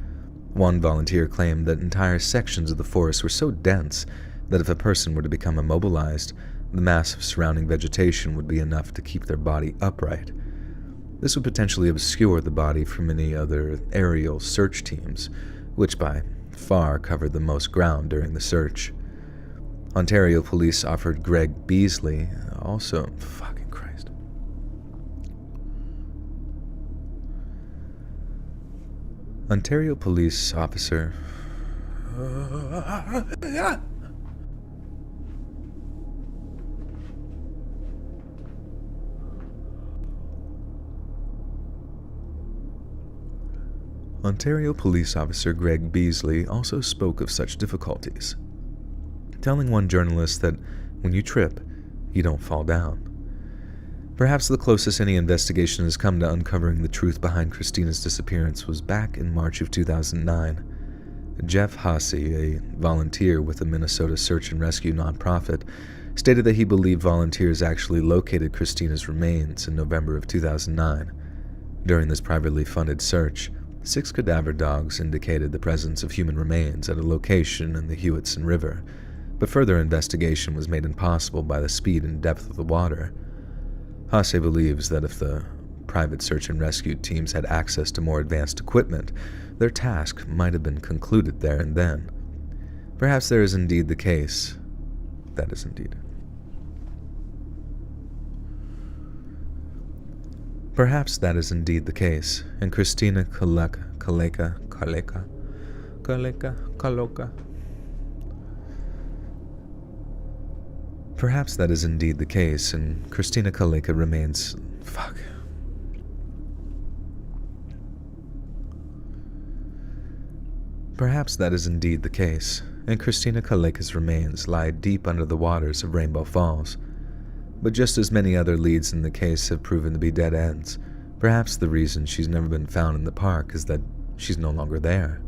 One volunteer claimed that entire sections of the forest were so dense that if a person were to become immobilized, the mass of surrounding vegetation would be enough to keep their body upright. This would potentially obscure the body from any other aerial search teams, which by far covered the most ground during the search. Ontario police offered Greg Beasley, also fucking Christ. Ontario police officer Ontario police officer Greg Beasley also spoke of such difficulties, telling one journalist that when you trip, you don't fall down. Perhaps the closest any investigation has come to uncovering the truth behind Christina's disappearance was back in March of 2009. Jeff Hasse, a volunteer with the Minnesota Search and Rescue nonprofit, stated that he believed volunteers actually located Christina's remains in November of 2009. During this privately funded search, 6 cadaver dogs indicated the presence of human remains at a location in the Hewitson River, but further investigation was made impossible by the speed and depth of the water. Hasse believes that if the private search and rescue teams had access to more advanced equipment, their task might have been concluded there and then. Perhaps that is indeed the case, and Christina Kaleka Perhaps that is indeed the case, and Christina Kaleka remains... Perhaps that is indeed the case, and Christina Kaleka's remains lie deep under the waters of Rainbow Falls. But just as many other leads in the case have proven to be dead ends, perhaps the reason she's never been found in the park is that she's no longer there.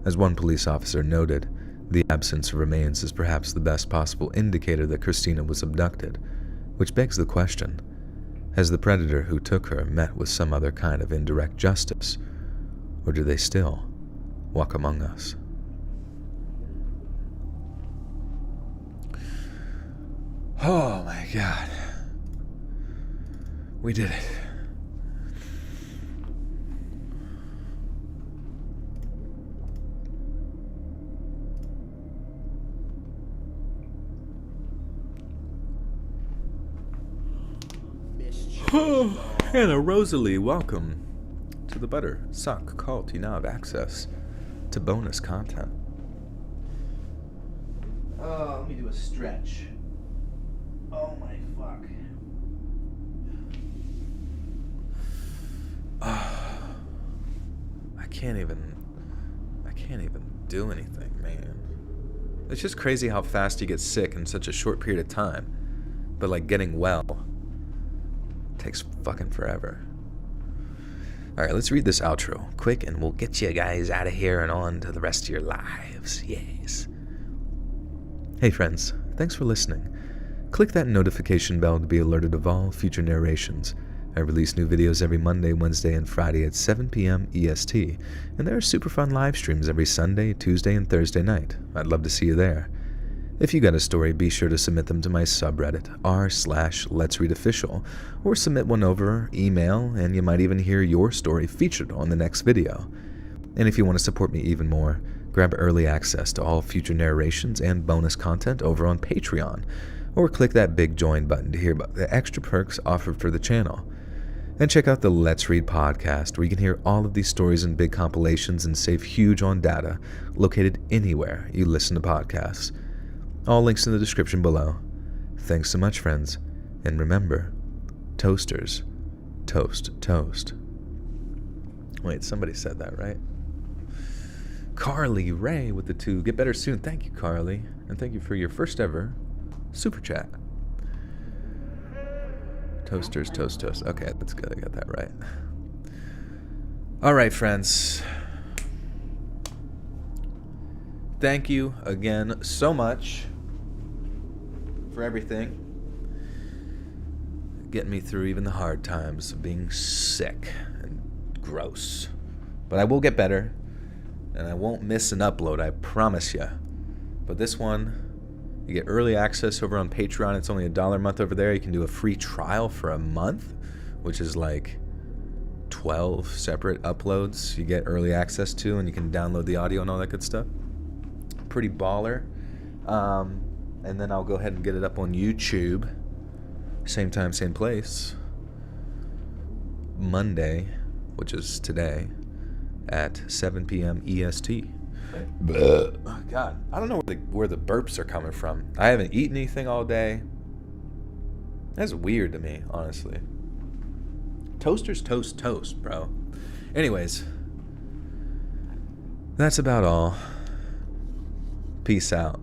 As one police officer noted, the absence of remains is perhaps the best possible indicator that Christina was abducted, which begs the question, has the predator who took her met with some other kind of indirect justice, or do they still walk among us? Oh my God. We did it. Hannah Rosalie, welcome to the Butter Suck Cult. You now have access to bonus content. Oh, let me do a stretch. Oh my fuck. I can't even do anything, man. It's just crazy how fast you get sick in such a short period of time. But like getting well takes fucking forever. Alright, let's read this outro quick and we'll get you guys out of here and on to the rest of your lives. Yes. Hey friends, thanks for listening. Click that notification bell to be alerted of all future narrations. I release new videos every Monday, Wednesday, and Friday at 7 p.m. EST, and there are super fun live streams every Sunday, Tuesday, and Thursday night. I'd love to see you there. If you got a story, be sure to submit them to my subreddit, r/Let'sReadOfficial, or submit one over email, and you might even hear your story featured on the next video. And if you want to support me even more, grab early access to all future narrations and bonus content over on Patreon, or click that big join button to hear about the extra perks offered for the channel. And check out the Let's Read podcast, where you can hear all of these stories in big compilations and save huge on data located anywhere you listen to podcasts. All links in the description below. Thanks so much, friends. And remember, toasters, toast, toast. Wait, somebody said that, right? Carly Ray with the 2. Get better soon. Thank you, Carly. And thank you for your first ever super chat. Toasters, toast, toast. Okay, that's good. I got that right. All right, friends. Thank you again so much for everything. Getting me through even the hard times of being sick and gross. But I will get better, and I won't miss an upload, I promise you. But this one You get early access over on Patreon. It's only $1 a month over there. You can do a free trial for a month, which is like 12 separate uploads you get early access to, and you can download the audio and all that good stuff. Pretty baller. And then I'll go ahead and get it up on YouTube. Same time, same place. Monday, which is today, at 7 p.m. EST. Oh, God, I don't know where the burps are coming from. I haven't eaten anything all day. That's weird to me, honestly. Toasters toast, bro. Anyways, that's about all. Peace out.